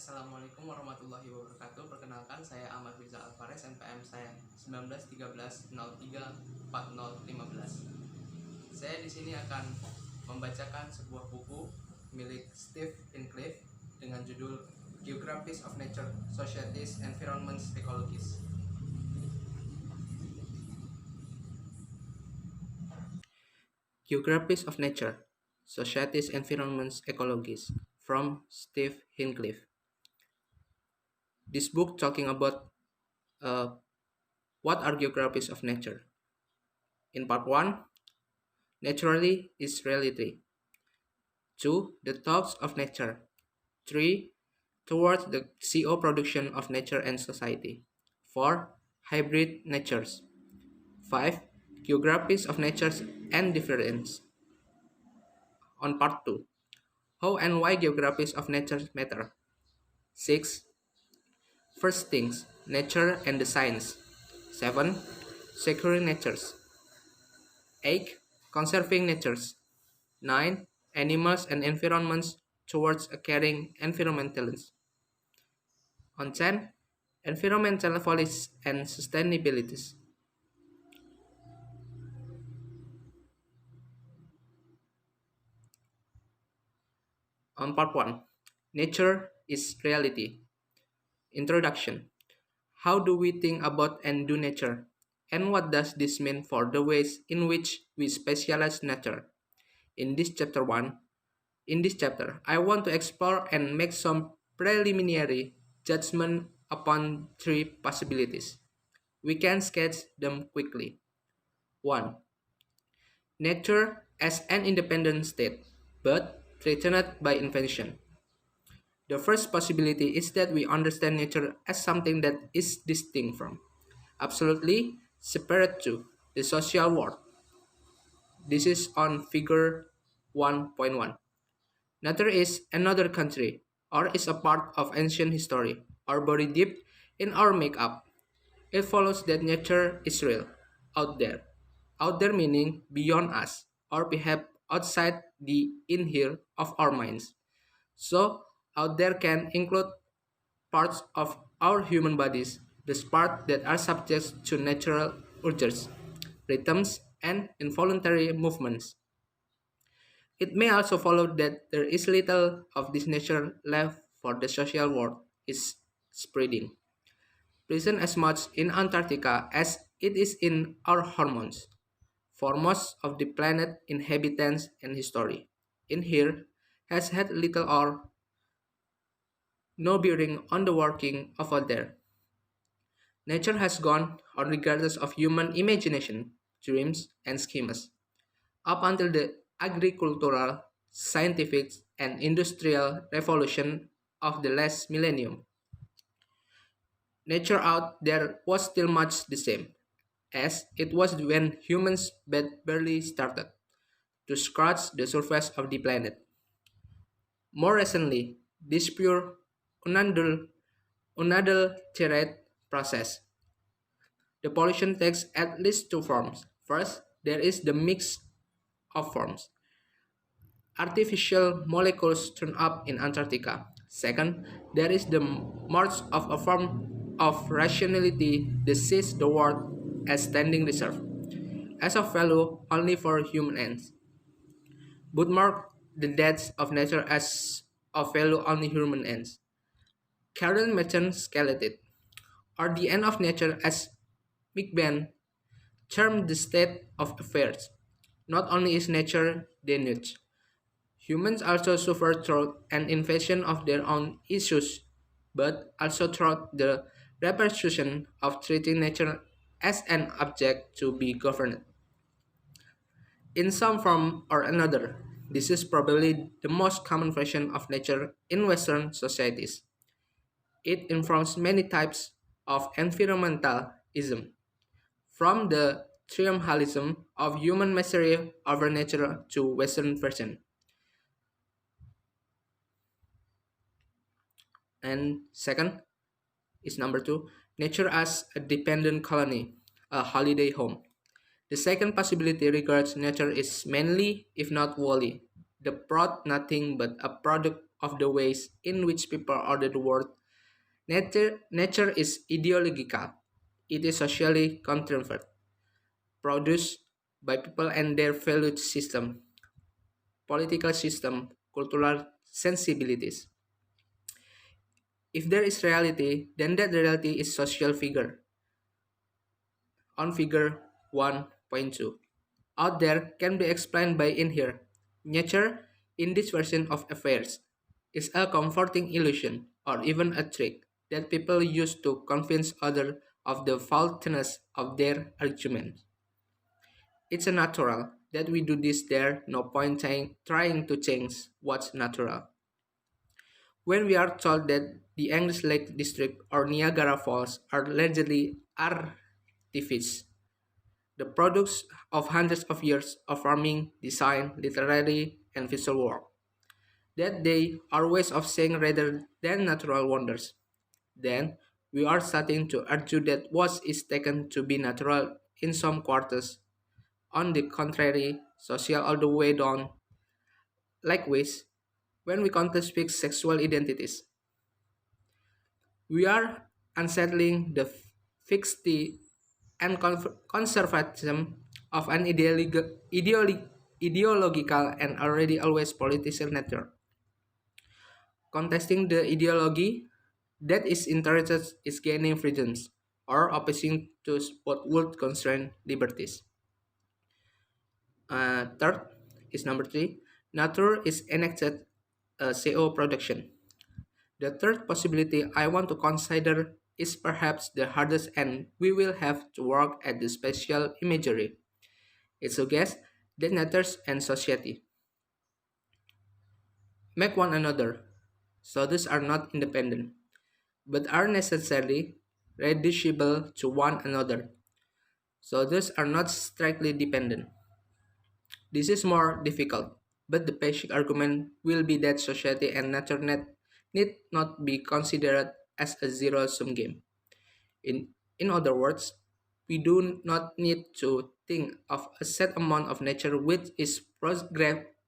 Assalamualaikum warahmatullahi wabarakatuh. Perkenalkan, saya Ahmad Rizal Alvarez, NPM saya 1913034015. Saya di sini akan membacakan sebuah buku milik Steve Hinckliffe dengan judul Geographies of Nature, Societes, Environments, Ecologies. Geographies of Nature, Societes, Environments, Ecologies from Steve Hinckliffe. This book talking about what are geographies of nature. In part 1, naturally is reality. 2, the thoughts of nature. 3, towards the CO production of nature and society. 4, hybrid natures. 5, geographies of natures and difference. On part 2, how and why geographies of nature matter. 6, first things, nature and the science. 7, securing natures. 8, conserving natures. 9, animals and environments towards a caring environmentalist. On 10, environmental policy and sustainability. On part 1, nature is reality. Introduction. How do we think about and do nature? And what does this mean for the ways in which we specialize nature? In this chapter, I want to explore and make some preliminary judgment upon 3 possibilities. We can sketch them quickly. 1. Nature as an independent state, but threatened by invention. The first possibility is that we understand nature as something that is distinct from, absolutely separate to, the social world. This is on figure 1.1. Nature is another country, or is a part of ancient history, or buried deep in our makeup. It follows that nature is real, out there. Out there meaning beyond us, or perhaps outside the in here of our minds. So, out there can include parts of our human bodies, those parts that are subject to natural urges, rhythms, and involuntary movements. It may also follow that there is little of this nature left for the social world is spreading, present as much in Antarctica as it is in our hormones. For most of the planet inhabitants and history, in here has had little or no bearing on the working of out there. Nature has gone on regardless of human imagination, dreams, and schemes, up until the agricultural, scientific, and industrial revolution of the last millennium. Nature out there was still much the same as it was when humans barely started to scratch the surface of the planet. More recently, this pure, unadulterated process. The pollution takes at least 2 forms. First, there is the mix of forms. Artificial molecules turn up in Antarctica. Second, there is the march of a form of rationality that sees the world as standing reserve, as of value only for human ends. Both mark the deaths of nature as of value only human ends. Karen Merchant skeleted, or the end of nature as McBain termed the state of affairs. Not only is nature denuded, humans also suffer through an invasion of their own issues, but also through the repercussion of treating nature as an object to be governed. In some form or another, this is probably the most common version of nature in Western societies. It informs many types of environmentalism, from the triumphalism of human mastery over nature to Western version. And second is number 2, nature as a dependent colony, a holiday home. The second possibility regards nature is mainly, if not wholly, the broad nothing but a product of the ways in which people order the world, nature is ideological. It is socially controlled, produced by people and their value system, political system, cultural sensibilities. If there is reality, then that reality is social figure on figure 1.2. Out there can be explained by in here. Nature, in this version of affairs, is a comforting illusion or even a trick that people use to convince others of the faultiness of their arguments. It's a natural that we do this there, no point trying to change what's natural. When we are told that the English Lake District or Niagara Falls are allegedly artifice, the products of hundreds of years of farming, design, literary, and visual work, that they are ways of saying rather than natural wonders, then we are starting to argue that what is taken to be natural in some quarters, on the contrary, social all the way down. Likewise, when we speak sexual identities, we are unsettling the fixity and conservatism of an ideological and already always political nature. Contesting the ideology that is interested is gaining freedoms or opposing to what would constrain liberties. Third is number three. Nature is enacted CO production. The third possibility I want to consider is perhaps the hardest, and we will have to work at the spatial imagery. It suggests that nature and society make one another, so these are not independent, but are necessarily reducible to one another, so these are not strictly dependent. This is more difficult, but the basic argument will be that society and nature need not be considered as a zero-sum game. In other words, we do not need to think of a set amount of nature which is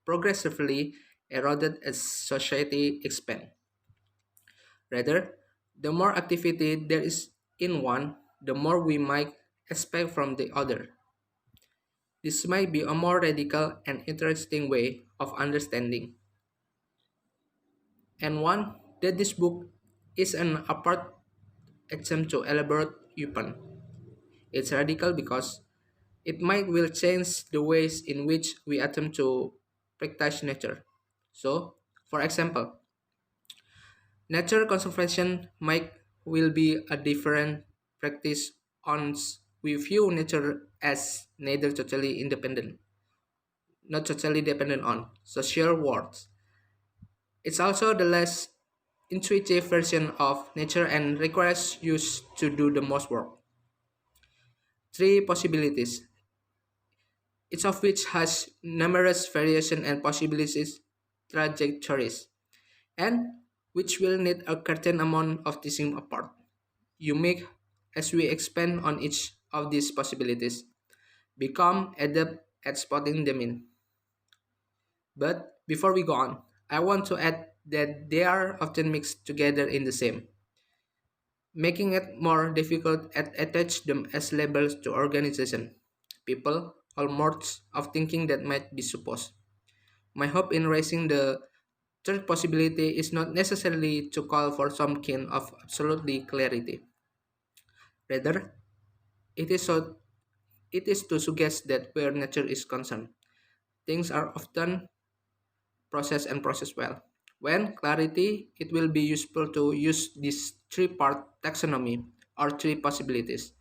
progressively eroded as society expands. Rather, the more activity there is in one, the more we might expect from the other. This might be a more radical and interesting way of understanding, and one that this book is an apart attempt to elaborate upon. It's radical because it might will change the ways in which we attempt to practice nature. So, for example, nature conservation might will be a different practice on we view nature as neither totally independent, not totally dependent on social worlds. It's also the less intuitive version of nature and requires you to do the most work. Three possibilities, each of which has numerous variation and possibilities trajectories, and which will need a certain amount of teasing apart. You make, as we expand on each of these possibilities, become adept at spotting them in. But before we go on, I want to add that they are often mixed together in the same, making it more difficult to attach them as labels to organization, people, or modes of thinking that might be supposed. My hope in raising the third possibility is not necessarily to call for some kind of absolutely clarity. Rather, it is so it is to suggest that where nature is concerned, things are often processed well. When clarity, it will be useful to use this three-part taxonomy or three possibilities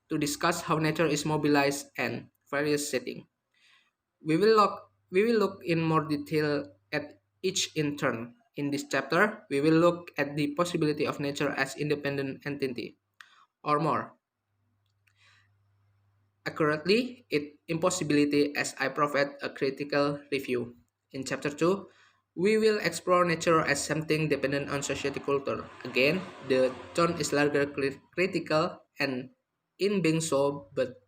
to discuss how nature is mobilized and various settings. We will look in more detail at each in turn. In this chapter, we will look at the possibility of nature as independent entity, or more accurately, its impossibility as I provide a critical review. In chapter 2, we will explore nature as something dependent on society culture. Again, the tone is larger critical and in being so, but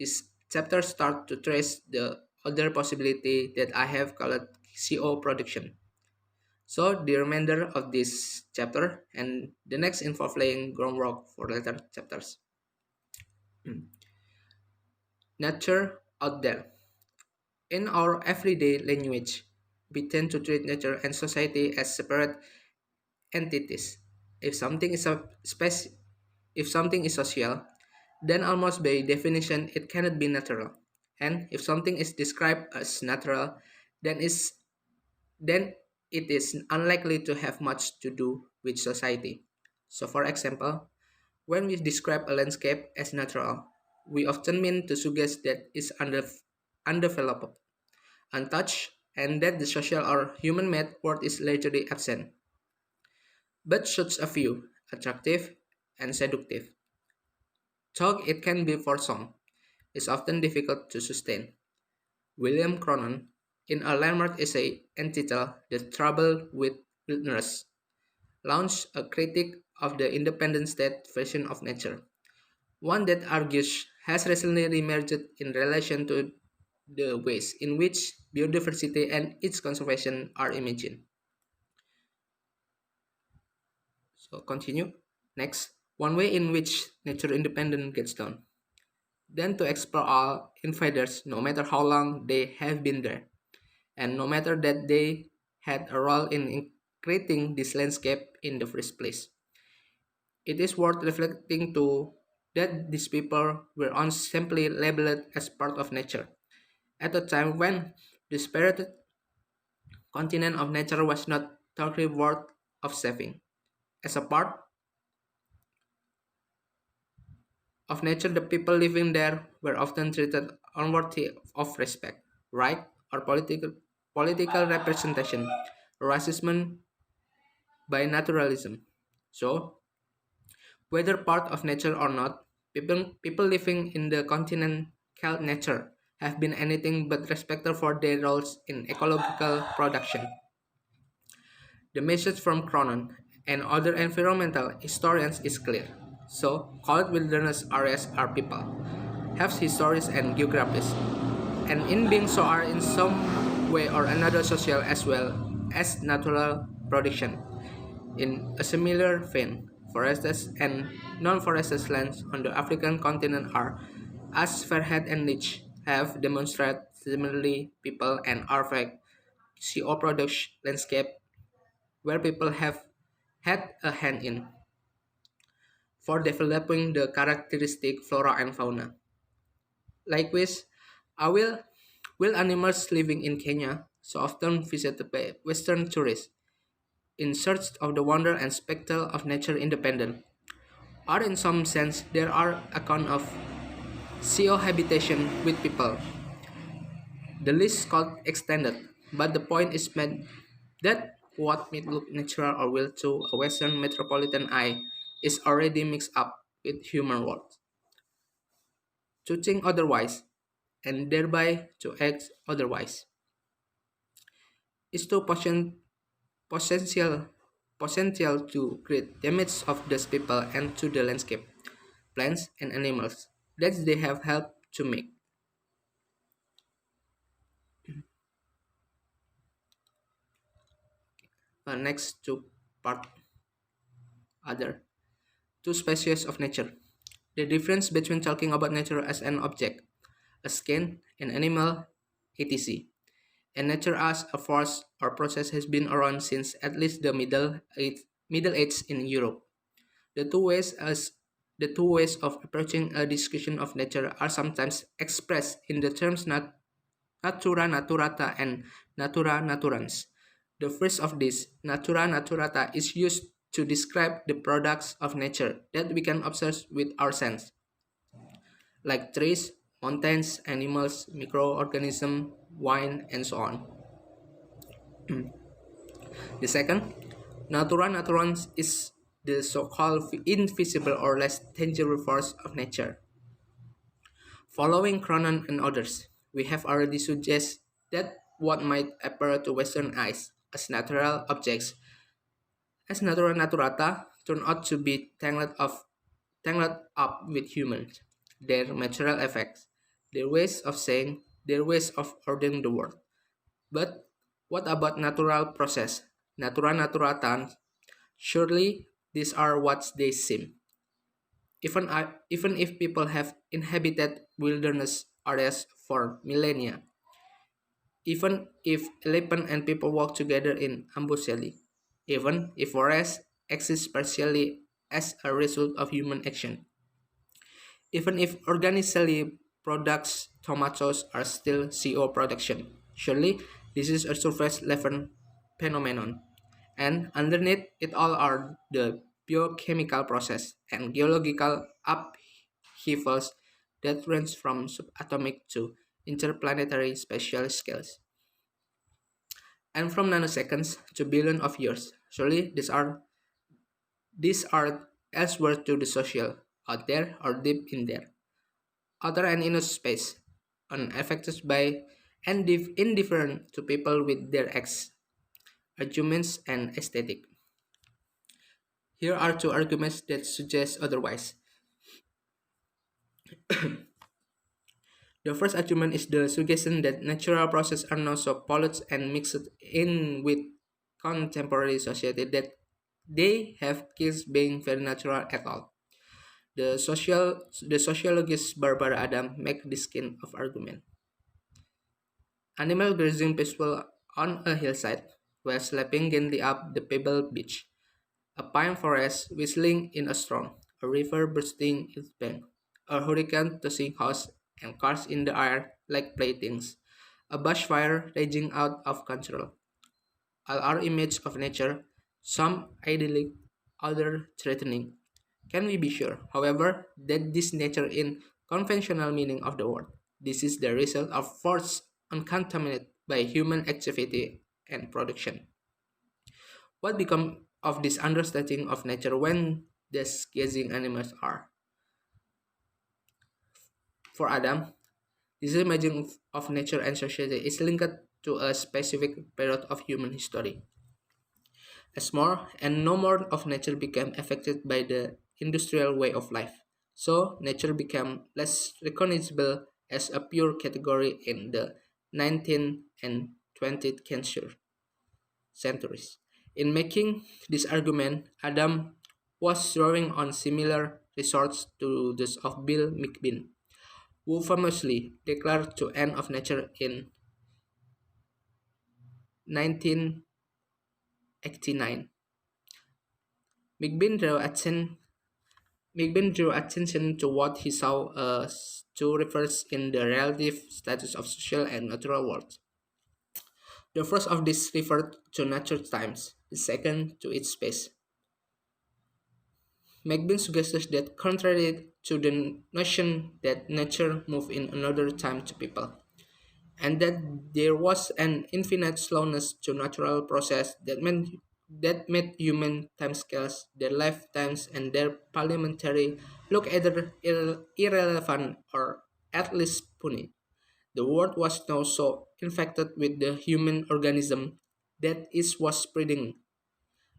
this chapter starts to trace the other possibility that I have called CO production. So the remainder of this chapter and the next involve laying groundwork for later chapters. Hmm. Nature out there. In our everyday language, we tend to treat nature and society as separate entities. If something is a if something is social, then almost by definition it cannot be natural. And if something is described as natural, then is then it is unlikely to have much to do with society. So for example, when we describe a landscape as natural, we often mean to suggest that it's undeveloped, untouched, and that the social or human-made world is largely absent. But such a view, attractive and seductive, though it can be for some, is often difficult to sustain. William Cronon, in a landmark essay entitled The Trouble with Wilderness, launched a critique of the independent state version of nature, one that argues has recently emerged in relation to the ways in which biodiversity and its conservation are imagined. So continue. Next, one way in which nature independent gets done. Then to explore all invaders no matter how long they have been there, and no matter that they had a role in creating this landscape in the first place. It is worth reflecting to that these people were once simply labeled as part of nature, at a time when the spirited continent of nature was not totally worth of saving. As a part of nature, the people living there were often treated unworthy of respect, right, or political representation, racism by naturalism. So, whether part of nature or not, people living in the continent called nature have been anything but respected for their roles in ecological production. The message from Cronon and other environmental historians is clear. So, called wilderness areas are people, have histories and geographies, and in being so are in some way or another social as well as natural production. In a similar vein, forests and non-forested lands on the African continent are, as Fairhead and Leach have demonstrated, similarly people and artifact CO products landscape where people have had a hand in for developing the characteristic flora and fauna. Likewise, I will animals living in Kenya, so often visited by Western tourists in search of the wonder and spectacle of nature independent, or in some sense there are account of cohabitation with people. The list called extended, but the point is made that what may look natural or will to a Western metropolitan eye is already mixed up with human world. To think otherwise, and thereby to act otherwise, is to potential potential to create damage of these people and to the landscape, plants and animals that they have helped to make. Next to part other two species of nature. The difference between talking about nature as an object, a skin, an animal, etc., and nature as a force or process has been around since at least the Middle Ages in Europe. The two ways as the two ways of approaching a discussion of nature are sometimes expressed in the terms natura naturata and natura naturans. The first of these, natura naturata, is used to describe the products of nature that we can observe with our sense, like trees, mountains, animals, microorganisms, wine, and so on. The second, natura naturans, is the so-called invisible or less tangible force of nature. Following Cronon and others, we have already suggested that what might appear to Western eyes as natural objects, as natura naturata, turn out to be tangled up with humans, their natural effects, their ways of saying, their ways of ordering the world. But what about natural process? natura naturatan, surely these are what they seem. Even if people have inhabited wilderness areas for millennia, even if elephant and people walk together in ambuscely, even if forests exist partially as a result of human action, even if organically products tomatoes are still CO production. Surely this is a surface level phenomenon. And underneath it all are the biochemical process and geological upheavals that range from subatomic to interplanetary spatial scales, and from nanoseconds to billion of years. Surely these are elsewhere to the social, out there or deep in there, outer and inner space, unaffected by and indifferent to people with their arguments and aesthetic. Here are two arguments that suggest otherwise. The first argument is the suggestion that natural processes are not so polluted and mixed in with contemporary society that they have killed being very natural at all. The sociologist Barbara Adam make this kind of argument. Animal grazing peaceful on a hillside, while sleeping gently up the pebble beach. A pine forest whistling in a storm, a river bursting its bank, a hurricane tossing house and cars in the air like playthings, a bushfire raging out of control. All are images of nature, some idyllic, others threatening. Can we be sure, however, that this nature in conventional meaning of the word? This is the result of force uncontaminated by human activity and production. What become of this understanding of nature when these gazing animals are? For Adam, this imagining of nature and society is linked to a specific period of human history. As more and no more of nature became affected by the industrial way of life, so nature became less recognizable as a pure category in the 19th and 20th centuries. In making this argument, Adam was drawing on similar resorts to those of Bill McBean, who famously declared to end of nature in 1989. McBean drew attention McBean drew attention to what he saw as two rivers in the relative status of social and natural worlds. The first of these referred to nature times, the second to its space. McBean suggests that contrary to the notion that nature moved in another time to people, and that there was an infinite slowness to natural process that made human timescales, their lifetimes, and their parliamentary look either irrelevant or at least puny. The world was now so infected with the human organism that it was spreading.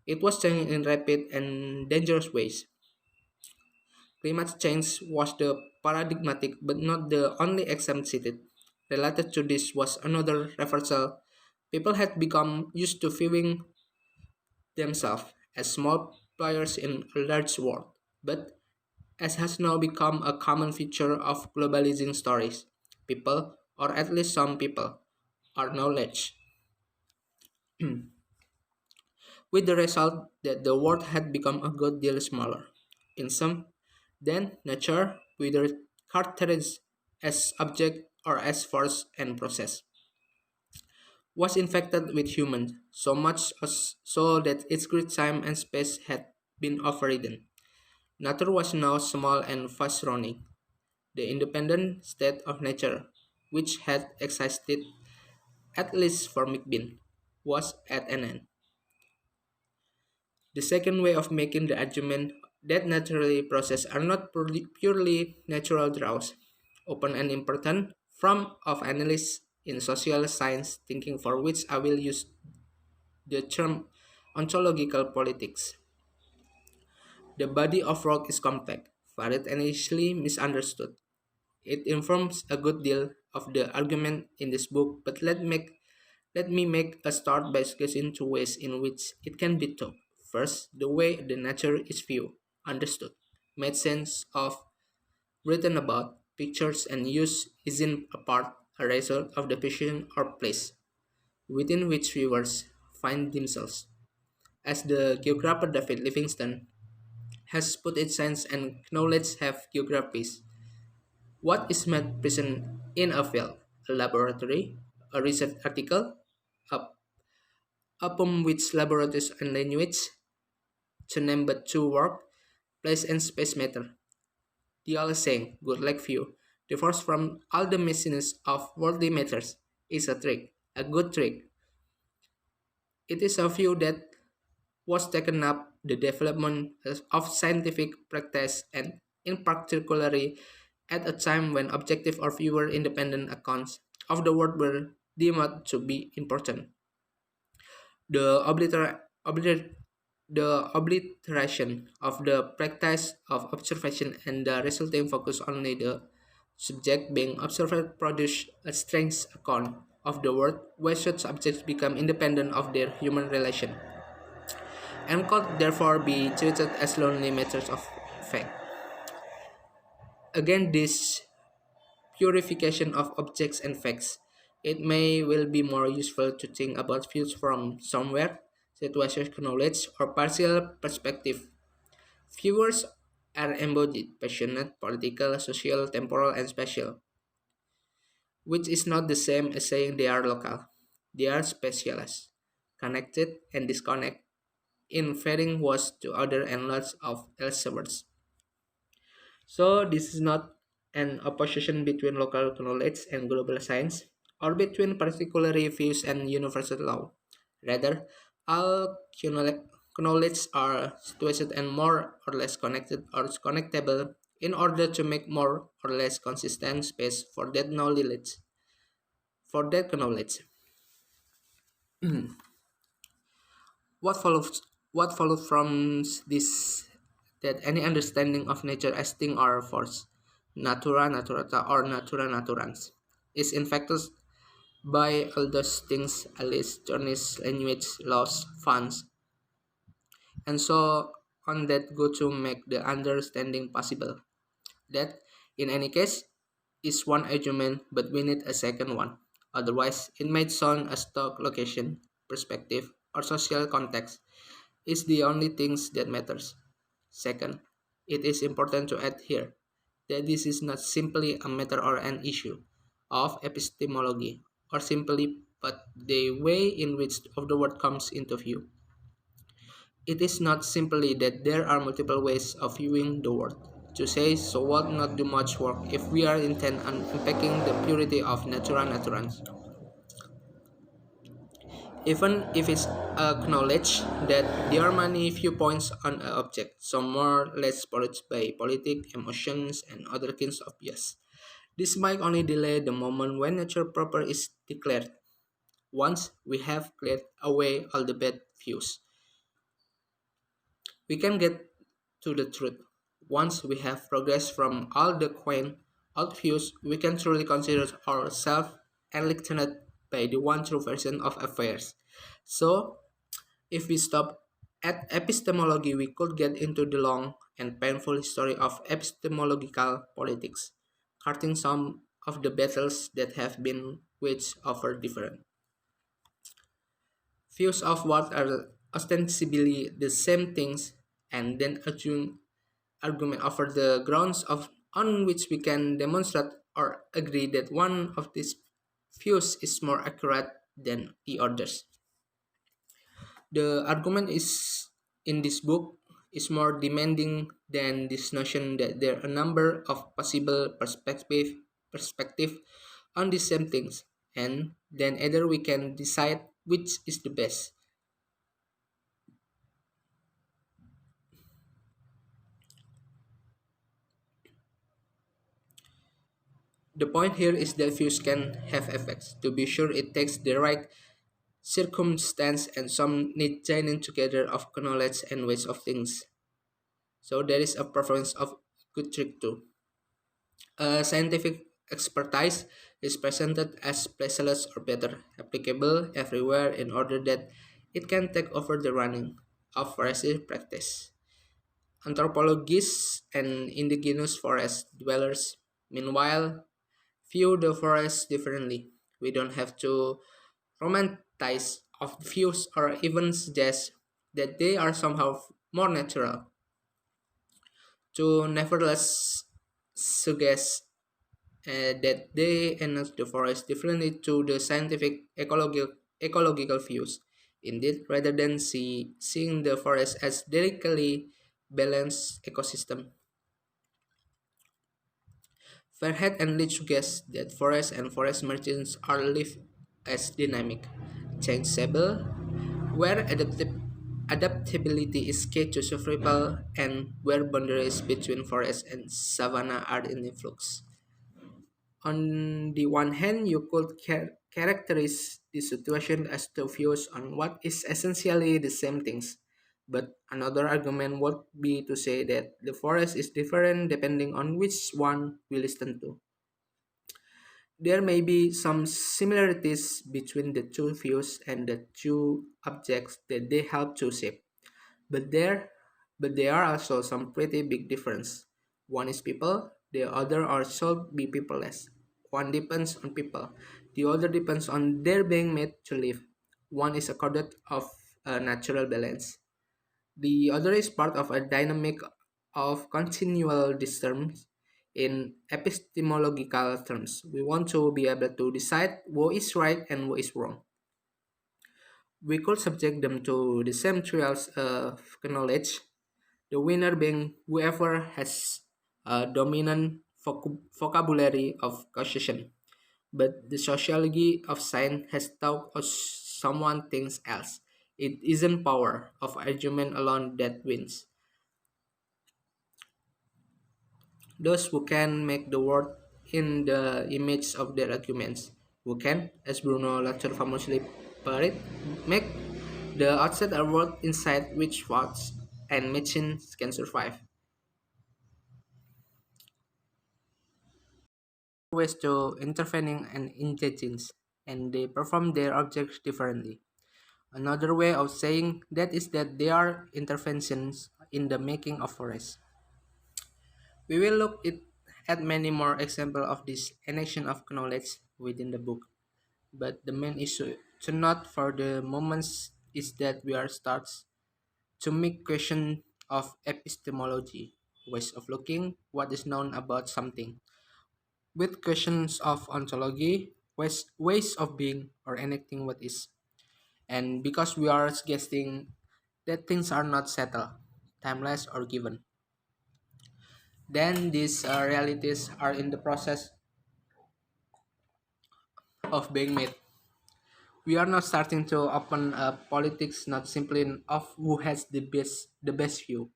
It was changing in rapid and dangerous ways. Climate change was the paradigmatic but not the only example cited. Related to this was another reversal. People had become used to viewing themselves as small players in a large world, but as has now become a common feature of globalizing stories, people, or at least some people, are knowledge, with the result that the world had become a good deal smaller. In some, then nature, whether characterized as object or as force and process, was infected with humans, so much so that its great time and space had been overridden. Nature was now small and fast running. The independent state of nature, which had existed at least for McBean, was at an end. The second way of making the argument that naturally processes are not purely natural draws, open and important from of analysts in social science thinking, for which I will use the term ontological politics. The body of rock is complex, varied and easily misunderstood. It informs a good deal of the argument in this book, but Let me make a start by discussing two ways in which it can be taught. First, the way the nature is viewed, understood, made sense of, written about, pictures, and used isn't a part, a result of the position or place within which viewers find themselves. As the geographer David Livingstone has put it, science and knowledge have geographies. What is made present in a field, a laboratory, a research article, a, a poem which laboratories and language, to name but two work, place and space matter. The old saying, good luck view, differs from all the messiness of worldly matters, is a trick, a good trick. It is a view that was taken up the development of scientific practice and in particularly at a time when objective or viewer independent accounts of the world were deemed to be important. The the obliteration of the practice of observation and the resulting focus only the subject being observed produce a strange account of the world where such objects become independent of their human relation and could therefore be treated as lonely matters of fact. Again, this purification of objects and facts, it may well be more useful to think about views from somewhere, situational knowledge, or partial perspective. Viewers are embodied, passionate, political, social, temporal, and spatial, which is not the same as saying they are local. They are specialized, connected, and disconnect in varying ways to other and lots of elsewhere. So this is not an opposition between local knowledge and global science, or between particular views and universal law. Rather, all knowledge are situated and more or less connected or connectable in order to make more or less consistent space for that knowledge. For that knowledge, what follows? What follows from this that any understanding of nature as thing or force, natura naturata or natura naturans, is infected by all those things, alice, journeys, language, laws, funds, and so on that go to make the understanding possible. That, in any case, is one argument, but we need a second one. Otherwise, it might sound a stock location, perspective, or social context is the only things that matters. Second, it is important to add here that this is not simply a matter or an issue of epistemology, or simply but the way in which of the word comes into view. It is not simply that there are multiple ways of viewing the world. To say so what not do much work if we are intent on unpacking the purity of natura naturans. Even if it's acknowledged that there are many viewpoints on an object, some more or less polluted by politics, emotions, and other kinds of bias. This might only delay the moment when nature proper is declared. Once we have cleared away all the bad views, we can get to the truth. Once we have progressed from all the quaint old views, we can truly consider ourselves enlightened by the one true version of affairs. So, if we stop at epistemology, we could get into the long and painful history of epistemological politics, charting some of the battles that have been waged over different views of what are ostensibly the same things, and then adjune argument over the grounds of on which we can demonstrate or agree that one of these views is more accurate than the others. The argument is in this book is more demanding than this notion that there are a number of possible perspective on the same things, and then either we can decide which is the best. The point here is that views can have effects. To be sure, it takes the right circumstance and some need joining together of knowledge and ways of things. So there is a preference of good trick too. Scientific expertise is presented as placeless or better, applicable everywhere in order that it can take over the running of forestry practice. Anthropologists and indigenous forest dwellers, meanwhile, view the forest differently. We don't have to romanticize of views or even suggest that they are somehow more natural. To nevertheless suggest that they enhance the forest differently to the scientific ecological views. Indeed, rather than seeing the forest as delicately balanced ecosystem, Fairhead and Leach suggest that forests and forest margins are lived as dynamic, changeable, where adaptability is key to survival and where boundaries between forest and savanna are in flux. On the one hand, you could characterize the situation as two views on what is essentially the same things. But another argument would be to say that the forest is different depending on which one we listen to. There may be some similarities between the two views and the two objects that they help to shape. But there, but there are also some pretty big difference. One is people, the other are should be peopleless. One depends on people, the other depends on their being made to live. One is accorded of a natural balance. The other is part of a dynamic of continual disturbance. In epistemological terms, we want to be able to decide what is right and what is wrong. We could subject them to the same trials of knowledge, the winner being whoever has a dominant vocabulary of causation. But the sociology of science has taught us someone thinks else. It isn't power of argument alone that wins. Those who can make the world in the image of their arguments, who can, as Bruno Latour famously put it, make the outside a world inside which thoughts and machines can survive. Ways to intervening and engaging, and they perform their objects differently. Another way of saying that is that they are interventions in the making of forests. We will look at many more examples of this enaction of knowledge within the book, but the main issue to note for the moments is that we are starts to make question of epistemology, ways of looking what is known about something, with questions of ontology, ways of being or enacting what is. And because we are suggesting that things are not settled, timeless, or given, then these realities are in the process of being made. We are not starting to open politics not simply of who has the best view,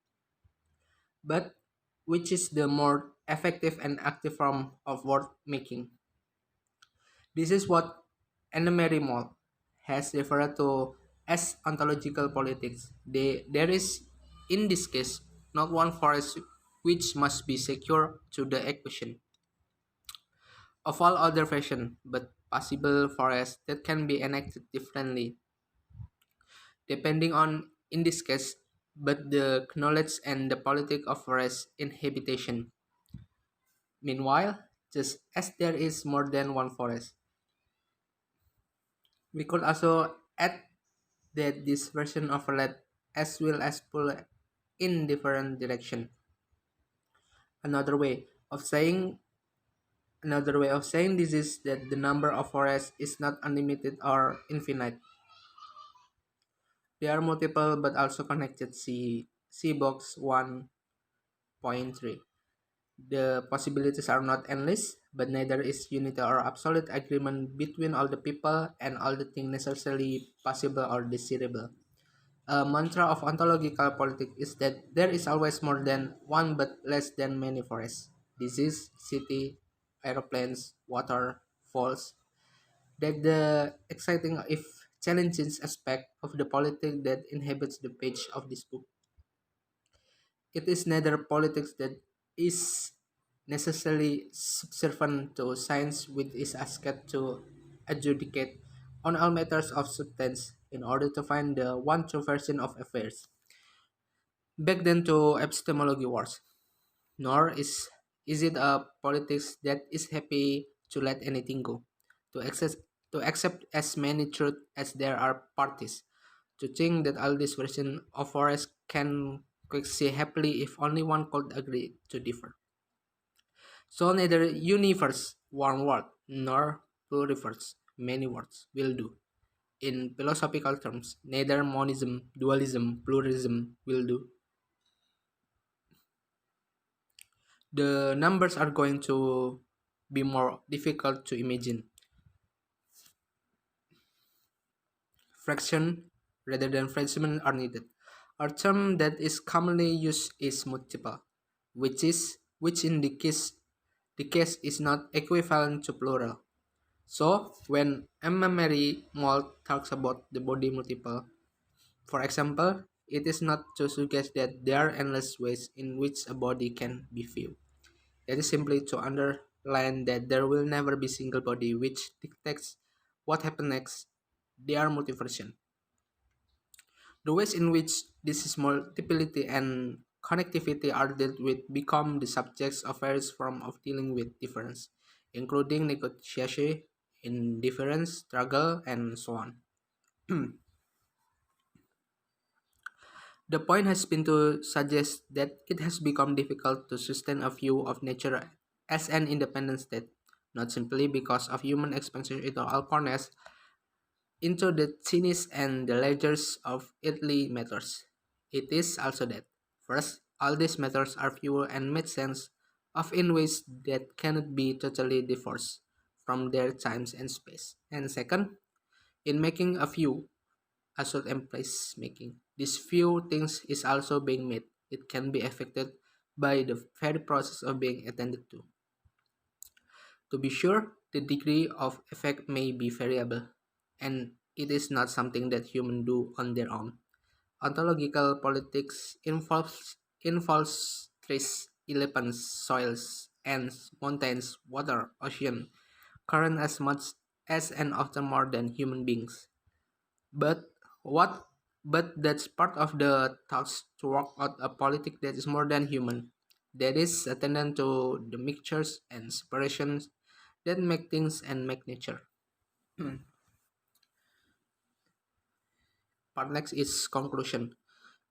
but which is the more effective and active form of word making. This is what Anne-Marie Moll has referred to as ontological politics. There is, in this case, not one forest which must be secure to the equation of all other fashion, but possible forests that can be enacted differently, depending on, in this case, but the knowledge and the politic of forest inhabitation. Meanwhile, just as there is more than one forest, we could also add that this version overlap as well as pull in different direction. Another way of saying another way of saying this is that the number of forests is not unlimited or infinite. They are multiple but also connected. See box 1.3. The possibilities are not endless, but neither is unity or absolute agreement between all the people and all the things necessarily possible or desirable. A mantra of ontological politics is that there is always more than one but less than many forests. Disease, city, aeroplanes, water, falls. That the exciting if challenging aspect of the politics that inhabits the page of this book. It is neither politics that is necessarily subservient to science which is asked to adjudicate on all matters of substance in order to find the one true version of affairs. Back then to epistemology wars, nor is it a politics that is happy to let anything go, to accept as many truth as there are parties, to think that all this version of forest can coexist happily if only one could agree to differ. So neither universe, one word, nor pluriverse, many words, will do. In philosophical terms, neither monism, dualism, pluralism will do. The numbers are going to be more difficult to imagine. Fraction rather than fraction are needed. A term that is commonly used is multiple, which in the case is not equivalent to plural. So when Emma Mary Moll talks about the body multiple, for example, it is not to suggest that there are endless ways in which a body can be viewed. It is simply to underline that there will never be single body which dictates what happens next. They are multiversion. The ways in which this multiplicity and connectivity are dealt with become the subjects of various forms of dealing with difference, including negotiation, indifference, struggle, and so on. The point has been to suggest that it has become difficult to sustain a view of nature as an independent state, not simply because of human expansion into all corners, into the thinness and the ledgers of earthly matters. It is also that, first, all these matters are pure and made sense of in ways that cannot be totally divorced from their times and space. And second, in making a view, assault and place making. This few things is also being made. It can be affected by the very process of being attended to. To be sure, the degree of effect may be variable, and it is not something that humans do on their own. Ontological politics involves trees, elephants, soils, ants, mountains, water, ocean, current as much as and often more than human beings. But what but that's part of the task to work out a politic that is more than human. That is attendant to the mixtures and separations that make things and make nature. Part next is conclusion.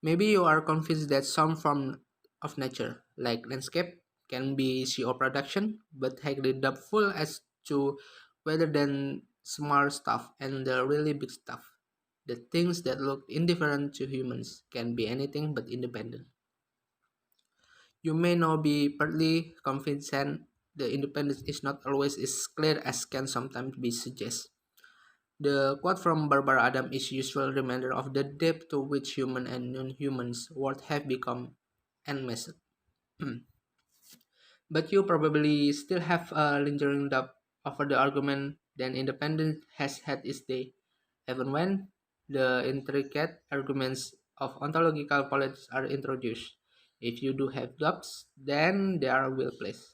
Maybe you are convinced that some form of nature, like landscape, can be CO production, but highly doubtful as to whether then small stuff and the really big stuff, the things that look indifferent to humans, can be anything but independent. You may now be partly convinced that the independence is not always as clear as can sometimes be suggested. The quote from Barbara Adam is useful reminder of the depth to which human and non-humans world have become enmeshed. But you probably still have a lingering doubt over the argument that independence has had its day, even when the intricate arguments of ontological politics are introduced. If you do have doubts, then they are well placed.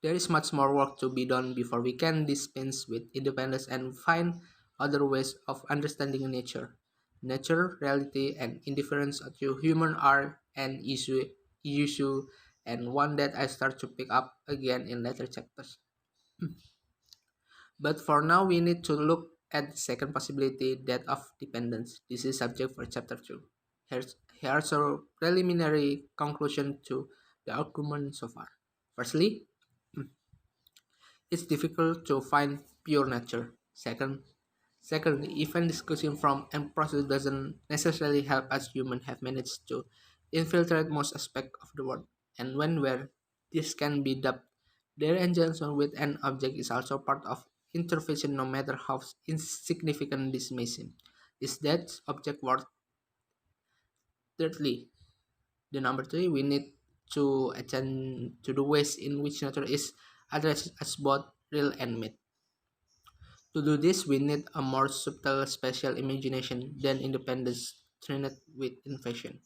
There is much more work to be done before we can dispense with independence and find other ways of understanding nature. Nature, reality, and indifference to human are an issue and one that I start to pick up again in later chapters. But for now, we need to look at the second possibility, that of dependence. This is subject for chapter 2. Here's a preliminary conclusion to the argument so far. Firstly, it's difficult to find pure nature. Second, even discussing from and process doesn't necessarily help as humans have managed to infiltrate most aspects of the world. And when where this can be dubbed, their injunction with an object is also part of intervention no matter how insignificant this may seem. Is that object worth? Thirdly, the number three, we need to attend to the ways in which nature is addressed as both real and myth. To do this, we need a more subtle spatial imagination than independence trained with invention.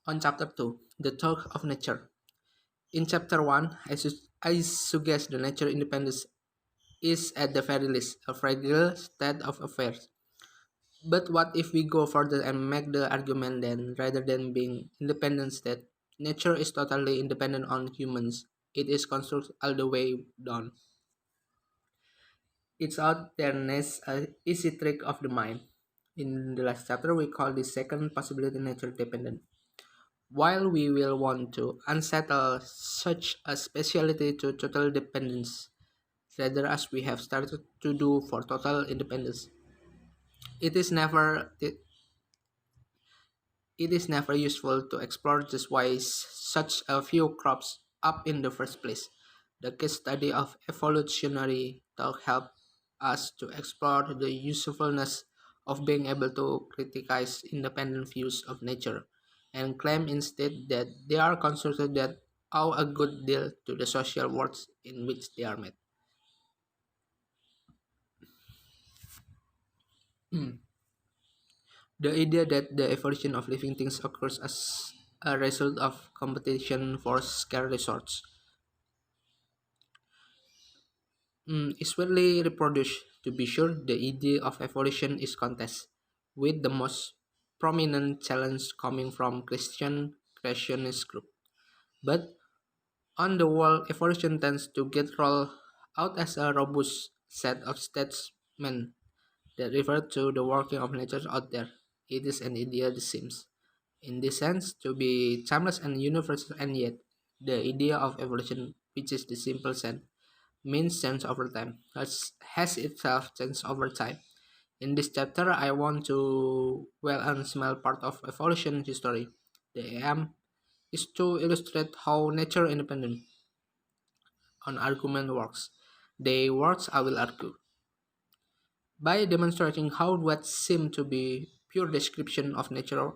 On chapter 2, The Talk of Nature. In chapter 1, I suggest the nature independence is at the very least a fragile state of affairs. But what if we go further and make the argument that rather than being independent state, nature is totally independent on humans. It is constructed all the way down. It's out there as a easy trick of the mind. In the last chapter, we call this second possibility nature dependent. While we will want to unsettle such a speciality to total dependence, rather as we have started to do for total independence, it is never it is never useful to explore just why such a few crops up in the first place. The case study of evolutionary talk help us to explore the usefulness of being able to criticize independent views of nature and claim instead that they are constructed that owe a good deal to the social worlds in which they are made. The idea that the evolution of living things occurs as a result of competition for scarce resources is widely reproduced. To be sure, the idea of evolution is contested, with the most prominent challenge coming from Christian creationist group. But on the whole, evolution tends to get rolled out as a robust set of statements that refer to the working of nature out there. It is an idea that seems, in this sense, to be timeless and universal, and yet the idea of evolution, which is the simple sense, means change over time, has itself changed over time. In this chapter, I want to well and small part of evolution history. The aim is to illustrate how nature independent on argument works. The words I will argue by demonstrating how what seem to be pure description of nature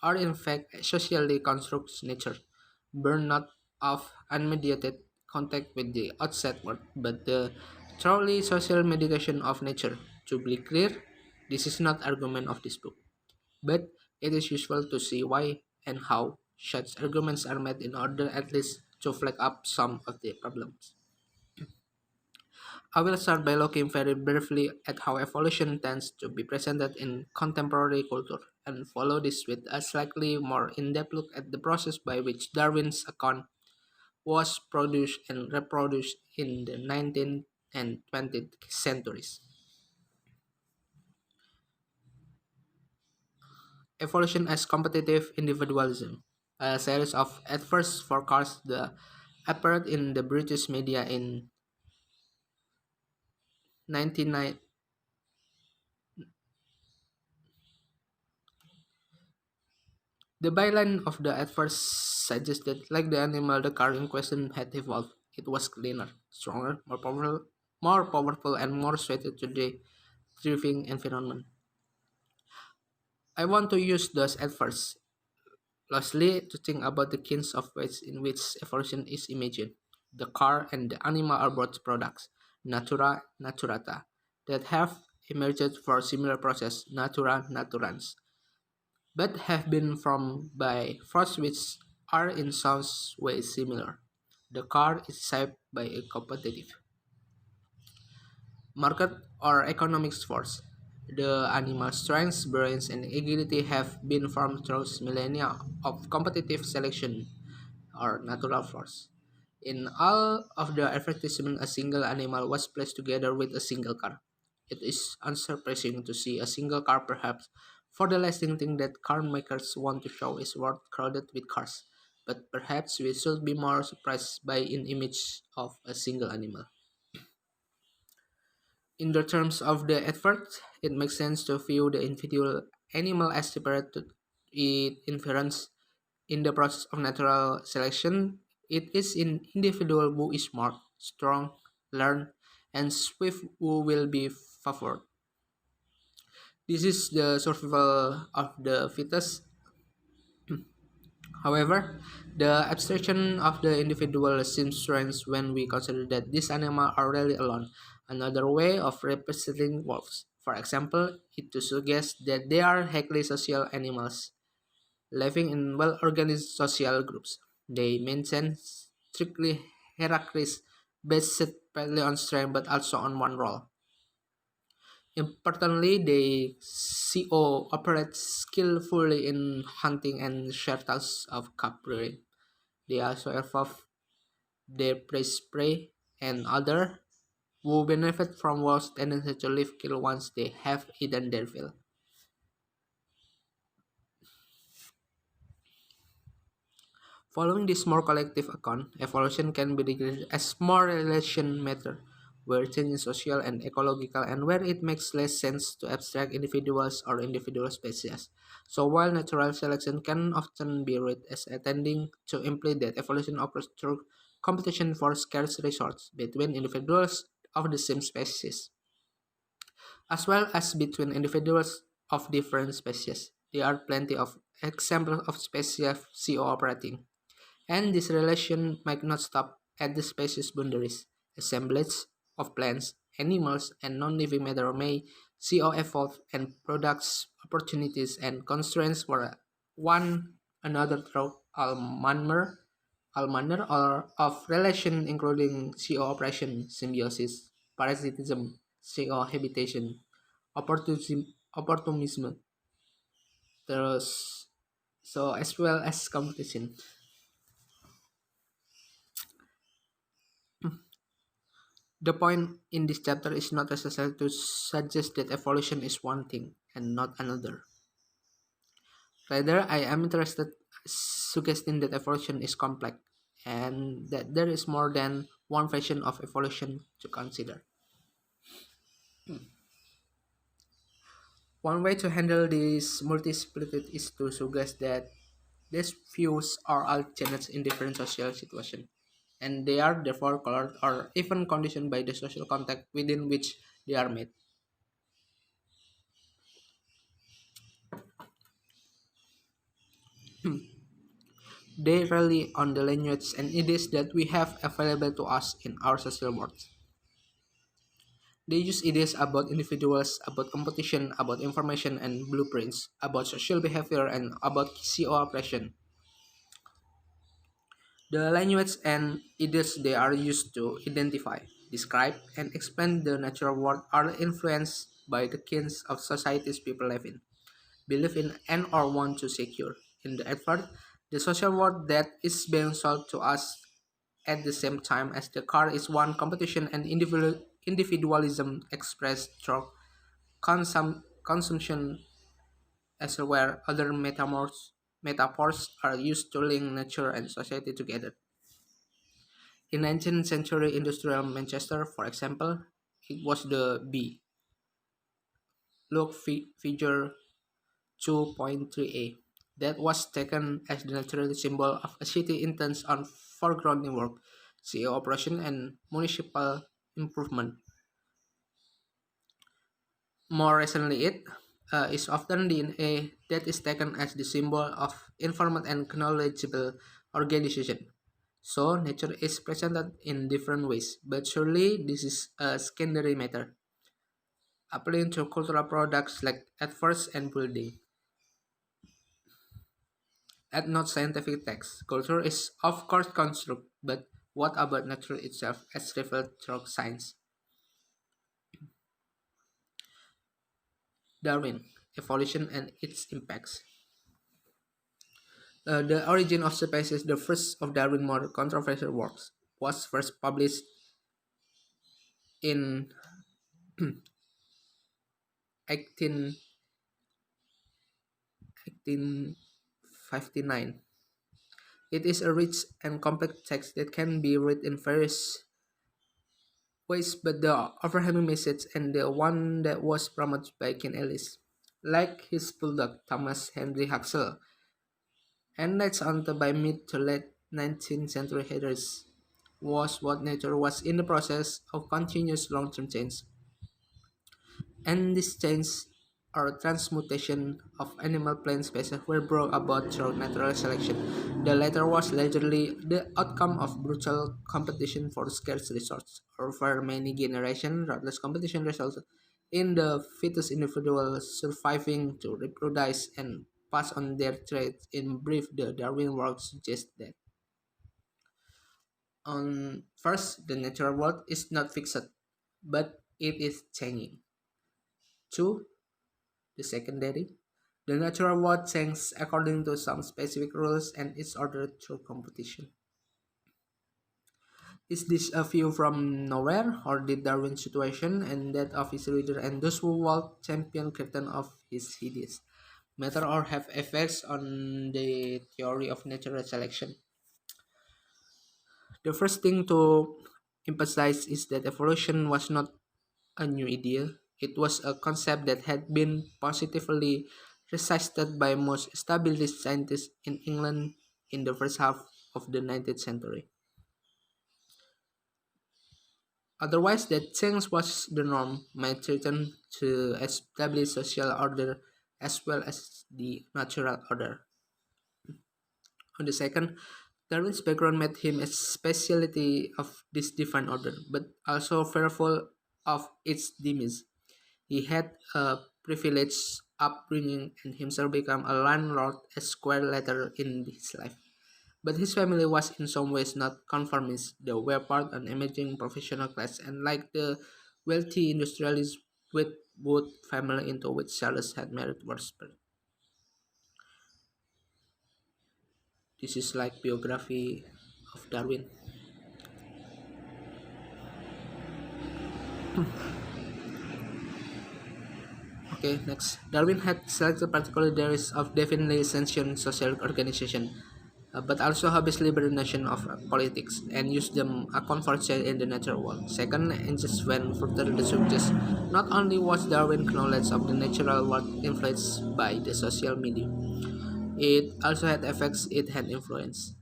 are in fact socially constructs nature, born not of unmediated contact with the outside world, but the truly social mediation of nature. To be clear, this is not argument of this book, but it is useful to see why and how such arguments are made in order at least to flag up some of the problems. I will start by looking very briefly at how evolution tends to be presented in contemporary culture, and follow this with a slightly more in-depth look at the process by which Darwin's account was produced and reproduced in the 19th and 20th centuries. Evolution as competitive individualism. A series of adverse forecasts that appeared in the British media in 1990. The byline of the adverse suggested, like the animal the car in question had evolved, it was cleaner, stronger, more powerful, and more suited to the thriving environment. I want to use those adverbs loosely to think about the kinds of ways in which evolution is imagined. The car and the animal are both products, natura naturata, that have emerged for similar process, natura naturans, but have been formed by forces which are in some ways similar. The car is shaped by a competitive market or economics force. The animal strength, brains, and agility have been formed through millennia of competitive selection or natural force. In all of the advertisement, a single animal was placed together with a single car. It is unsurprising to see a single car, perhaps, for the lasting thing that car makers want to show is world crowded with cars. But perhaps we should be more surprised by an image of a single animal. In the terms of the advert, it makes sense to view the individual animal as separate to its inference. In the process of natural selection, it is an individual who is smart, strong, learn, and swift who will be favored. This is the survival of the fittest. However, the abstraction of the individual seems strange when we consider that these animals are rarely alone. Another way of representing wolves, for example, is to suggest that they are highly social animals, living in well-organized social groups. They maintain strictly hierarchies based partly on strength but also on one role. Importantly, the CO operates skillfully in hunting and shared tasks of cub rearing. They also evolve their prey and other who benefit from wolves' tendency to leave kill once they have eaten their fill. Following this more collective account, evolution can be regarded as more relation matter, where change is social and ecological and where it makes less sense to abstract individuals or individual species. So while natural selection can often be read as tending to imply that evolution occurs through competition for scarce resources between individuals of the same species, as well as between individuals of different species. There are plenty of examples of species co-operating. And this relation might not stop at the species boundaries. Assemblage of plants, animals, and non-living matter may see or evolve and products opportunities and constraints for one another through all manner or of relation including co-operation, symbiosis, parasitism, co-habitation, opportunism, terus, so as well as competition. The point in this chapter is not necessary to suggest that evolution is one thing and not another. Rather, I am interested suggesting that evolution is complex and that there is more than one version of evolution to consider. One way to handle this multiplicity is to suggest that these views are all genets in different social situations, and they are therefore colored or even conditioned by the social context within which they are made. They rely on the language and ideas that we have available to us in our social world. They use ideas about individuals, about competition, about information and blueprints, about social behavior, and about co-operation. The language and ideas they are used to identify, describe, and explain the natural world are influenced by the kinds of societies people live in, believe in, and or want to secure. In the effort, the social world that is being sold to us at the same time as the car is one competition and individualism expressed through consumption as where other metaphors are used to link nature and society together. In 19th century industrial Manchester, for example, it was the bee. Look figure 2.3a. That was taken as the natural symbol of a city intent on foregrounding work, CEO operation, and municipal improvement. More recently, it is often DNA that is taken as the symbol of informed and knowledgeable organization. So, nature is presented in different ways, but surely this is a secondary matter, appealing to cultural products like first and building. At not scientific text, culture is of course construct, but what about nature itself as revealed through science? Darwin, evolution and its impacts. The Origin of Species, the first of Darwin's more controversial works, was first published in 18, 1859. It is a rich and complex text that can be read in various ways, but the overwhelming message and the one that was promoted by Ken Ellis, like his bulldog Thomas Henry Huxley, and latched onto by mid to late 19th century headers, was what nature was in the process of continuous long-term change. And this change or transmutation of animal plant species were brought about through natural selection. The latter was largely the outcome of brutal competition for scarce resources. Over many generations, ruthless competition resulted in the fittest individuals surviving to reproduce and pass on their traits. In brief, the Darwin work suggests that on first, the natural world is not fixed, but it is changing. Two, the secondary. The natural world changes according to some specific rules and is ordered through competition. Is this a view from nowhere, or did Darwin's situation and that of his reader and those who walk champion curtain of his ideas matter or have effects on the theory of natural selection? The first thing to emphasize is that evolution was not a new idea. It was a concept that had been positively resisted by most established scientists in England in the first half of the 19th century. Otherwise, that change was the norm, might threaten to establish social order as well as the natural order. On the second, Darwin's background made him a speciality of this divine order, but also fearful of its demise. He had a privileged upbringing and himself became a landlord a square later in his life. But his family was in some ways not conformist. They were part an emerging professional class, and like the wealthy industrialists with both family into which Charles had married were spared. This is like biography of Darwin. Okay, next. Darwin had selected particular theories of definitely sentient social organization, but also habits liberation of politics and used them a conversion in the natural world. Second, and just when further the suggests not only was Darwin's knowledge of the natural world influenced by the social media, it also had effects it had influenced.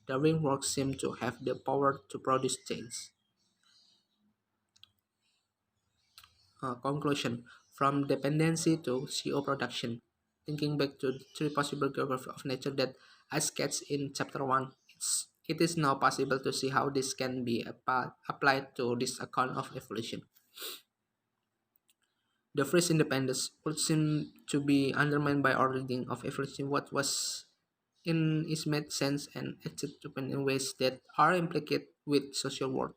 Darwin's work seemed to have the power to produce change. Conclusion from dependency to CO production. Thinking back to the three possible geography of nature that I sketched in chapter 1, it is now possible to see how this can be applied to this account of evolution. The first independence would seem to be undermined by our reading of evolution, what was in its made sense and acted in ways that are implicated with social world.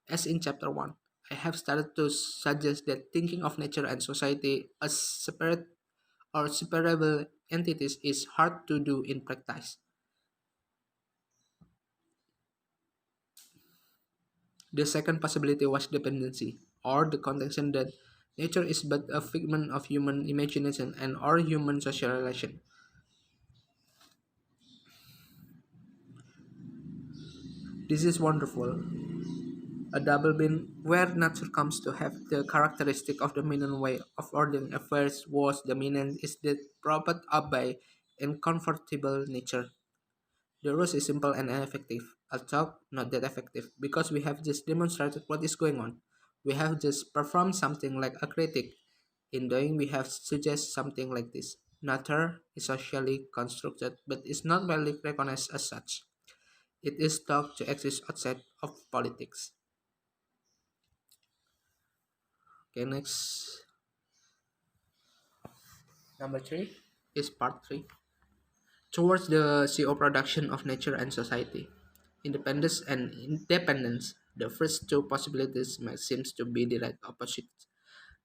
As in chapter 1, I have started to suggest that thinking of nature and society as separate or separable entities is hard to do in practice. The second possibility was dependency, or the contention that nature is but a figment of human imagination and or human social relation. This is wonderful. A double bin where nature comes to have the characteristic of dominant way of ordering affairs was dominant is that propped up by uncomfortable nature. The rules is simple and effective. Although not that effective, because we have just demonstrated what is going on. We have just performed something like a critic. In doing, we have suggest something like this. Nature is socially constructed, but is not widely recognized as such. It is thought to exist outside of politics. Okay, next. Number three is part three. Towards the CO production of nature and society. Independence and independence. The first two possibilities may seem to be direct opposites.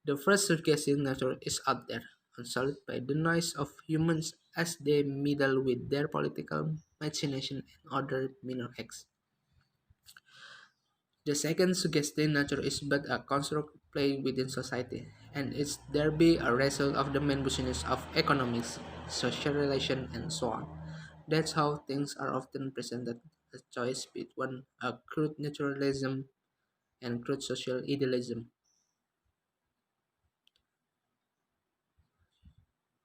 The first suggesting nature is out there, unsolved by the noise of humans as they meddle with their political machination and other minor acts. The second suggesting nature is but a construct play within society, and is there be a result of the main business of economics, social relation, and so on. That's how things are often presented, a choice between a crude naturalism and crude social idealism.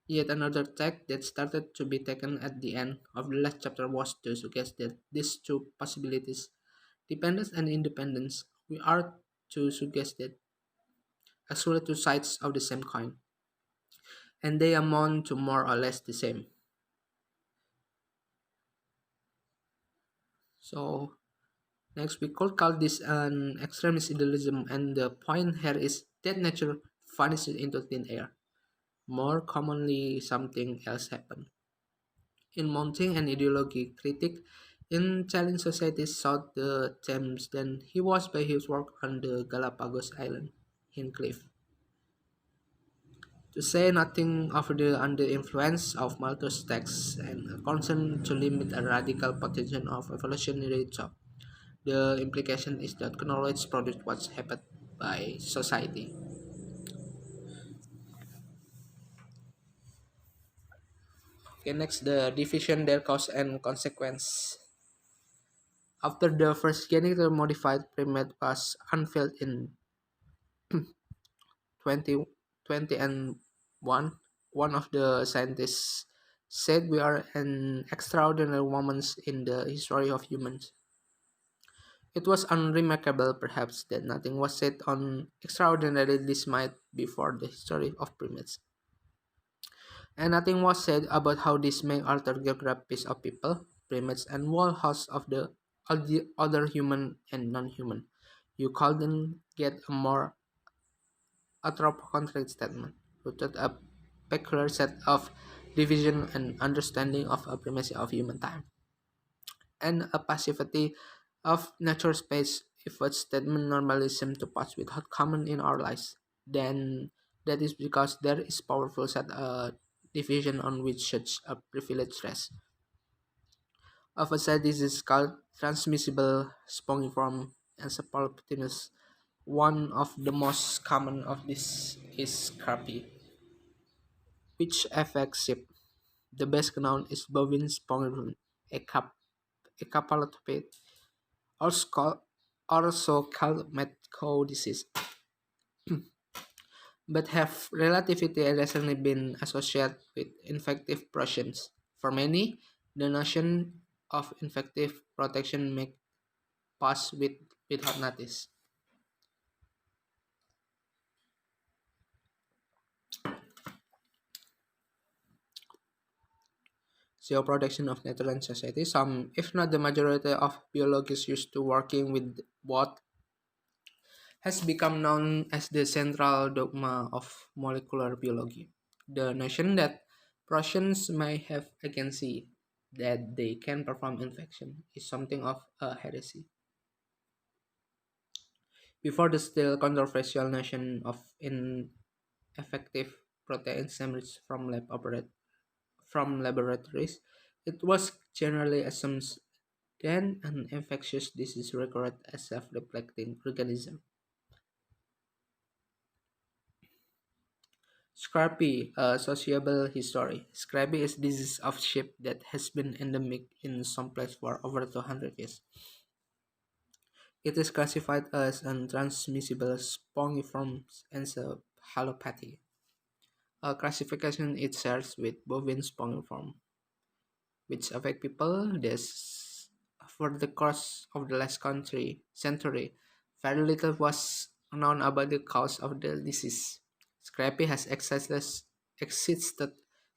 Yet another tack that started to be taken at the end of the last chapter was to suggest that these two possibilities, dependence and independence, we are to suggest that actually two sides of the same coin. and they amount to more or less the same. So next, we could call this an extremist idealism, and the point here is that nature vanishes into thin air. More commonly, something else happened. In mounting an ideology critic in challenge societies south the Thames than he was by his work on the Galapagos Island, Hincliffe. To say nothing of the under influence of Malthus' texts and a concern to limit a radical potential of evolutionary thought. The implication is that knowledge produces what's happened by society. Okay, next, the division, their cause and consequence. After the first genetically modified primate was unveiled in 2020 and one of the scientists said we are an extraordinary moment in the history of humans. It was unremarkable, perhaps, that nothing was said on extraordinary this might before the history of primates. And nothing was said about how this may alter geographies of people, primates, and whole hosts of the other human and non-human. You couldn't get a more anthropocentric statement, rooted a peculiar set of division and understanding of a primacy of human time, and a passivity of natural space if a statement normally seems to pass without common in our lives, then that is because there is powerful set a division on which such a privilege rests. Of a set this is called transmissible spongiform encephalopathinus. One of the most common of this is scurvy, which affects sheep. The best known is bovine spongiform, a capallotopate, also called mad cow disease, but have relatively recently been associated with infective processions. For many, the notion of infective protection may pass without notice. Protection of nature and society. Some, if not the majority of biologists used to working with both has become known as the central dogma of molecular biology. The notion that Prussians may have agency, that they can perform infection, is something of a heresy. Before the still controversial notion of ineffective proteins emerged from laboratories, it was generally assumed that an infectious disease required a self-reflecting organism. Scrapie, a sociable history. Scrapie is disease of sheep that has been endemic in some places for over 200 years. It is classified as untransmissible spongiform encephalopathy. A classification it shares with bovine spongiform, which affect people. This for the course of the last century, very little was known about the cause of the disease. Scrapie has existed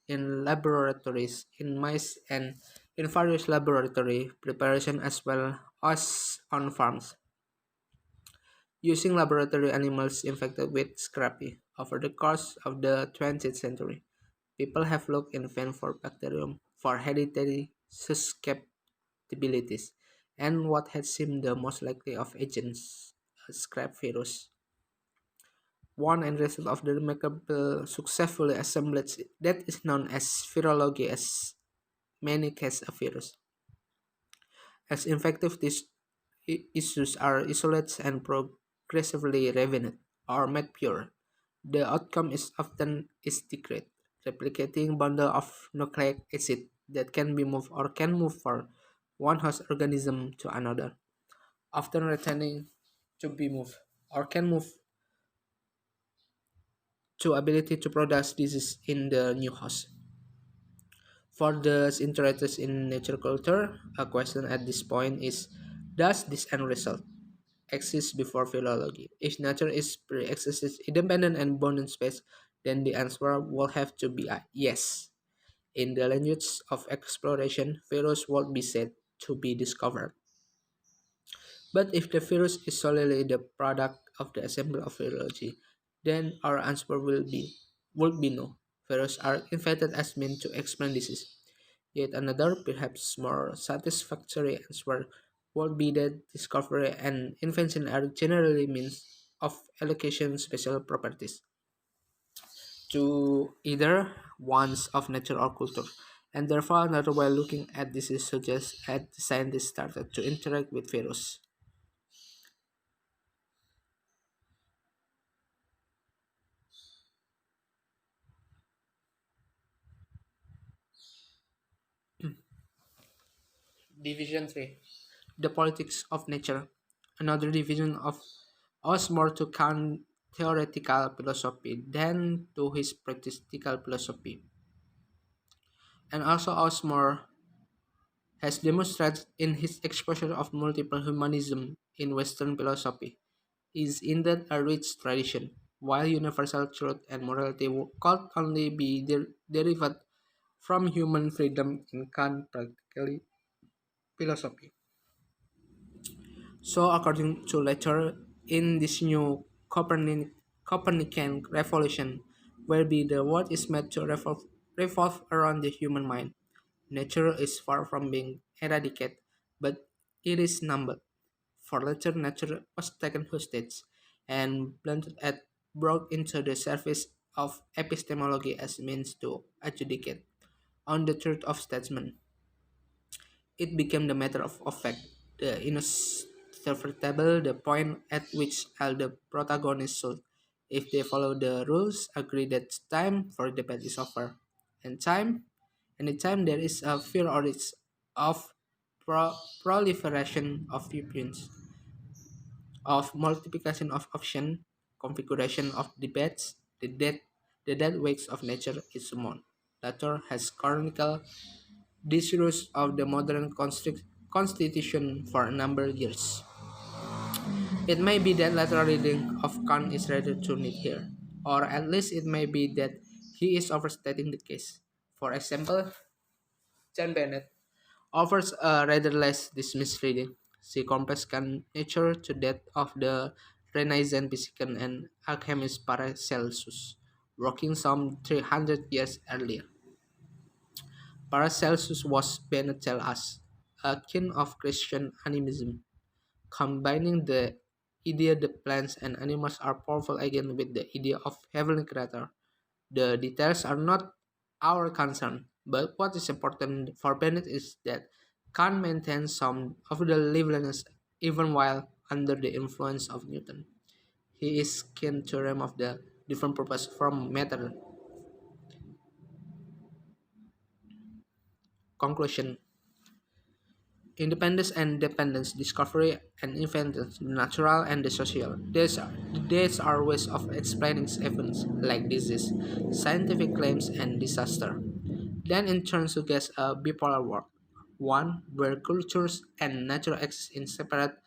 in laboratories in mice and in various laboratory preparation as well as on farms, using laboratory animals infected with scrapie. Over the course of the 20th century, people have looked in vain for bacterium for hereditary susceptibilities, and what had seemed the most likely of agents, a scrap virus. One and result of the remarkable successfully assemblage that is known as virology as many cases of virus. As infective issues are isolated and progressively revenant or made pure, the outcome is often is secret, replicating bundle of nucleic acid that can be moved or can move from one host organism to another, often returning to be moved or can move to ability to produce disease in the new host. For those interested in nature culture, a question at this point is, does this end result exist before philology? If nature is pre-existent, independent and bound in space, then the answer will have to be a yes. In the language of exploration, virus will be said to be discovered. But if the virus is solely the product of the assembly of virology, then our answer will be no. Viruses are invented as means to explain disease. Yet another, perhaps more satisfactory answer would be that discovery and invention are generally means of allocation special properties to either ones of nature or culture. And therefore, another way looking at this is suggests that the scientists started to interact with virus. Division 3. The politics of nature. Another division of owes more to Kant's theoretical philosophy than to his practical philosophy, and also Osmore has demonstrated in his exposure of multiple humanism in Western philosophy is indeed a rich tradition, while universal truth and morality could only be derived from human freedom in Kant practically philosophy. So, according to lecture, in this new Copernican revolution, whereby the world is meant to revolve around the human mind, nature is far from being eradicated, but it is numbered. For later, nature was taken hostage and brought into the service of epistemology as means to adjudicate on the truth of statement. It became the matter of fact, the inevitable, the point at which all the protagonists should, if they follow the rules, agree that time for debate is over. And anytime there is a fear or risk of proliferation of viewpoints, of multiplication of option, configuration of debates, the dead wakes of nature is summoned. Later has chronicled disuse of the modern constitution for a number of years. It may be that lateral reading of Kant is rather too neat here, or at least it may be that he is overstating the case. For example, John Bennett offers a rather less dismissed reading. She compares Kant's nature to that of the Renaissance physician and alchemist Paracelsus, working some 300 years earlier. Paracelsus was, Bennett tells us, a king of Christian animism, combining the idea that plants and animals are powerful again with the idea of heavenly creator. The details are not our concern, but what is important for Bennett is that Kant maintains some of the liveliness even while under the influence of Newton. He is keen to remove the different purpose from matter. Conclusion. Independence and dependence, discovery and inventors, the natural and the social. These are ways of explaining events like disease, scientific claims, and disaster. Then in turn suggests a bipolar world, one where cultures and nature exist in separate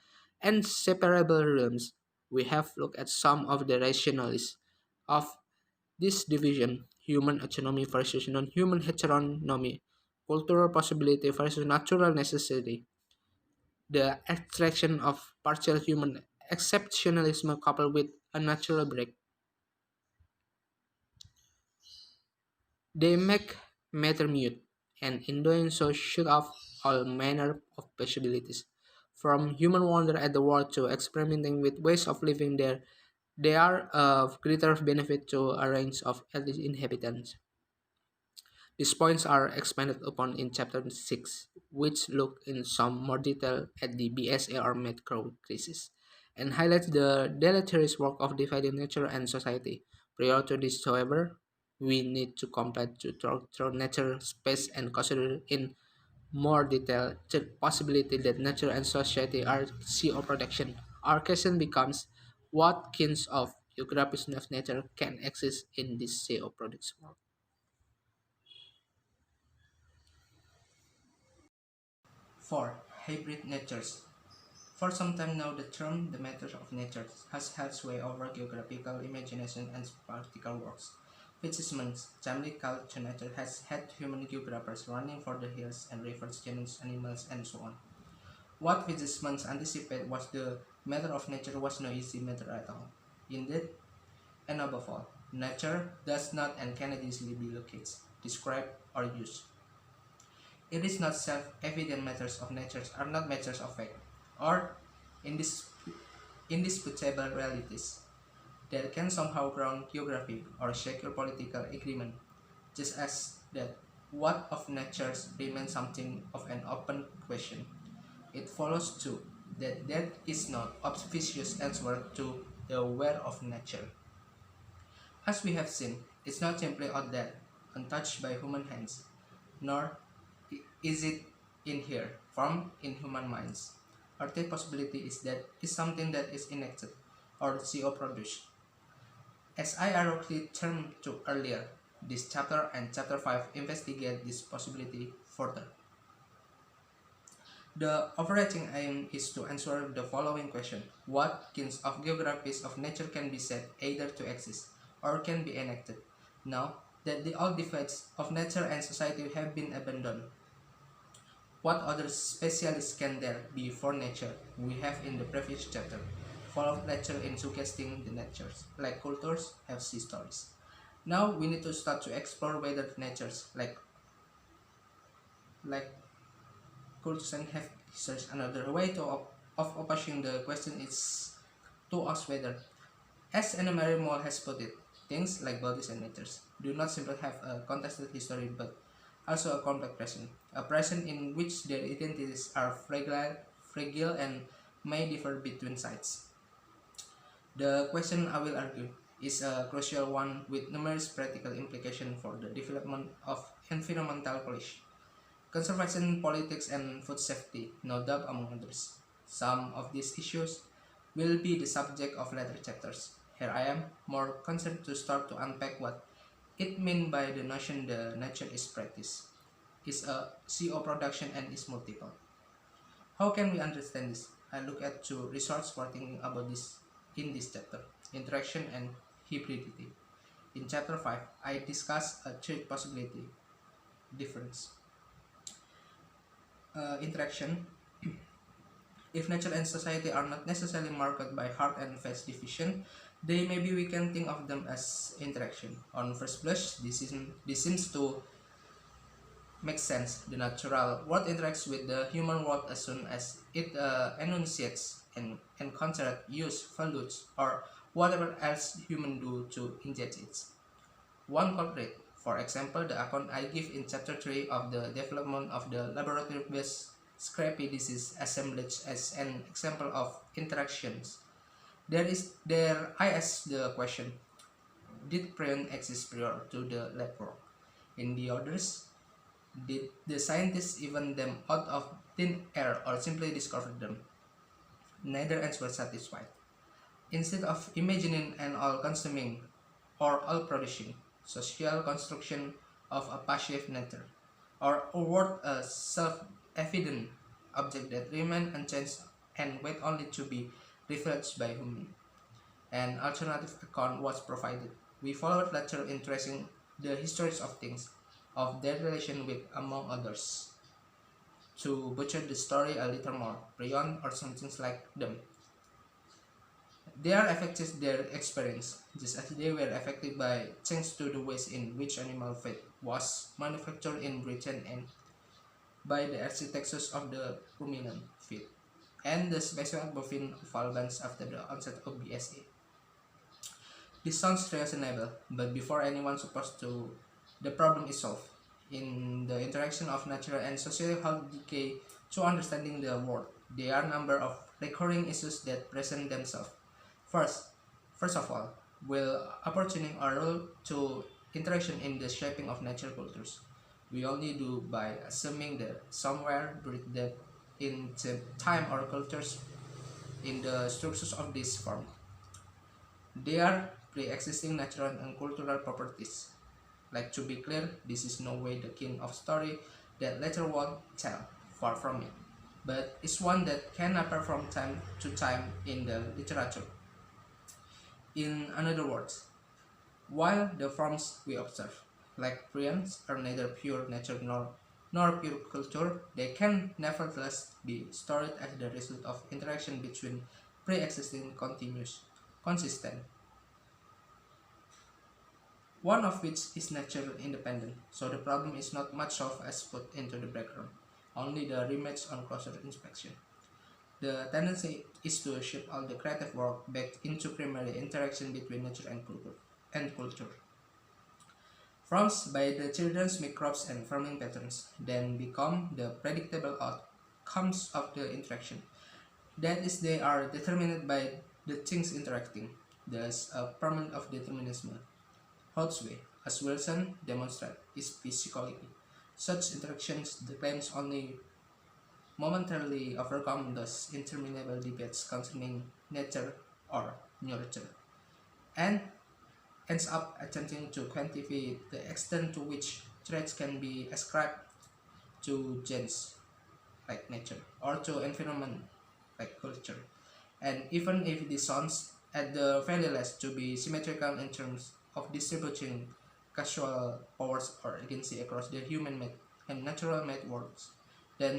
and separable realms. We have looked at some of the rationalists of this division: human autonomy versus non-human heteronomy, cultural possibility versus natural necessity, the attraction of partial human exceptionalism coupled with a natural break. They make matter mute, and in doing so shut off all manner of possibilities. From human wonder at the world to experimenting with ways of living there, they are of greater benefit to a range of its inhabitants. These points are expanded upon in Chapter 6, which look in some more detail at the BSA or macro crisis, and highlights the deleterious work of dividing nature and society. Prior to this, however, we need to compare to through nature, space, and consider in more detail the possibility that nature and society are CO production. Our question becomes, what kinds of geographies of nature can exist in this CO production world? 4. Hybrid natures. For some time now, the term the matter of nature has held sway over geographical imagination and practical works. Fitzsimmons, timely called to nature, has had human geographers running for the hills and rivers, genus, animals, and so on. What Fitzsimmons anticipated was the matter of nature was no easy matter at all. Indeed, and above all, nature does not and cannot easily be located, described, or used. It is not self-evident matters of nature are not matters of fact, or indis- indisputable realities that can somehow ground geography or secure political agreement, just as that what of nature remains something of an open question. It follows too that there is no obvious answer to the where of nature. As we have seen, it's not simply out there, untouched by human hands, nor is it in here, formed in human minds. Our third possibility is that it's something that is enacted or CO produced. As I ironically termed to earlier, this chapter and chapter 5 investigate this possibility further. The overarching aim is to answer the following question: what kinds of geographies of nature can be said either to exist or can be enacted? Now that the old divides of nature and society have been abandoned, what other specialists can there be for nature? We have in the previous chapter followed lecture in suggesting the natures, like cultures, have sea stories. Now we need to start to explore whether natures, like cultures and have histories. Another way of approaching the question is to ask whether, as Anna Mary Moll has put it, things like bodies and natures do not simply have a contested history but also a complex present, a present in which their identities are fragile and may differ between sites. The question, I will argue, is a crucial one with numerous practical implications for the development of environmental policy, conservation politics, and food safety, no doubt among others. Some of these issues will be the subject of later chapters. Here I am, more concerned to start to unpack what it means by the notion the nature is practice, is a CO production and is multiple. How can we understand this? I look at two resources for thinking about this in this chapter: interaction and hybridity. In chapter 5, I discuss a third possibility: difference. Interaction. If nature and society are not necessarily marked by hard and fast division, they maybe we can think of them as interaction. On first blush, this seems to make sense. The natural world interacts with the human world as soon as it enunciates and encounters, use, pollutes, or whatever else humans do to inject it. One culprit, for example, the account I give in chapter 3 of the development of the laboratory-based scrappy disease assemblage as an example of interactions. There I ask the question: did prion exist prior to the lab work? In the others, did the scientists invent them out of thin air or simply discover them? Neither answer was satisfied. Instead of imagining an all-consuming or all-producing social construction of a passive nature, or award a self-evident object that remain unchanged and wait only to be revealed by human, an alternative account was provided. We followed later in tracing the histories of things, of their relation with, among others. To butcher the story a little more, prion or something like them, they are affected their experience, just as they were affected by thanks to the ways in which animal fat was manufactured in Britain and by the architectures of the ruminant feed, and the special bovine oval bands after the onset of BSA. This sounds reasonable, but before anyone supposed to, the problem is solved. In the interaction of nature and societal decay to understanding the world, there are a number of recurring issues that present themselves. First, first of all, will apportioning our role to interaction in the shaping of natural cultures. We only do by assuming that somewhere buried that in the time or cultures in the structures of this form. They are pre-existing natural and cultural properties. Like, to be clear, this is no way the kind of story that later won't tell, far from it, but it's one that can appear from time to time in the literature. In other words, while the forms we observe, like prions, are neither pure nature nor pure culture. They can nevertheless be stored as the result of interaction between pre-existing continuous, consistent, one of which is nature independent. So the problem is not much solved as put into the background, only the remakes on closer inspection. The tendency is to shift all the creative work back into primary interaction between nature and culture. Forms by the children's microbes and farming patterns then become the predictable outcomes of the interaction. That is, they are determined by the things interacting. Thus, a permanent of determinism holds way, as Wilson demonstrated, is psychology. Such interactions the claims only momentarily overcome those interminable debates concerning nature or nurture, and ends up attempting to quantify the extent to which traits can be ascribed to genes like nature or to environment like culture. And even if this sounds at the very least to be symmetrical in terms of distributing casual powers or agency across the human-made and natural-made worlds, then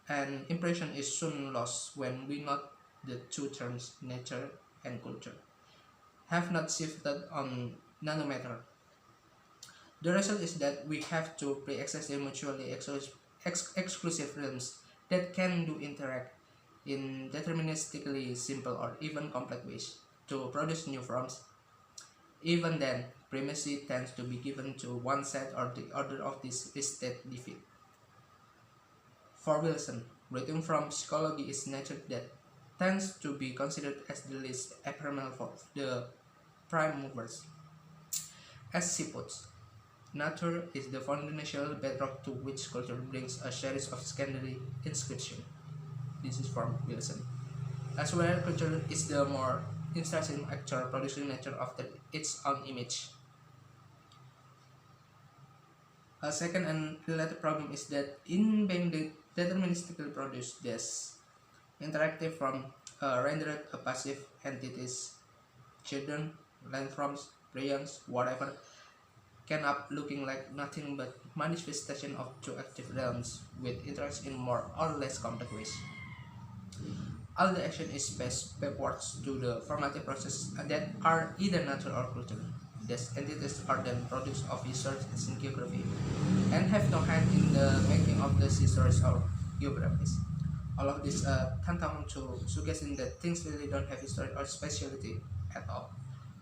an impression is soon lost when we note the two terms nature and culture have not shifted on nanometer. The result is that we have to pre-access the mutually exclusive realms that can do interact in deterministically simple or even complex ways to produce new forms. Even then, primacy tends to be given to one set or the other of these state defeat. For Wilson, writing from psychology is nature that tends to be considered as the least ephemeral for the prime movers. As she puts, nature is the foundational bedrock to which culture brings a series of secondary inscriptions. This is from Wilson. As well, culture is the more instance actor producing nature after its own image. A second and related problem is that in being deterministically produced, this interactive from rendered a passive entities, children, landforms, prions, whatever, can up looking like nothing but manifestation of two active realms with interacts in more or less complex ways. All the action is passed backwards to the formative processes that are either natural or cultural. These entities are then products of research in geography and have no hand in the making of the histories or geographies. All of this tantamount to suggesting that things really don't have history or speciality at all.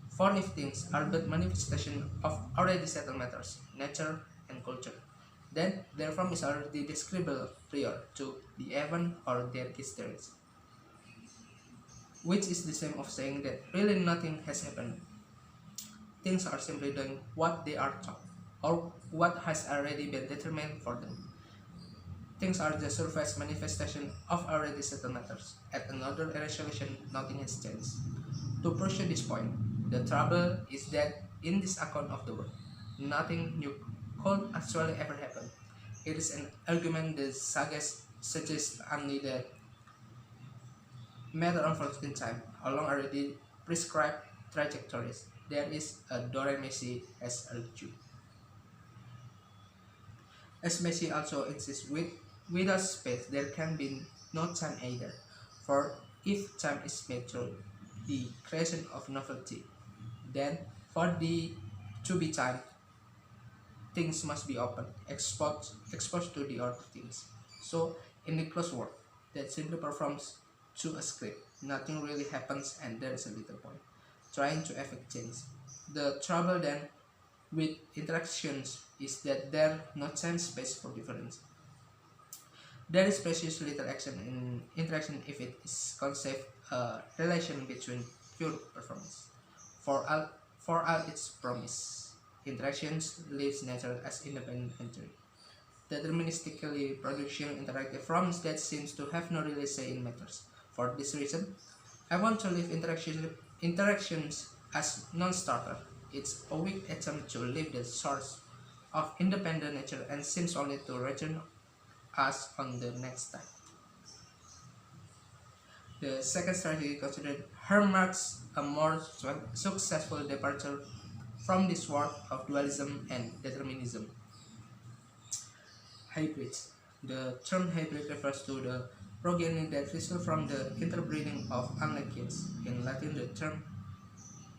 For if things are but manifestation of already settled matters, nature and culture, then their form is already describable prior to the event or their histories, which is the same of saying that really nothing has happened. Things are simply doing what they are taught, or what has already been determined for them. Things are the surface manifestation of already settled matters. At another resolution, nothing has changed. To pursue this point, the trouble is that in this account of the world, nothing new could actually ever happen. It is an argument that suggests only that matter unfolds in time along already prescribed trajectories. There is a Dore Messi as argued. As Messi also insists, without space there can be no time either. For if time is made through the creation of novelty, then for the to be time, things must be open, exposed to the other things. So in the closed world, that simply performs to a script, nothing really happens and there is a little point, trying to affect change. The trouble then with interactions is that there no time space for difference. There is precious little action in interaction if it is conceived a relation between pure performance. For all, for all its promise, interactions leaves nature as independent entity. Deterministically production interactive forms that seems to have no real say in matters. For this reason, I want to leave interactions as non-starter. It's a weak attempt to leave the source of independent nature and seems only to return us on the next time. The second strategy considered her marks a more successful departure from this world of dualism and determinism. Hybrids. The term hybrid refers to the progeny that result from the interbreeding of unlike kids. In Latin, the term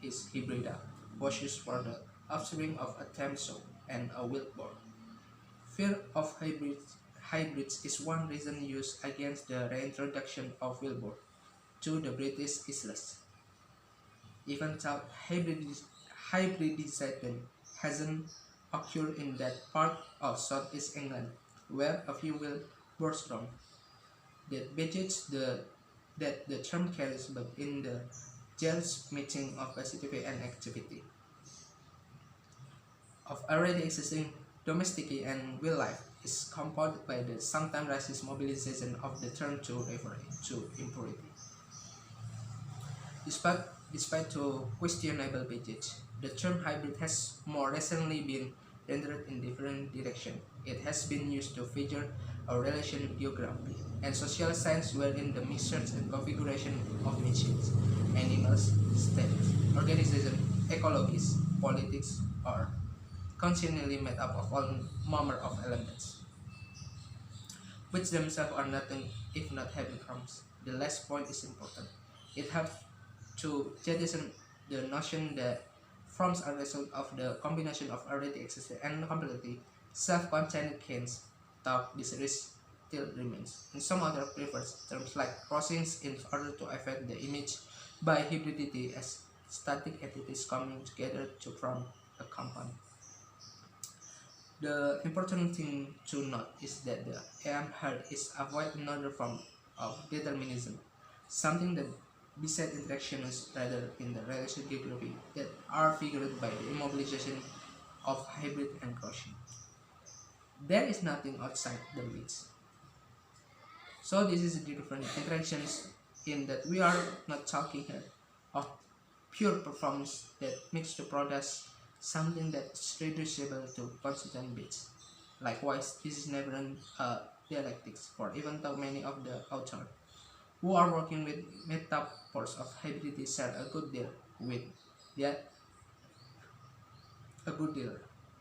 is hybrida, was used for the offspring of a tame sow and a wild boar. Fear of hybrids is one reason used against the reintroduction of wild boar to the British Isles. Even though hybridization hasn't occurred in that part of southeast England, where a few wild boars roam, that budgets that the term carries but in the just meeting of positivity and activity of already existing domesticity and wildlife is compounded by the sometimes racist mobilization of the term to refer to impurity. Despite, despite to questionable baggage, the term hybrid has more recently been rendered in different directions. It has been used to figure a relation geography and social science wherein the mixtures and configuration of machines, animals, states, organization, ecologies, politics are continually made up of all manner of elements, which themselves are nothing if not having forms. The last point is important. It helps to jettison the notion that forms are a result of the combination of already existing and completely self-contained kinds, though this risk still remains. And some other prefers terms like crossings in order to affect the image by hybridity as static entities coming together to form a compound. The important thing to note is that the aim here is avoid another form of determinism, something that beside interactions rather in the relation geography that are figured by the immobilization of hybrid and crossing. There is nothing outside the weeds. So this is the different interactions in that we are not talking here of pure performance that makes the product something that's reducible to constant bits. Likewise, this is never dialectics for even though many of the authors who are working with metaphors of hybridity share with dia- a good deal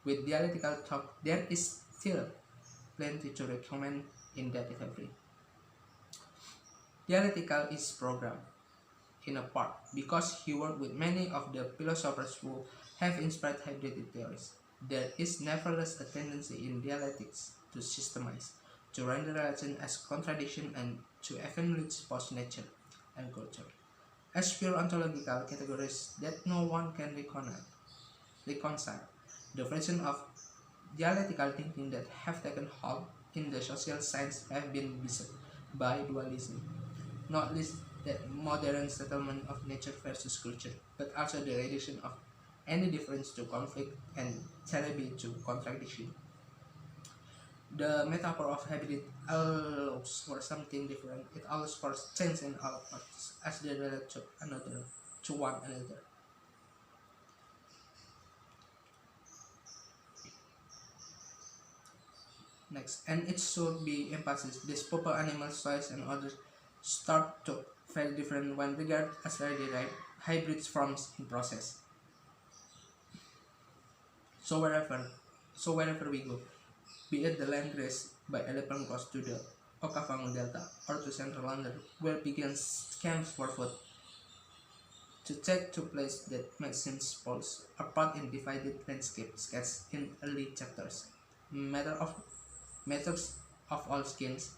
with dialectical talk. There is still plenty to recommend in that category. Dialectical is programmed in a part because he worked with many of the philosophers who have inspired hybrid theories. There is nevertheless a tendency in dialectics to systemize, to render relation as contradiction and to acknowledge post nature and culture as pure ontological categories that no one can reconcile. The version of dialectical thinking that have taken hold in the social science have been beset by dualism, not least the modern settlement of nature versus culture, but also the reduction of any difference to conflict and therapy to contradiction. The metaphor of hybrid allows for something different. It allows for change in all parts as they relate to one another. Next, and it should be emphasized this purple animal size and others start to very different when regarded as already hybrid forms in process. So wherever, so wherever we go, be it the land race by elephant cross to the Okavango Delta or to central London, where begins camps for food to take to place that medicines falls apart in divided landscape sketched in early chapters. Matter of methods of all skins,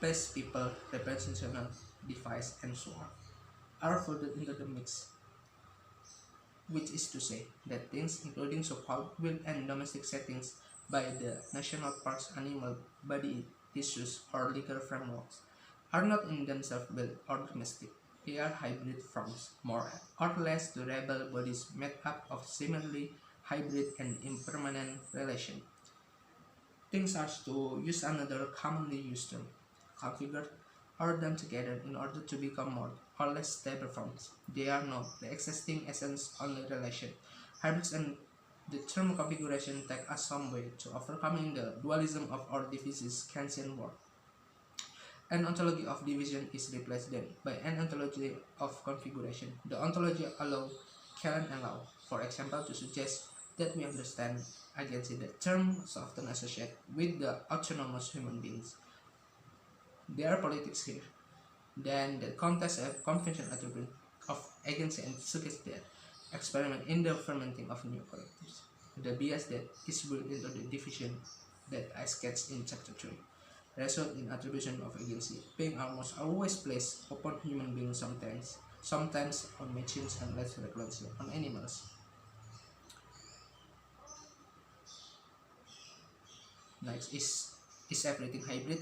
place people, representational device, and so on are folded into the mix, which is to say that things including so-called wild and domestic settings by the national parks animal body tissues or legal frameworks are not in themselves wild or domestic. They are hybrid forms, more or less durable bodies made up of similarly hybrid and impermanent relation. Things are to use another commonly used term, configured or done together in order to become more or less stable forms. They are not the existing essence only relation. Hybrids and the term configuration take us some way to overcoming the dualism of our divisions Kantian world. An ontology of division is replaced then by an ontology of configuration. The ontology allows can allow, for example, to suggest that we understand agency. The term is often associated with the autonomous human beings. There are politics here. Then the context of convention attribute of agency and suggests that experiment in the fermenting of new collectives. The bias that is built into the division that I sketched in chapter 3 result in attribution of agency being almost always placed upon human beings sometimes on machines and less frequently on animals. Next is everything hybrid?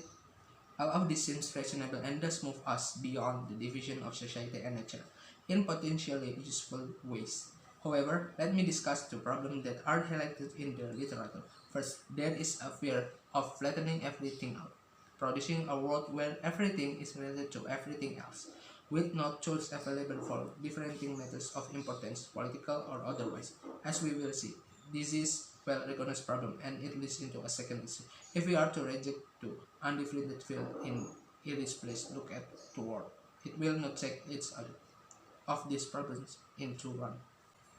All of this seems reasonable and does move us beyond the division of society and nature in potentially useful ways. However, let me discuss two problems that are highlighted in the literature. First, there is a fear of flattening everything out, producing a world where everything is related to everything else, with no tools available for differentiating matters of importance, political or otherwise. As we will see, this is well recognized problem and it leads into a second issue. If we are to reject the undifferentiated field in Iris place, look at the world. It will not take each other of these problems into one.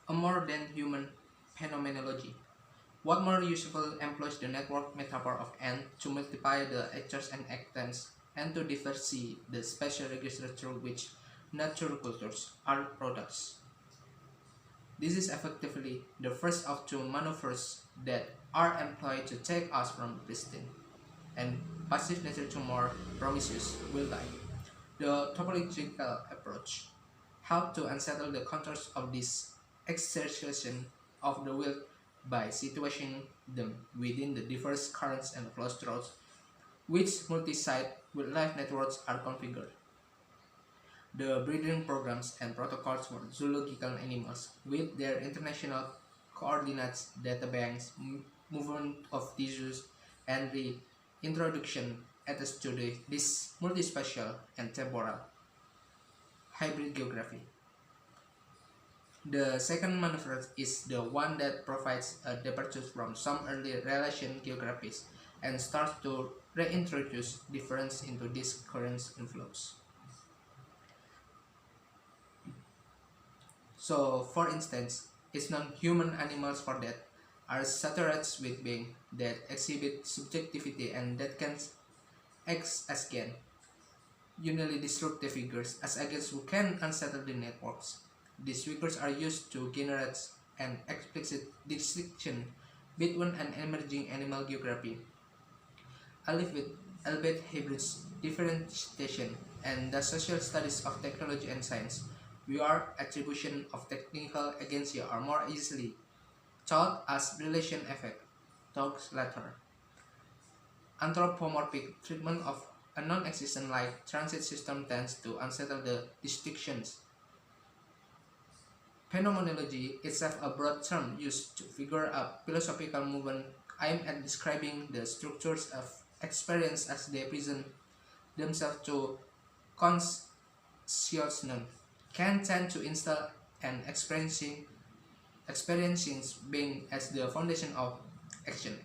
A more than human phenomenology. What more useful employs the network metaphor of N to multiply the actors and actants and to differentiate the spatial register through which natural cultures are products. This is effectively the first of two maneuvers that are employed to take us from pristine and passive nature to more promiscuous will life. The topological approach helped to unsettle the contours of this exertion of the will by situating them within the diverse currents and closed roads which multi-site wildlife networks are configured. The breeding programs and protocols for zoological animals with their international coordinates, databanks, movement of tissues, and the introduction attest to this multispatial and temporal hybrid geography. The second maneuver is the one that provides a departure from some early relation geographies and starts to reintroduce difference into these current inflows. So, for instance, it's non-human animals for that are saturated with being that exhibit subjectivity and that can act as again uniquely disruptive figures as agents who can unsettle the networks. These figures are used to generate an explicit distinction between an emerging animal geography, albeit hybrids differentiation, and the social studies of technology and science, where attribution of technical agency are more easily taught as relation effect. Talks later. Anthropomorphic treatment of a non-existent like transit system tends to unsettle the distinctions. Phenomenology itself a broad term used to figure out philosophical movement aimed at describing the structures of experience as they present themselves to consciousness can tend to install an experiencing being as the foundation of action,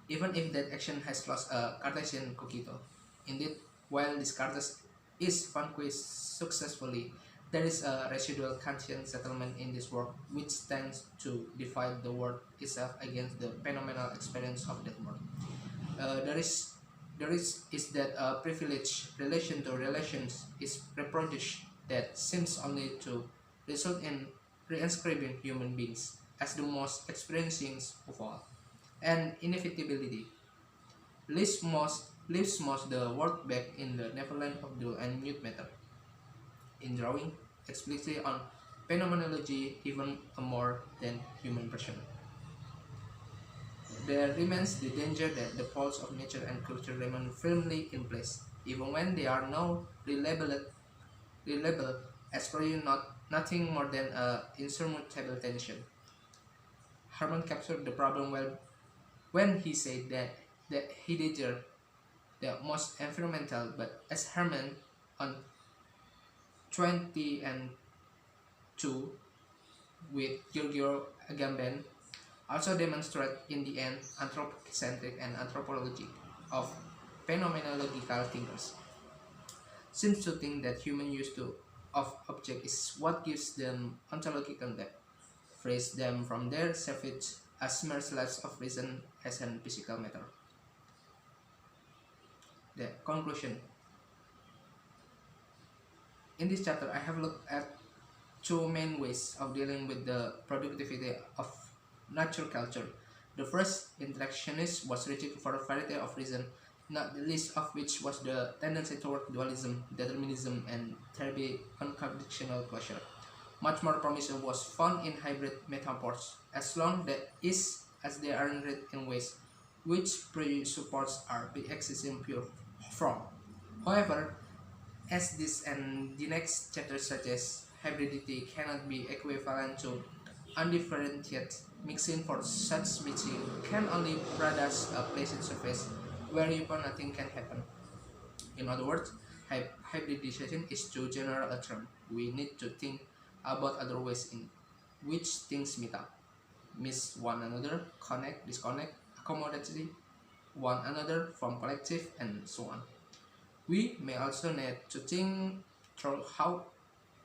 even if that action has lost a Cartesian cogito. Indeed, while this Cartes is vanquished successfully, there is a residual Kantian settlement in this work which tends to divide the world itself against the phenomenal experience of that world. There is that a privileged relation to relations is reproduced that seems only to result in reinscribing human beings as the most experiencing of all, and inevitability leaves most the work back in the Neverland of dual and mute matter. In drawing explicitly on phenomenology even a more than human version. There remains the danger that the poles of nature and culture remain firmly in place, even when they are now relabeled as probably nothing more than an insurmountable tension. Herman captured the problem well when he said that Heidegger, the most environmental, but as Herman on 20 and 2 with Giorgio Agamben also demonstrate in the end anthropocentric and anthropology of phenomenological thinkers seems to think that humans used to of objects is what gives them ontological depth, frees them from their savage as merciless of reason as an physical matter. The conclusion. In this chapter, I have looked at two main ways of dealing with the productivity of nature culture. The first, interactionist, was rejected for a variety of reasons, not the least of which was the tendency toward dualism, determinism, and terribly unconditional closure. Much more promising was found in hybrid metaphors, as long as they are read in ways which presuppose are existing pure form. However, as this and the next chapter suggests, hybridity cannot be equivalent to undifferentiated mixing, for such mixing can only produce a pleasant surface whereupon nothing can happen. In other words, hybridization is too general a term. We need to think about other ways in which things meet up, miss one another, connect, disconnect, accommodate one another, form collective, and so on. We may also need to think through how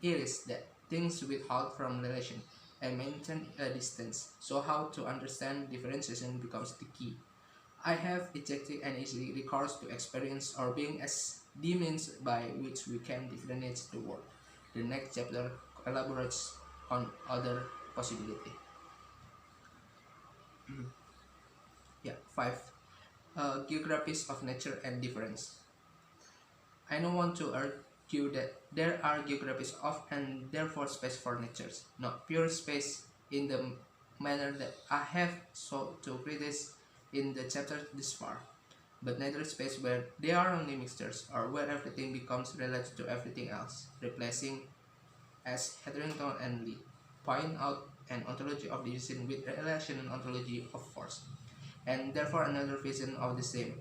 it is that things withhold from relation and maintain a distance. So how to understand differentiation becomes the key. I have ejected and easily recourse to experience or being as the means by which we can differentiate the world. The next chapter elaborates on other possibility. Yeah, 5. Geographies of nature and difference. I don't want to argue that there are geographies of and therefore space for natures, not pure space in the manner that I have sought to criticize in the chapter this far, but neither space where they are only mixtures or where everything becomes related to everything else, replacing as Hetherington and Lee point out an ontology of division with relational ontology of force, and therefore another vision of the same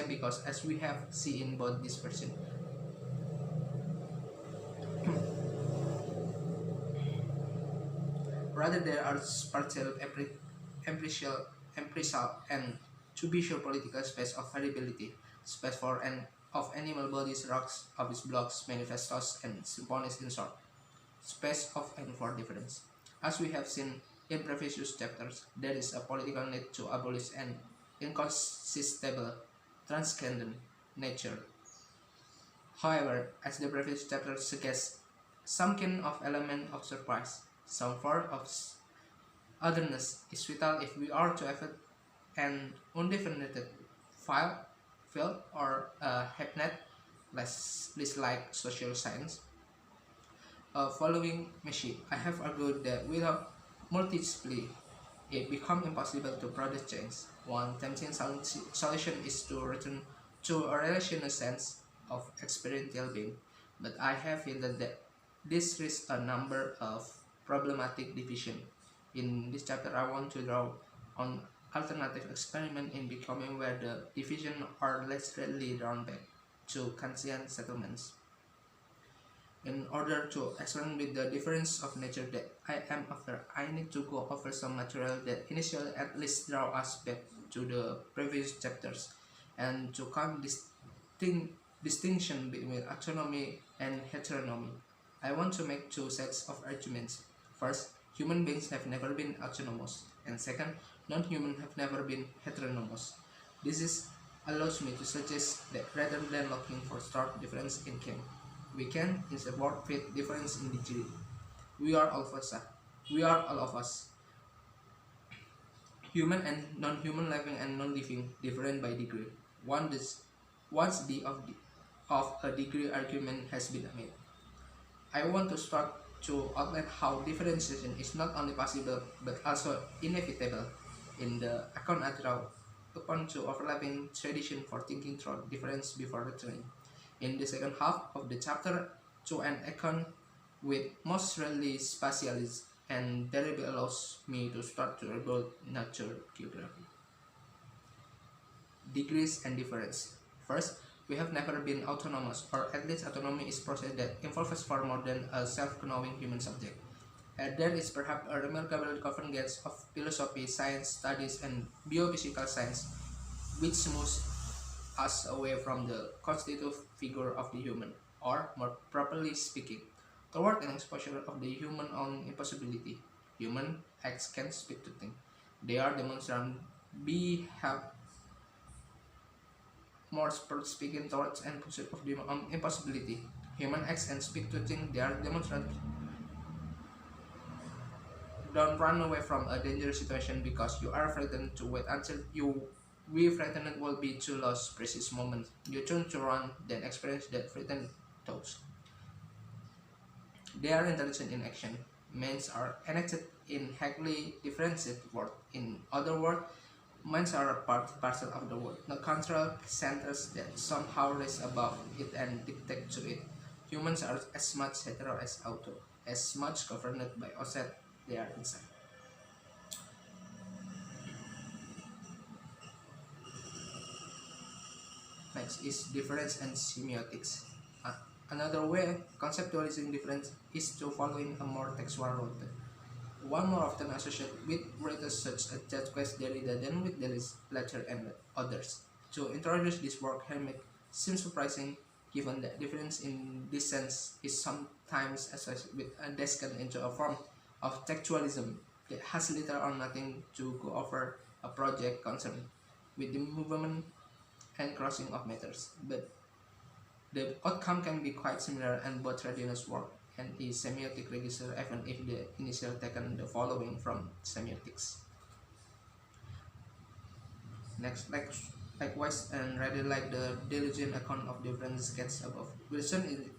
because as we have seen in both this version, rather there are partial empirical and to be sure political space of variability, space for and of animal bodies, rocks, office blocks, manifestos, and symphonies in short, space of and for difference. As we have seen in previous chapters, there is a political need to abolish an inconsistable, transcendent nature. However, as the previous chapter suggests, some kind of element of surprise, some form of otherness is vital if we are to have an undifferentiated file, field or a happnet, less like social science. Following Meshi, I have argued that without multiplicity, it becomes impossible to produce change. One tempting solution is to return to a relational sense of experiential being, but I have hinted that this risks a number of problematic divisions. In this chapter, I want to draw on alternative experiment in becoming where the division are less readily drawn back to Kantian settlements. In order to explain with the difference of nature that I am after, I need to go over some material that initially at least draw us back to the previous chapters and to count distinction between autonomy and heteronomy. I want to make two sets of arguments. First, human beings have never been autonomous, and second, non-human have never been heteronomous. Allows me to suggest that rather than looking for stark difference in camp, we can instead work with difference in degree. We are all of us. We are all of us. Human and non-human, living and non-living, different by degree. Once of a degree argument has been made, I want to start to outline how differentiation is not only possible but also inevitable in the account I draw upon two overlapping tradition for thinking through difference before returning in the second half of the chapter to an account with most rarely spatialist and thereby allows me to start to rebuild nature geography. Degrees and difference. First, we have never been autonomous, or at least autonomy is a process that involves far more than a self-knowing human subject. There is perhaps a remarkable convergence of philosophy, science, studies, and biophysical science, which moves us away from the constitutive figure of the human, or more properly speaking, toward an exposure of the human own impossibility. Human acts can speak to things. They are demonstrant. We have more speaking towards and pursuit of the impossibility. Human acts and speak to things. They are demonstrant. Don't run away from a dangerous situation because you are frightened to wait until you we frightened will be too lost precious moment. You turn to run, then experience that frightened thoughts. They are intelligent in action. Minds are enacted in highly differentiated world. In other words, minds are a parcel of the world, not control centers that somehow rise above it and dictate to it. Humans are as much hetero as auto, as much governed by outside they are inside. Next is difference and semiotics. Uh, Another way conceptualizing difference is to following a more textual route. One more often associated with writers such as Jacques Derrida than with Deleuze, Lecter, and others. To introduce this work, Helmich seems surprising given that difference in this sense is sometimes associated with a descent into a form of textualism that has little or nothing to go over a project concerned with the movement and crossing of matters, but the outcome can be quite similar and both readiness work and is semiotic register even if the initial taken the following from semiotics. Next, likewise and rather like the diligent account of difference gets above. Wilson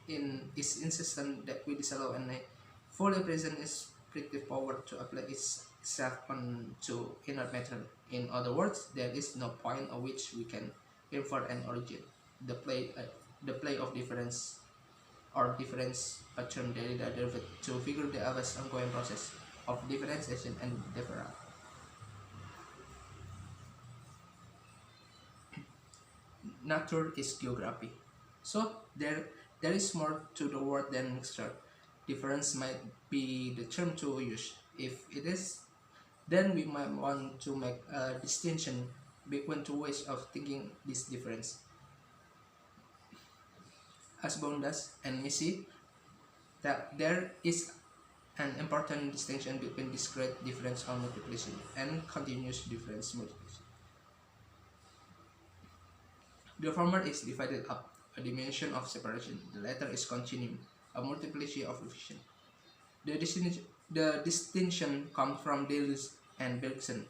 is insistent that we disallow and a fully present is pretty power to apply itself on to inner matter. In other words, there is no point at which we can infer an origin. The play of difference or difference pattern Derrida derived to figure the Abbas ongoing process of differentiation and difference. Nature is geography. So there is more to the word than mixture. Difference might be the term to use. If it is, then we might want to make a distinction between two ways of thinking this difference. As Bond does, and we see that there is an important distinction between discrete difference on multiplication and continuous difference multiplication. The former is divided up, a dimension of separation. The latter is continuum, a multiplicity of division. The distinction comes from Deleuze and Bergson.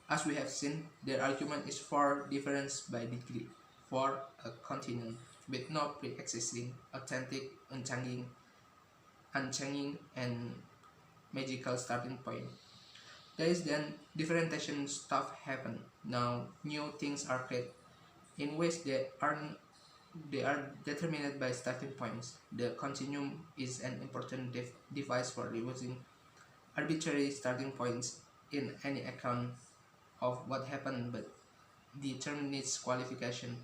As we have seen, their argument is for difference by degree, for a continuum, with no pre-existing, authentic, unchanging, and magical starting point. There is then differentiation stuff happen. Now new things are created in ways they are determined by starting points. The continuum is an important device for reusing arbitrary starting points in any account of what happened, but the term needs qualification.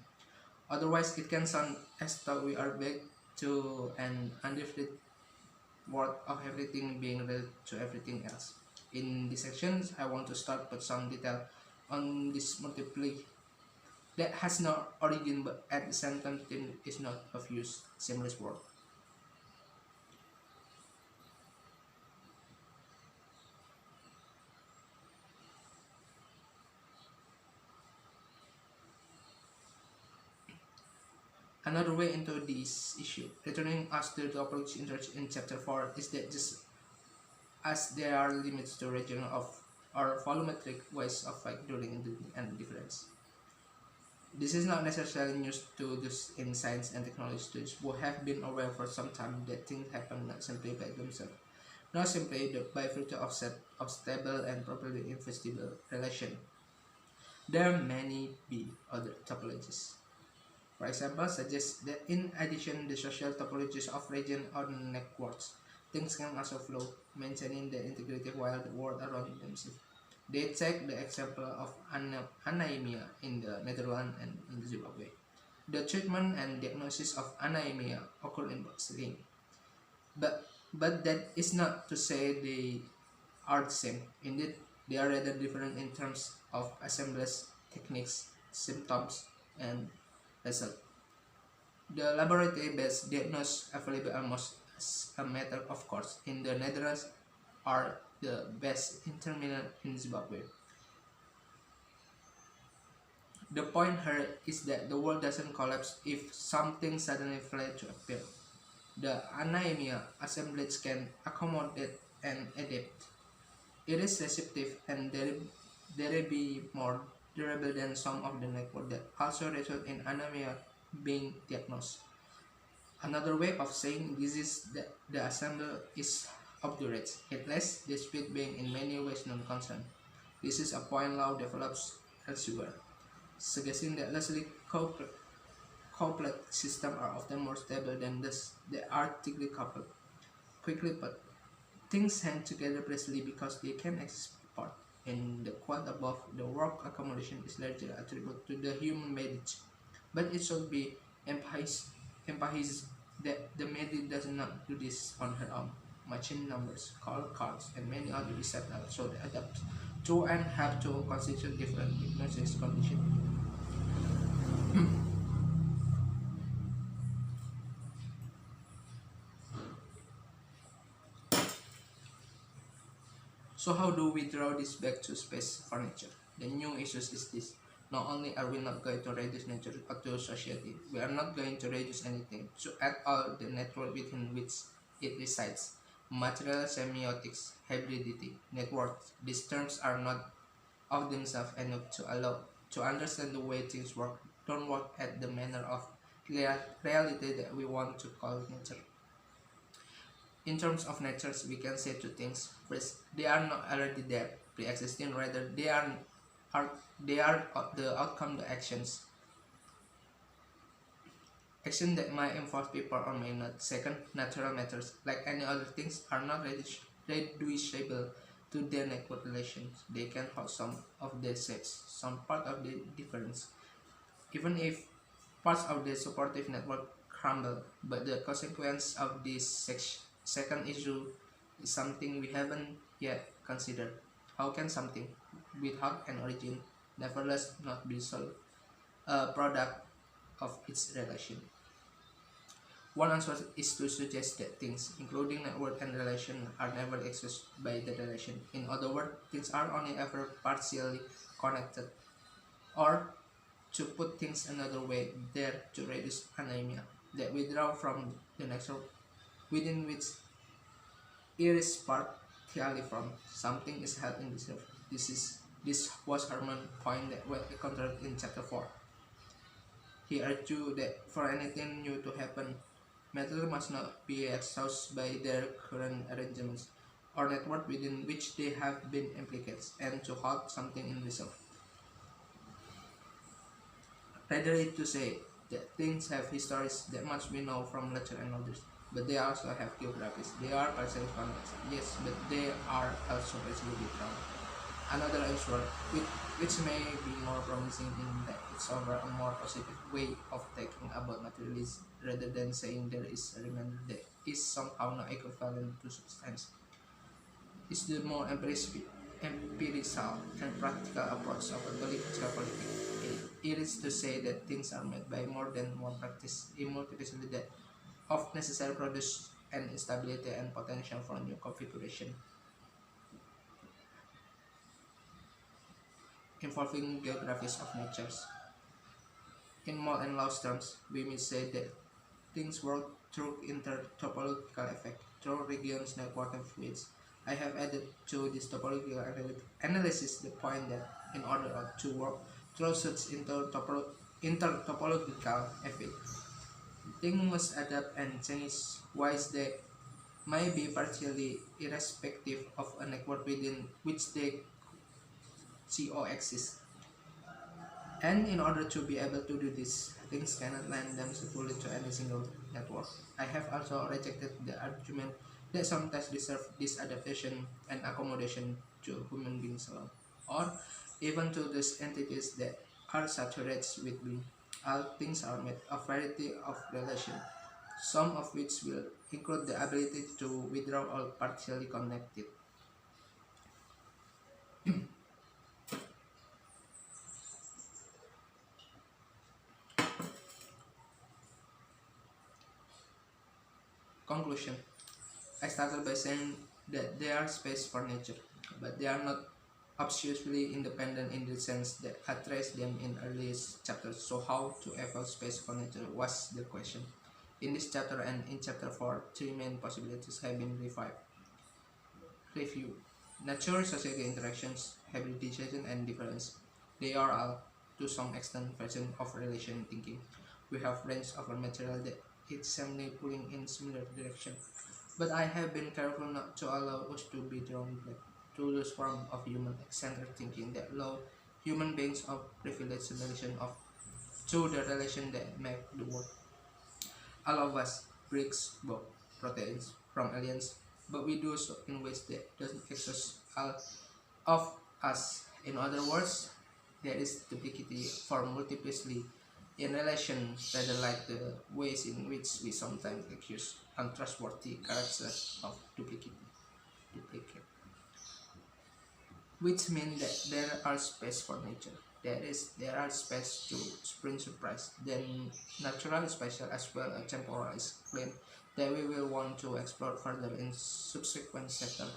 Otherwise, it can sound as though we are back to an undefined world of everything being related to everything else. In this section, I want to start with some detail on this multiply that has no origin but at the same time is not of use, seamless word. Another way into this issue, returning us to the approach interest in chapter 4, is that just as there are limits to regional of or volumetric ways of factoring and difference. This is not necessarily news to those in science and technology studies who have been aware for some time that things happen not simply by themselves, not simply by virtue of set of stable and properly investible relation. There may be other topologies. For example, suggests that in addition the social topologies of region or networks, things can also flow, maintaining their integrity while the world around themselves. They take the example of anemia in the Netherlands and in Zimbabwe. The treatment and diagnosis of anemia occur in both settings. But that is not to say they are the same. Indeed, they are rather different in terms of assemblage techniques, symptoms, and result. The laboratory-based diagnosis available almost as a matter of course. In the Netherlands are the best interminable in Zimbabwe. The point here is that the world doesn't collapse if something suddenly fails to appear. The anemia assemblage can accommodate and adapt. It is receptive and there be more durable than some of the network that also result in anemia being diagnosed. Another way of saying this is that the assemble is obdurate, heedless, despite being in many ways non-concerned. This is a point Law develops elsewhere, suggesting that lessly couplet systems are often more stable than those that are thickly coupled. Quickly put, things hang together precisely because they can exist apart. In the quote above, the work accommodation is largely attributed to the human marriage, but it should be emphasized that the maiden does not do this on her own. Machine numbers, call cards, and many other receptors should adapt to and have to constitute different hypnosis conditions. So how do we draw this back to space furniture? The new issue is this. Not only are we not going to reduce nature to society, we are not going to reduce anything to at all the network within which it resides. Material semiotics, hybridity, networks, these terms are not of themselves enough to allow to understand the way things work, don't work at the manner of reality that we want to call nature. In terms of natures, we can say two things. First, they are not already there, pre-existing. Rather, are they are the outcome, the actions, action that might involve people or may not. Second, natural matters, like any other things, are not reducible to their network relations. They can hold some of their sets, some part of the difference, even if parts of the supportive network crumble. But the consequence of this second issue is something we haven't yet considered. How can something without an origin nevertheless not be solved, a product of its relation? One answer is to suggest that things, including network and relation, are never exhausted by the relation. In other words, things are only ever partially connected. Or, to put things another way, there to reduce anemia, that we draw from the network within which it is partially from. Something is held in reserve. This was Herman's point that was encountered in chapter 4. He argued that for anything new to happen, matter must not be exhausted by their current arrangements or network within which they have been implicated, and to hold something in reserve. Rather it to say that things have histories that much we know from literature and others, but they also have geographies. They are partially connected, yes, but they are also partially withdrawn. Another answer, which may be more promising in that it's over a more positive way of thinking about materialism rather than saying there is a remainder that is somehow not equivalent to substance, is the more empirical and practical approach of a political politics. It is to say that things are made by more than one practice, simultaneously that of necessary produce and instability and potential for new configuration, involving geographies of natures. In more and Law's terms, we may say that things work through inter-topological effect, through regions, network, and fluids. I have added to this topological analysis the point that in order to work through such inter-topological effect, things must adapt and change ways they may be partially irrespective of a network within which they coexist. And in order to be able to do this, things cannot lend themselves fully to any single network. I have also rejected the argument that some tasks deserve this adaptation and accommodation to human beings alone, or even to those entities that are saturated with being. All things are made of variety of relations, some of which will include the ability to withdraw or partially connected. Conclusion. I started by saying that there are space for nature, but they are not absolutely independent in the sense that I traced them in earlier chapters. So how to evolve space for nature was the question. In this chapter and in chapter 4, three main possibilities have been revived. Review. Nature society interactions, hybridization and difference. They are all, to some extent, version of relation thinking. We have range of material that is seemingly pulling in similar direction. But I have been careful not to allow us to be drawn back to those forms of human-centered thinking that allow human beings of privileged relation of to the relation that make the world. All of us breaks both proteins from aliens, but we do so in ways that doesn't exhaust all of us. In other words, there is duplicity for multiplicity in relation rather like the ways in which we sometimes accuse untrustworthy characters of duplicate, which means that there are space for nature. There are space to spring surprise. Then natural, special as well as temporal is claimed that we will want to explore further in subsequent chapter.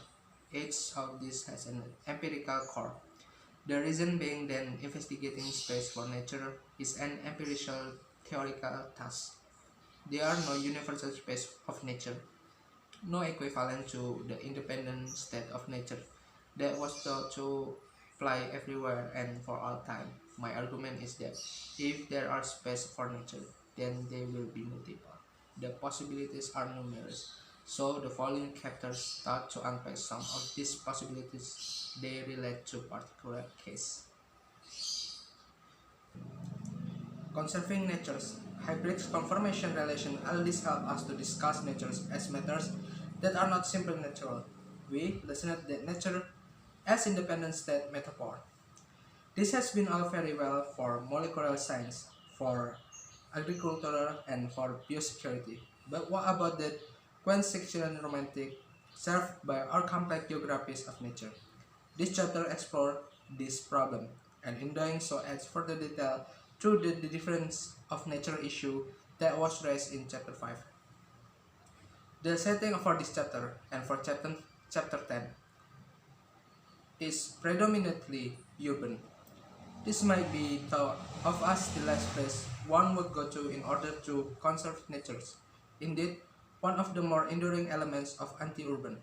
Each of these has an empirical core. The reason being that investigating space for nature is an empirical theoretical task. There are no universal space of nature, no equivalent to the independent state of nature that was thought to apply everywhere and for all time. My argument is that if there are space for nature, then they will be multiple. The possibilities are numerous. So the following chapters start to unpack some of these possibilities. They relate to particular case. Conserving natures. Hybrid conformation relation. All this help us to discuss natures as matters that are not simply natural. We listen that nature as independent state metaphor. This has been all very well for molecular science, for agriculture, and for biosecurity. But what about the quintessential romantic served by our complex geographies of nature? This chapter explores this problem, and in doing so adds further detail through the difference of nature issue that was raised in chapter 5. The setting for this chapter and for chapter 10 is predominantly urban. This might be thought of as the last place one would go to in order to conserve natures. Indeed, one of the more enduring elements of anti-urban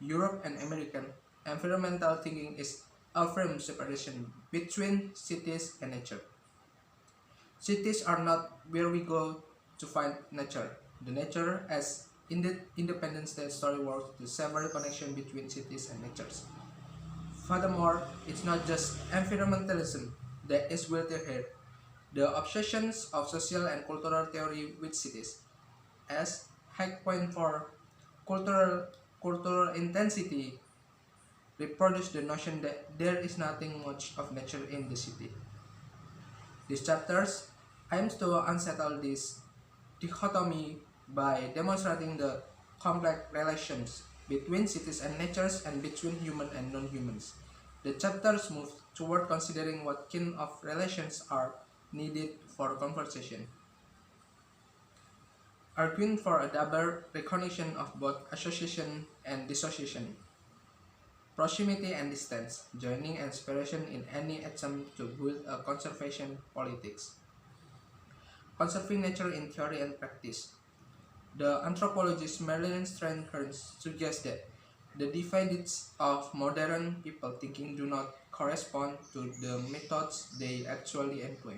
Europe and American environmental thinking is a firm separation between cities and nature. Cities are not where we go to find nature. The nature as independent state story works to sever connection between cities and natures. Furthermore, it's not just environmentalism that is wilted here. The obsessions of social and cultural theory with cities as high point for cultural intensity reproduce the notion that there is nothing much of nature in the city. These chapters aims to unsettle this dichotomy by demonstrating the complex relations between cities and natures and between human and non-humans. The chapters move toward considering what kind of relations are needed for conversation, arguing for a double recognition of both association and dissociation, proximity and distance, joining and separation in any attempt to build a conservation politics. Conserving nature in theory and practice. The anthropologist Marilyn Strayhorn suggests that the divides of modern people thinking do not correspond to the methods they actually employ.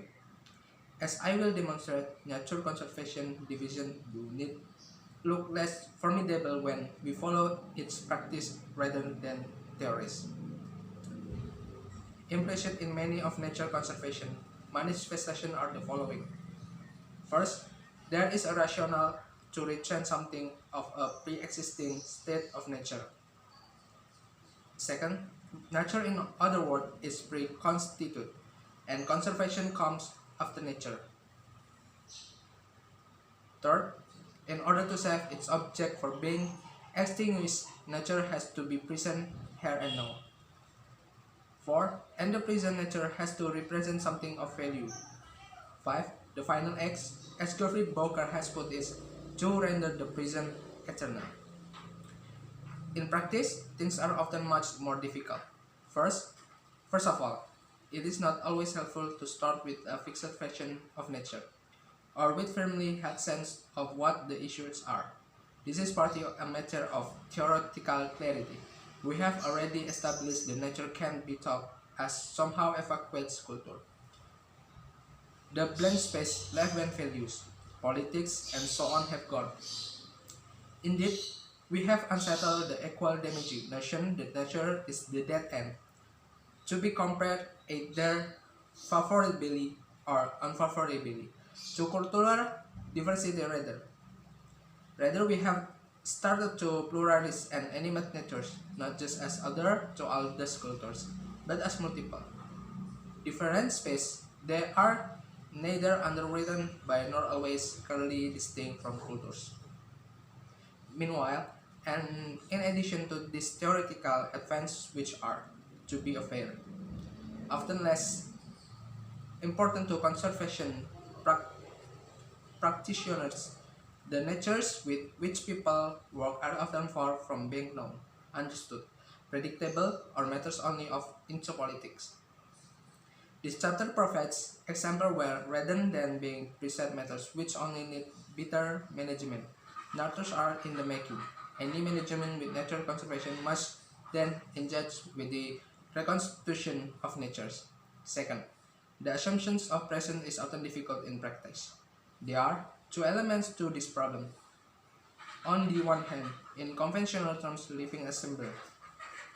As I will demonstrate, nature conservation division do need look less formidable when we follow its practice rather than theories. Implicit in many of nature conservation manifestations are the following. First, there is a rationale to return something of a pre-existing state of nature. Second, nature in other words is pre-constituted and conservation comes after nature. Third, in order to save its object for being extinguished, nature has to be present here and now. Fourth, and the present nature has to represent something of value. 5. The final X, as Geoffrey Boker has put, is to render the present eternal. In practice, things are often much more difficult. First, first of all, it is not always helpful to start with a fixed version of nature, or with firmly held sense of what the issues are. This is partly a matter of theoretical clarity. We have already established that nature can be taught as somehow evacuates culture. The blank space left when values, politics, and so on have gone. Indeed, we have unsettled the equal damaging notion that nature is the dead end, to be compared either favorably or unfavorably to cultural diversity rather. Rather, we have started to pluralize and animate natures, not just as other to all the cultures, but as multiple. Different space, they are neither underwritten by nor always clearly distinct from cultures. Meanwhile, and in addition to these theoretical advances which are, to be fair, often less important to conservation prac- practitioners, the natures with which people work are often far from being known, understood, predictable, or matters only of into politics. This chapter provides example where, rather than being preset matters which only need better management, natures are in the making. Any management with nature conservation must then engage with the reconstitution of natures. Second, the assumptions of present is often difficult in practice. There are two elements to this problem. On the one hand, in conventional terms, living assemblage,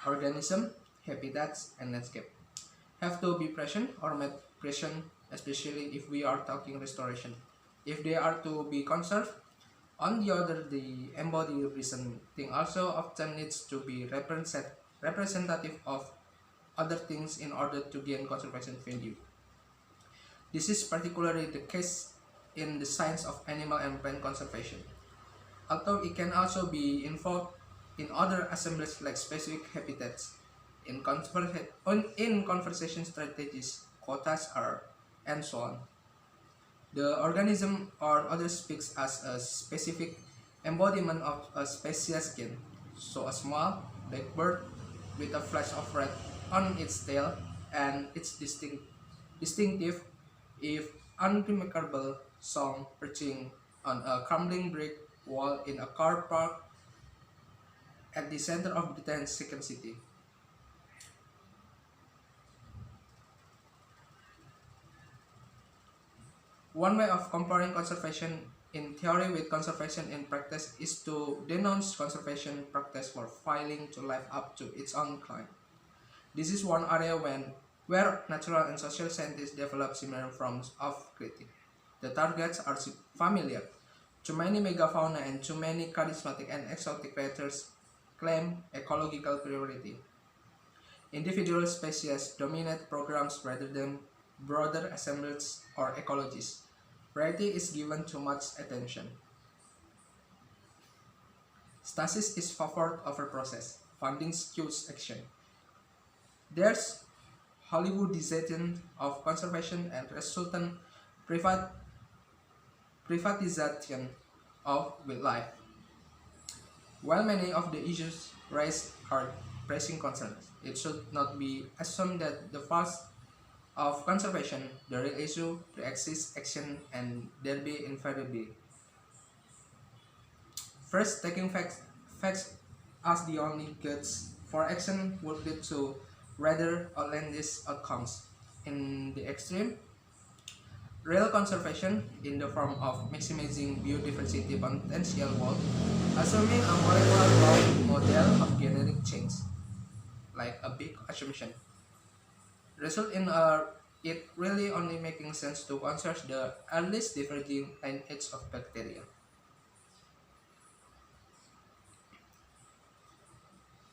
organism, habitats, and landscape have to be present or made present, especially if we are talking restoration. If they are to be conserved, on the other, the embodied reason thing also often needs to be representative of other things in order to gain conservation value. This is particularly the case in the science of animal and plant conservation, although it can also be involved in other assemblies like specific habitats, in conversation strategies, quotas, are, and so on. The organism or other speaks as a specific embodiment of a species gen. So a small black bird with a flash of red on its tail and its distinctive, if unremarkable, song perching on a crumbling brick wall in a car park at the center of Britain's second city. One way of comparing conservation in theory with conservation in practice is to denounce conservation practice for failing to live up to its own claim. This is one area where natural and social scientists develop similar forms of critique. The targets are familiar. Too many megafauna and too many charismatic and exotic creatures claim ecological priority. Individual species dominate programs rather than broader assemblies or ecologies. Variety is given too much attention. Stasis is favored over process. Funding skews action. There's Hollywoodization of conservation and resultant privat privatization of wildlife. While many of the issues raised are pressing concerns, it should not be assumed that the past of conservation, the real issue, pre-exists action and there be invariably. First, taking facts as the only goods for action would lead to rather outlandish outcomes. In the extreme, real conservation in the form of maximizing biodiversity potential world, assuming a molecular model of genetic change, like a big assumption, result in it really only making sense to conserve the earliest diverging lineage of bacteria.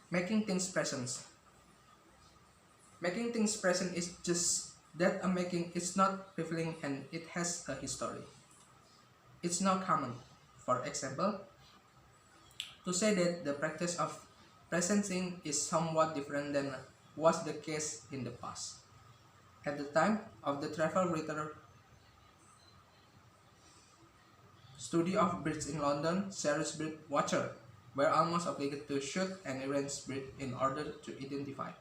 Making things present. Making things present is just that a making is not revealing and it has a history. It's not common, for example, to say that the practice of presenting is somewhat different than was the case in the past. At the time of the travel writer study of birds in London, Sarah's bird watcher, were almost obliged to shoot an errant bird in order to identify.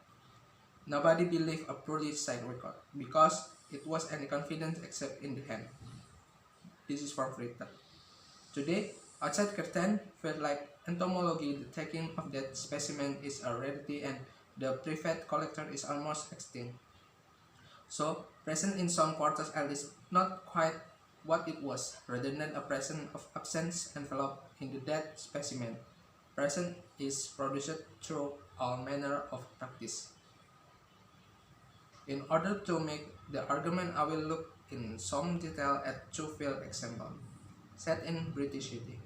Nobody believed a poorly sight record because it was any confidence except in the hand. This is from Fritter. Today, outside curtain felt like entomology, the taking of that specimen is a rarity and the private collector is almost extinct. So, present in some quarters at least not quite what it was, rather than a present of absence enveloped in the dead specimen. Present is produced through all manner of practice. In order to make the argument, I will look in some detail at two field examples, set in British City.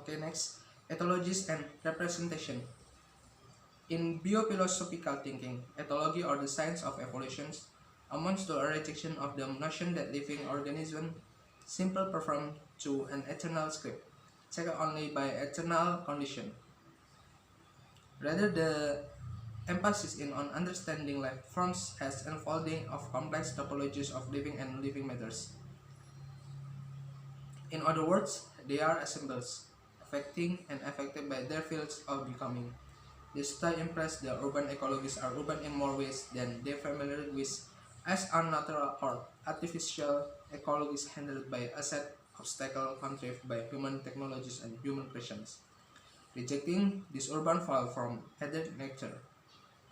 Okay, next, ethologies and representation. In biophilosophical thinking, ethology or the science of evolution amounts to a rejection of the notion that living organisms simply perform to an eternal script, checked only by eternal condition. Rather, the emphasis in on understanding life forms as unfolding of complex topologies of living and living matters. In other words, they are assembles, affecting and affected by their fields of becoming. This study impressed the urban ecologists are urban in more ways than they familiar with as unnatural or artificial ecologies handled by a set obstacle contrived by human technologies and human creations. Rejecting this urban fall from headed nature,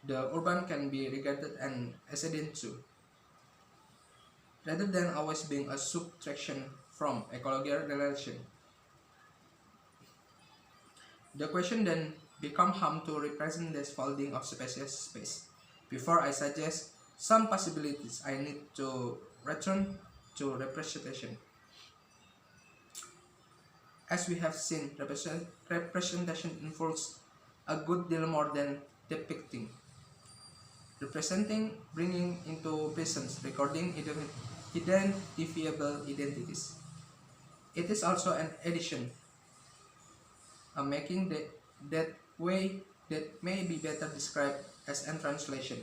the urban can be regarded an accident too, rather than always being a subtraction from ecological relation. The question then becomes how to represent this folding of species space. Before I suggest some possibilities, I need to return to representation. As we have seen, representation involves a good deal more than depicting. Representing, bringing into presence, recording identifiable identities. It is also an addition, a making that way that may be better described as an translation.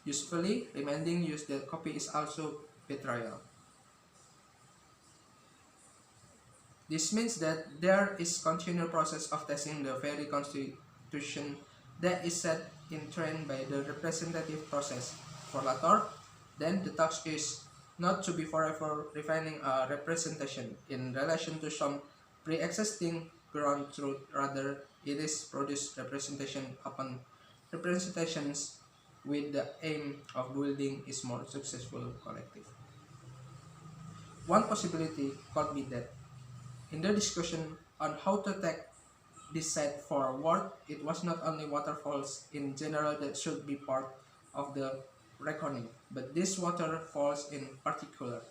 Usefully, reminding use that copy is also betrayal. This means that there is continual process of testing the very constitution that is set in train by the representative process. For latter, then the task is not to be forever refining a representation in relation to some pre-existing ground truth, rather it is produce representation upon representations with the aim of building a more successful collective. One possibility could be that in the discussion on how to take this site forward, it was not only waterfalls in general that should be part of the reckoning, but these waterfalls in particular.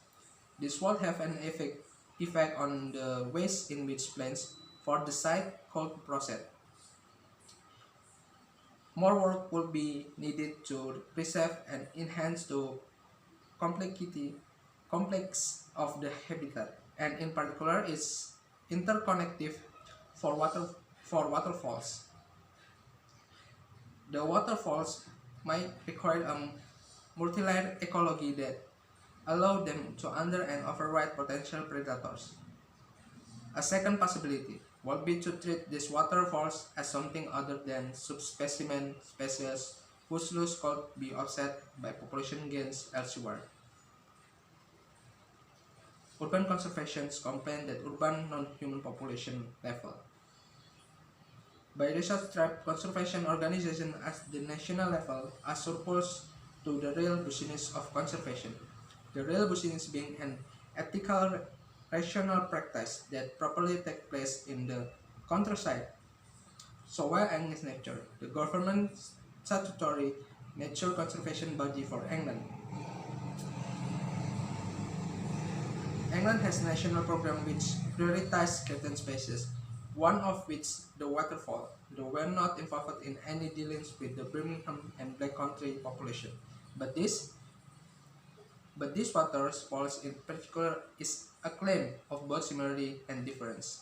This will have an effect on the ways in which plants for the site could proceed. More work will be needed to preserve and enhance the complexity complex of the habitat, and in particular its interconnective for waterfalls. The waterfalls might require a multi-layered ecology that allow them to under and override potential predators. A second possibility would be to treat these waterfalls as something other than subspecimen species whose loss could be offset by population gains elsewhere. Urban conservations complain that urban non-human population level. By research tribe conservation organization at the national level are surplus to the real business of conservation. The real business being an ethical rational practice that properly takes place in the countryside. So while English nature, the government statutory nature conservation body for England. England has a national program which prioritizes certain species, one of which the waterfall, though were not involved in any dealings with the Birmingham and Black Country population. But this waterfalls in particular is a claim of both similarity and difference.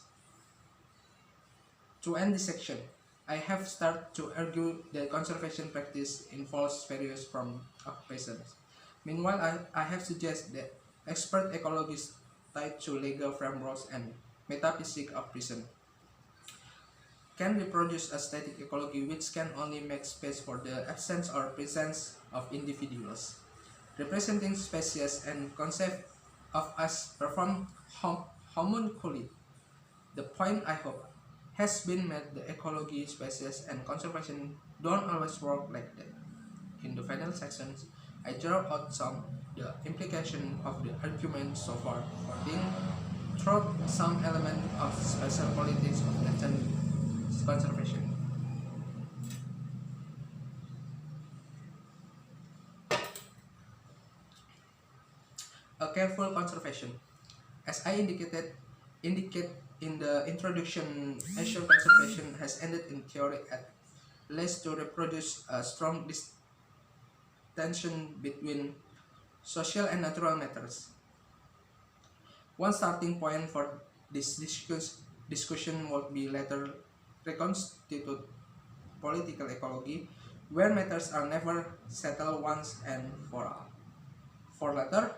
To end this section, I have started to argue that conservation practice involves various forms of peasants. Meanwhile, I have suggested that expert ecologists tied to legal frameworks and metaphysics of reason can reproduce a static ecology which can only make space for the absence or presence of individuals. Representing species and concept of us perform homunculus. The point I hope has been made the ecology, species, and conservation don't always work like that. In the final sections, I draw out some the implication of the argument so far, putting through some element of special politics of nature conservation. A careful conservation. As I indicate in the introduction, nature conservation has ended in theory at least to reproduce a strong distinction between social and natural matters. One starting point for this discussion would be later reconstitute political ecology, where matters are never settled once and for all. For latter,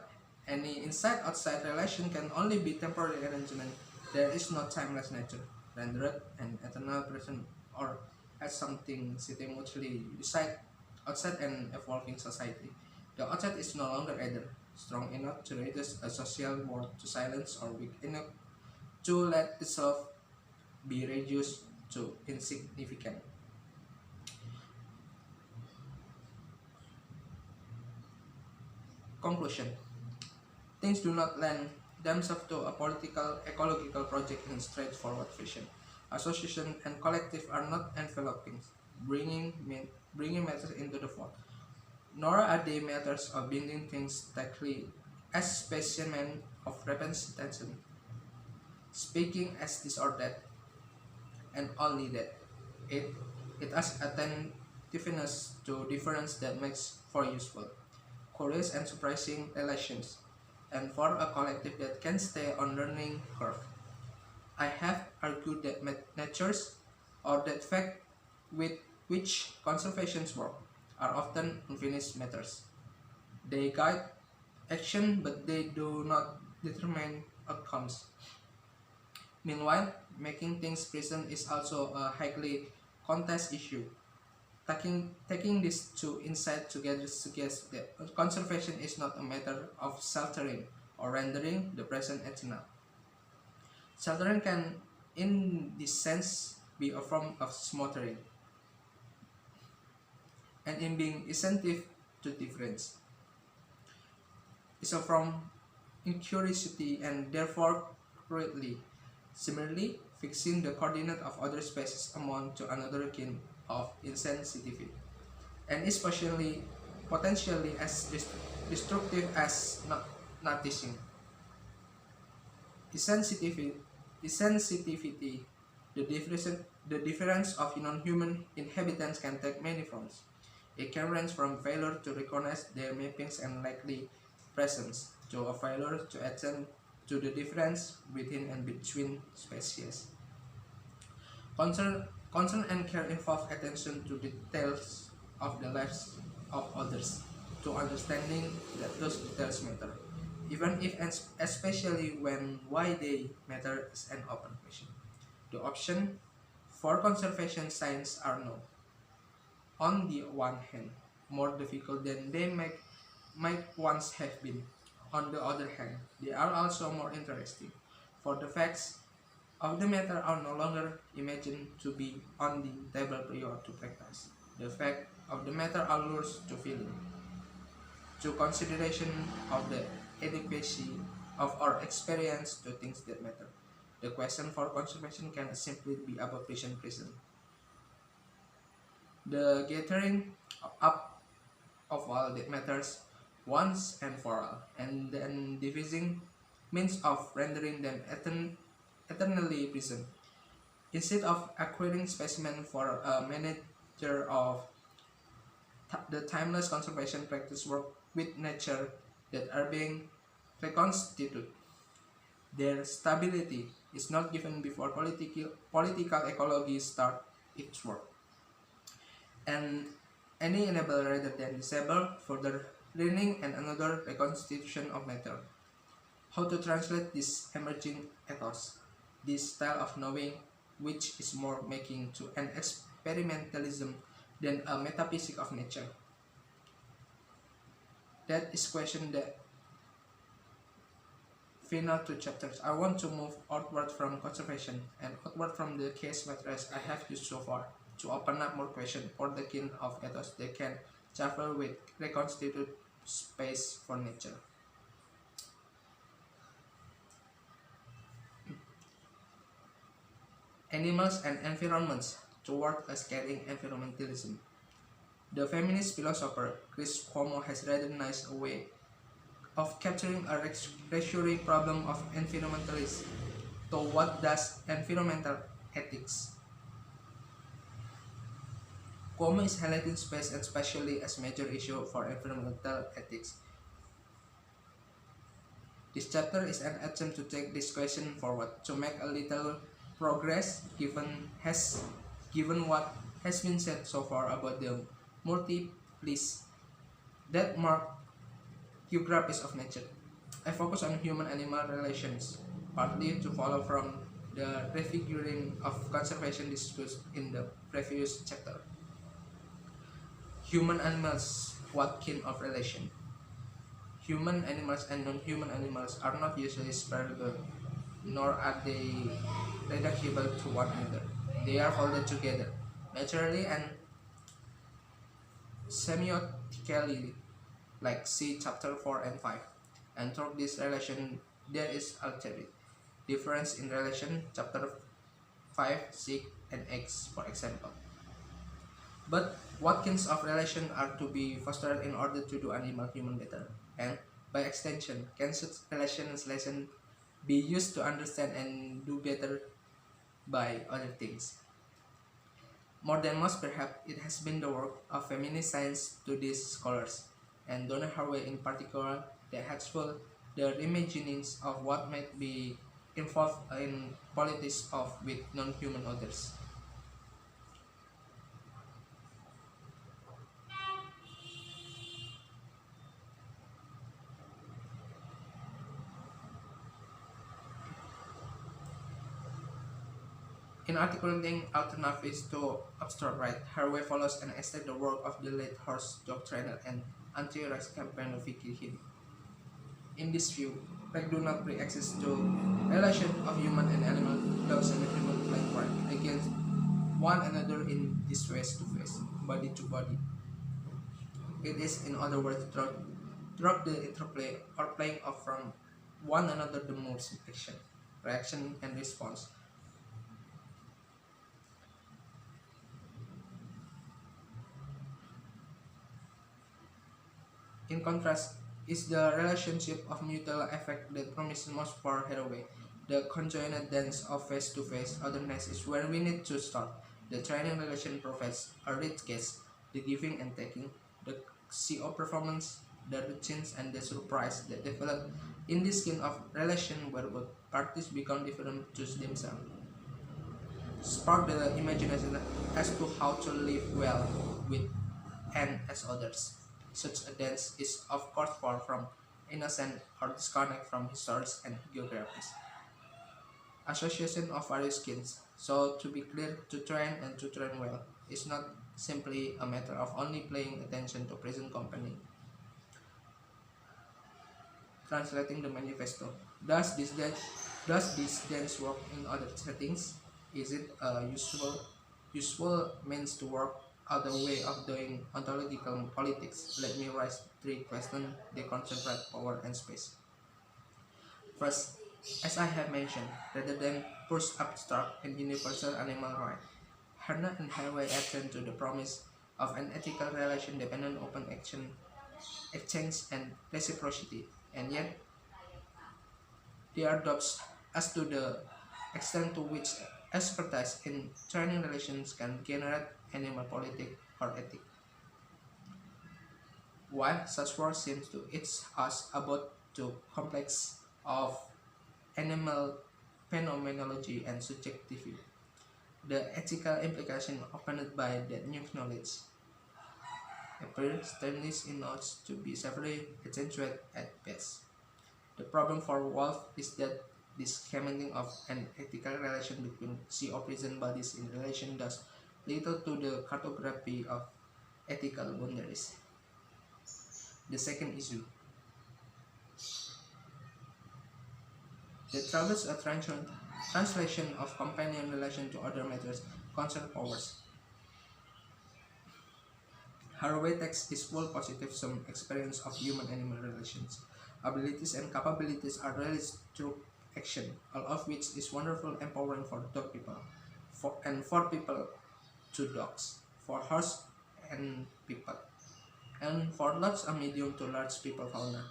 any inside-outside relation can only be temporary arrangement. There is no timeless nature, rendered an eternal present, or as something sitting mutually beside outside an evolving society. The outside is no longer either strong enough to reduce a social world to silence or weak enough to let itself be reduced to insignificant. Conclusion. Things do not lend themselves to a political ecological project in straightforward fashion. Association and collective are not enveloping, bringing matters into the fold, nor are they matters of binding things tightly as specimen of representation, speaking as this or that, and only that. It, it has attentiveness to difference that makes for useful, curious and surprising relations, and for a collective that can stay on learning curve. I have argued that natures, or that fact with which conservations work, are often unfinished matters. They guide action, but they do not determine outcomes. Meanwhile, making things present is also a highly contested issue. Taking these two insights together suggests that conservation is not a matter of sheltering or rendering the present eternal. Sheltering can, in this sense, be a form of smothering, and in being insensitive to difference, is a form incuriosity and therefore cruelty. Similarly, fixing the coordinate of other spaces amount to another kind of insensitivity, and is potentially as destructive as noticing. Insensitivity, insensitivity the difference of non-human inhabitants can take many forms. It can range from failure to recognize their mappings and likely presence, to a failure to attend to the difference within and between species. Concern and care involve attention to details of the lives of others, to understanding that those details matter, even if and especially when why they matter is an open question. The option for conservation science are no. On the one hand, more difficult than they might once have been. On the other hand, they are also more interesting, for the facts of the matter are no longer imagined to be on the table prior to practice. The fact of the matter allures to feeling, to consideration of the adequacy of our experience to things that matter. The question for conservation can simply be about present. The gathering up of all that matters once and for all, and then devising means of rendering them eternally present. Instead of acquiring specimen for a manager of the timeless conservation practice work with nature that are being reconstituted. Their stability is not given before political ecology start its work, and any enable rather than disable further learning and another reconstitution of matter. How to translate this emerging ethos, this style of knowing, which is more making to an experimentalism than a metaphysic of nature. That is question that final two chapters. I want to move outward from conservation and outward from the case matters I have used so far to open up more questions for the kind of ethos they can travel with reconstitute space for nature. Animals and environments toward a scathing environmentalism. The feminist philosopher Chris Cuomo has recognized a way of capturing a reassuring problem of environmentalists to what does environmental ethics. Cuomo is highlighting space and spatially as major issue for environmental ethics. This chapter is an attempt to take this question forward to make a little progress given what has been said so far about the multiples that mark geographies of nature. I focus on human-animal relations, partly to follow from the refiguring of conservation discussed in the previous chapter. Human animals, what kind of relation? Human animals and non-human animals are not usually separable, nor are they reducible to one another. They are folded together, naturally and semiotically, like see chapter 4 and 5. And through this relation, there is alterity. Difference in relation, chapter 5, 6, and X, for example. But what kinds of relation are to be fostered in order to do animal-human better? And by extension, can such relations lesson be used to understand and do better by other things? More than most, perhaps, it has been the work of feminist science to these scholars, and Donna Haraway in particular, that has full their imaginings of what might be involved in politics of with non-human others. In articulating alternatives to abstract right, Haraway follows and extends the work of the late Horst doctriner and anti-race campaigner Vicky Hill. In this view, right do not pre-exist to relation of human and animal dogs and human like right against one another in this face-to-face, body-to-body. It is, in other words, through the interplay or playing off from one another the modes of action, reaction, and response. In contrast, is the relationship of mutual effect that promises most for Haraway. The conjoined dance of face-to-face otherness is where we need to start. The training relation provides a rich case, the giving and taking, the CO performance, the routines, and the surprise that develop in this kind of relation where both parties become different to themselves. Spark the imagination as to how to live well with and as others. Such a dance is of course far from innocent or disconnect from histories and geographies. Association of various skins. So to be clear, to train and to train well is not simply a matter of only paying attention to present company. Translating the manifesto. Does this dance work in other settings? Is it a useful means to work out a way of doing ontological politics? Let me raise three questions that concentrate power and space. First, as I have mentioned, rather than push abstract and universal animal right, Herna and Haraway attend to the promise of an ethical relation dependent upon action, exchange, and reciprocity, and yet there are doubts as to the extent to which expertise in training relations can generate animal politic or ethic. While such work seems to teach us about the complex of animal phenomenology and subjectivity, the ethical implication opened by that new knowledge appears tendency not to be severely accentuated at best. The problem for Wolff is that this schemating of an ethical relation between sea-oppression bodies in relation does little to the cartography of ethical boundaries. The second issue, the troubles a translation of companion relation to other matters concern powers. Haraway text is full positive some experience of human-animal relations. Abilities and capabilities are realized through action, all of which is wonderful empowering for dog people, for people to dogs, for horse and people, and for lots of medium to large people fauna.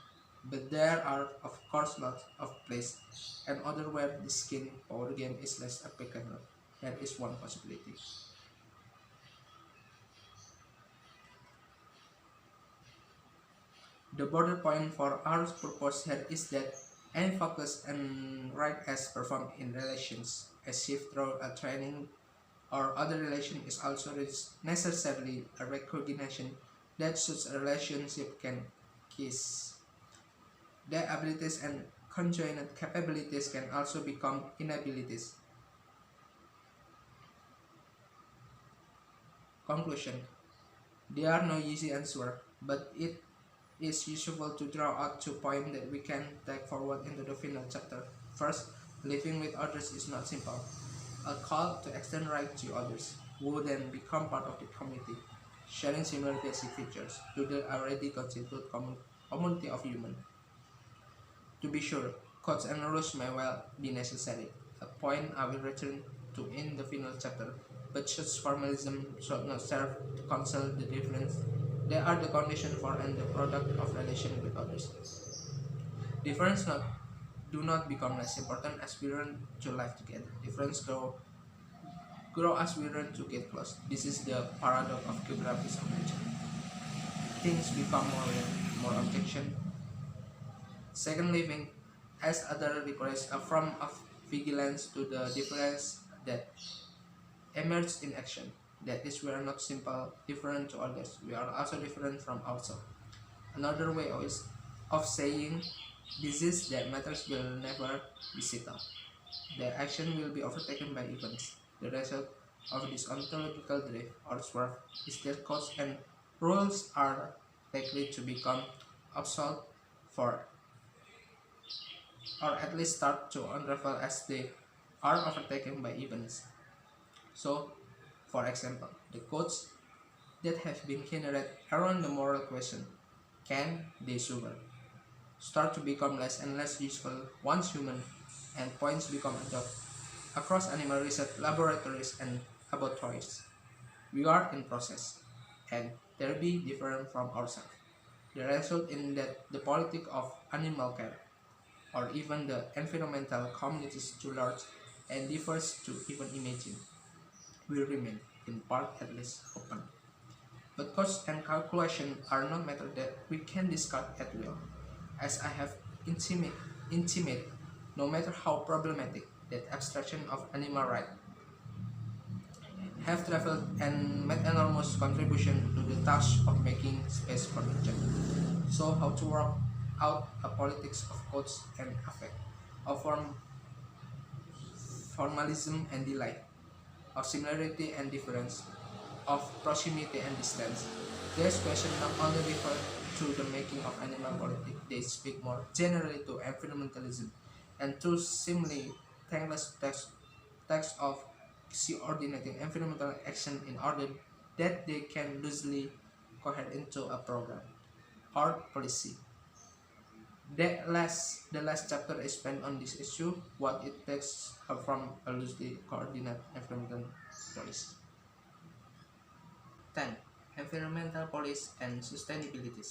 But there are of course lots of places and other where the skin power game is less applicable. Here is one possibility. The border point for our purpose here is that any focus and right as performed in relations, as shift through a training or other relation is also necessarily a recognition that such a relationship can kiss. Their abilities and conjoined capabilities can also become inabilities. Conclusion. There are no easy answer, but it is useful to draw out 2 points that we can take forward into the final chapter. First, living with others is not simple. A call to extend rights to others, who then become part of the community, sharing similar basic features to the already constituted community of humans. To be sure, codes and rules may well be necessary, a point I will return to in the final chapter, but such formalism should not serve to conceal the difference. They are the condition for and the product of relation with others. Difference do not become less important as we learn to live together. Difference grow as we learn to get close. This is the paradox of geographies of nature. Things become more real, more objection. Second, living as other requires a form of vigilance to the difference that emerges in action. That is, we are not simple different to others, we are also different from ourselves. Another way of saying this is that matters will never be settled. Their action will be overtaken by events. The result of this ontological drift or swerve is that codes and rules are likely to become obsolete for or at least start to unravel as they are overtaken by events. So, for example, the codes that have been generated around the moral question, can they survive, start to become less and less useful once human endpoints become adopted across animal research laboratories and laboratories. We are in process, and there be different from ourselves. The result in that the politic of animal care or even the environmental communities too large and differs to even imagine will remain, in part at least, open. But cost and calculation are not matters that we can discard at will, as I have intimate, no matter how problematic that abstraction of animal rights have traveled and made enormous contribution to the task of making space for nature. So how to work out a politics of cause and effect, of formalism and delight, of similarity and difference, of proximity and distance. These questions not only refer to the making of animal politics, they speak more generally to environmentalism and to seemingly thankless text of coordinating environmental action in order that they can loosely cohere into a program or policy. The last chapter is spent on this issue, what it takes from a loosely coordinated environmental policy. 10. Environmental policy and sustainability.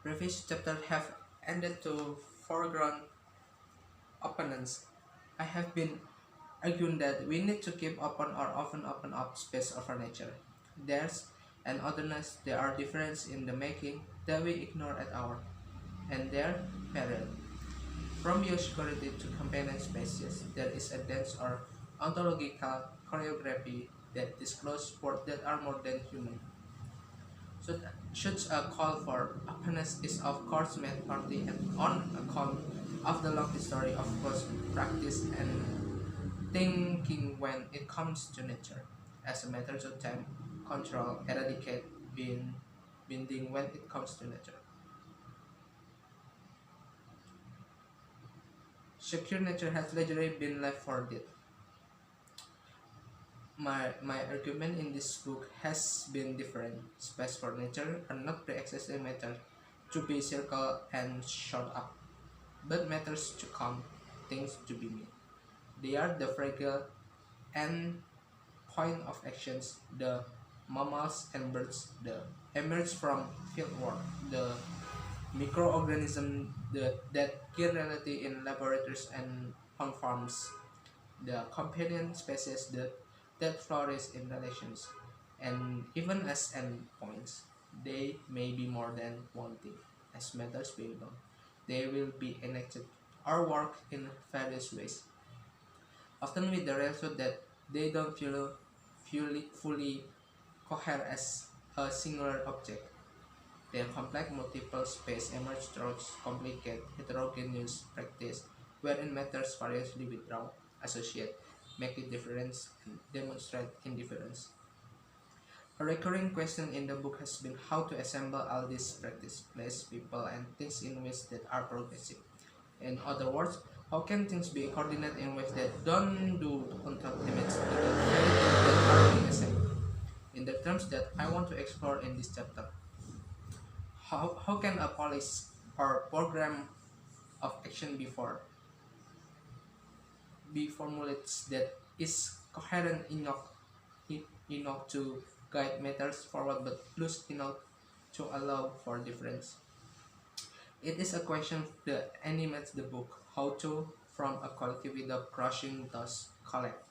Previous chapters have ended to foreground opponents. I have been arguing that we need to keep open or often open up space over nature. There's an otherness, there are differences in the making that we ignore at our and their peril. From biosecurity to companion species, there is a dance or ontological choreography that discloses words that are more than human. So, such a call for openness is of course made partly and on account of the long history of close practice and thinking when it comes to nature, as a matter to time, control, eradicate, binding when it comes to nature. Secure nature has largely been left for dead. My argument in this book has been different. Space for nature are not pre-existing matter to be circled and shot up, but matters to come, things to be made. They are the fragile end point of actions, the mammals and birds, the emerge from fieldwork, the microorganisms that kill reality in laboratories and on farms, the companion species that flourish in relations, and even as endpoints, they may be more than one thing. As matters being done, they will be enacted or work in various ways, often with the result that they don't fully cohere as a singular object. Their complex multiple space emerge through complicated heterogeneous practice wherein matters variously withdraw, associate, make a difference, and demonstrate indifference. A recurring question in the book has been how to assemble all these practice, place, people, and things in ways that are progressive. In other words, how can things be coordinated in ways that don't do untold damage to the very things that are being assembled? In the terms that I want to explore in this chapter, how can a policy or program of action be formulated that is coherent enough to guide matters forward but loose enough to allow for difference? It is a question that animates the book, how to from a quality without crushing those collect,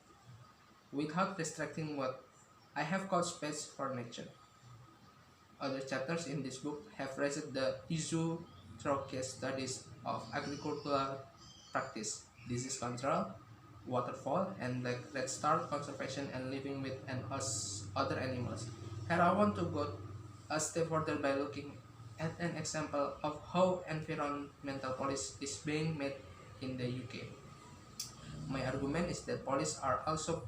without distracting what I have called space for nature. Other chapters in this book have raised the issue through case studies of agricultural practice, disease control, waterfall, and like red star conservation and living with and us other animals. Here I want to go a step further by looking at an example of how environmental policy is being made in the UK. My argument is that police are also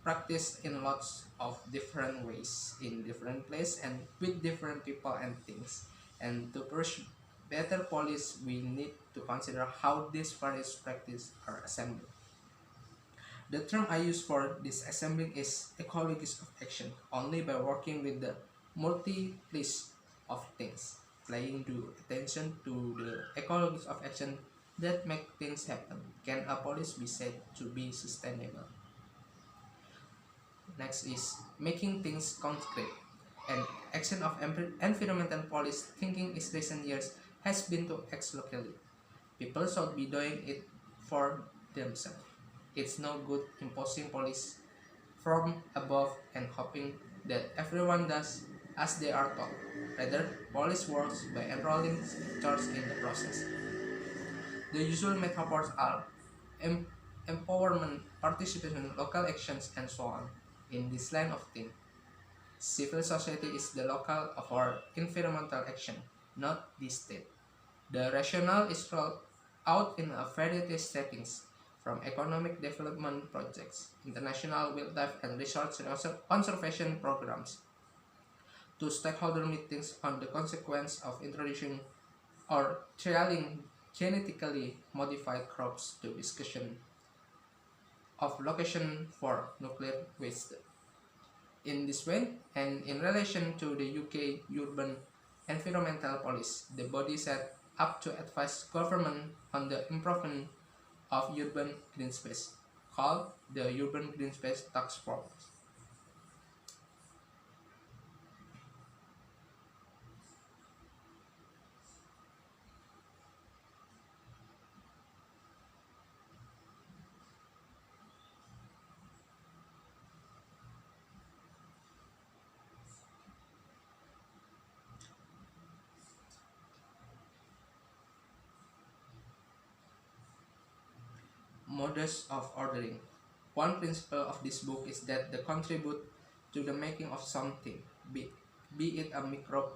practiced in lots of different ways in different places and with different people and things, and to push better police we need to consider how these various practices are assembled. The term I use for this assembling is ecologies of action, only by working with the multiplicity of things, paying due attention to the ecologies of action that make things happen, can a police be said to be sustainable. Next is making things concrete. An action of environmental policy thinking in recent years has been to act locally. People should be doing it for themselves. It's no good imposing policy from above and hoping that everyone does as they are taught. Rather, police works by enrolling teachers in the process. The usual metaphors are em- empowerment, participation, local actions, and so on. In this line of thing, civil society is the local of our environmental action, not the state. The rationale is rolled out in a variety of settings, from economic development projects, international wildlife and resource conservation programs, to stakeholder meetings on the consequence of introducing or trialing genetically modified crops, to discussion of location for nuclear waste. In this way, and in relation to the UK urban environmental policy, the body set up to advise government on the improvement of urban green space, called the Urban Green Space Task Force. Modus of ordering. One principle of this book is that the contribute to the making of something, be, be it a microbe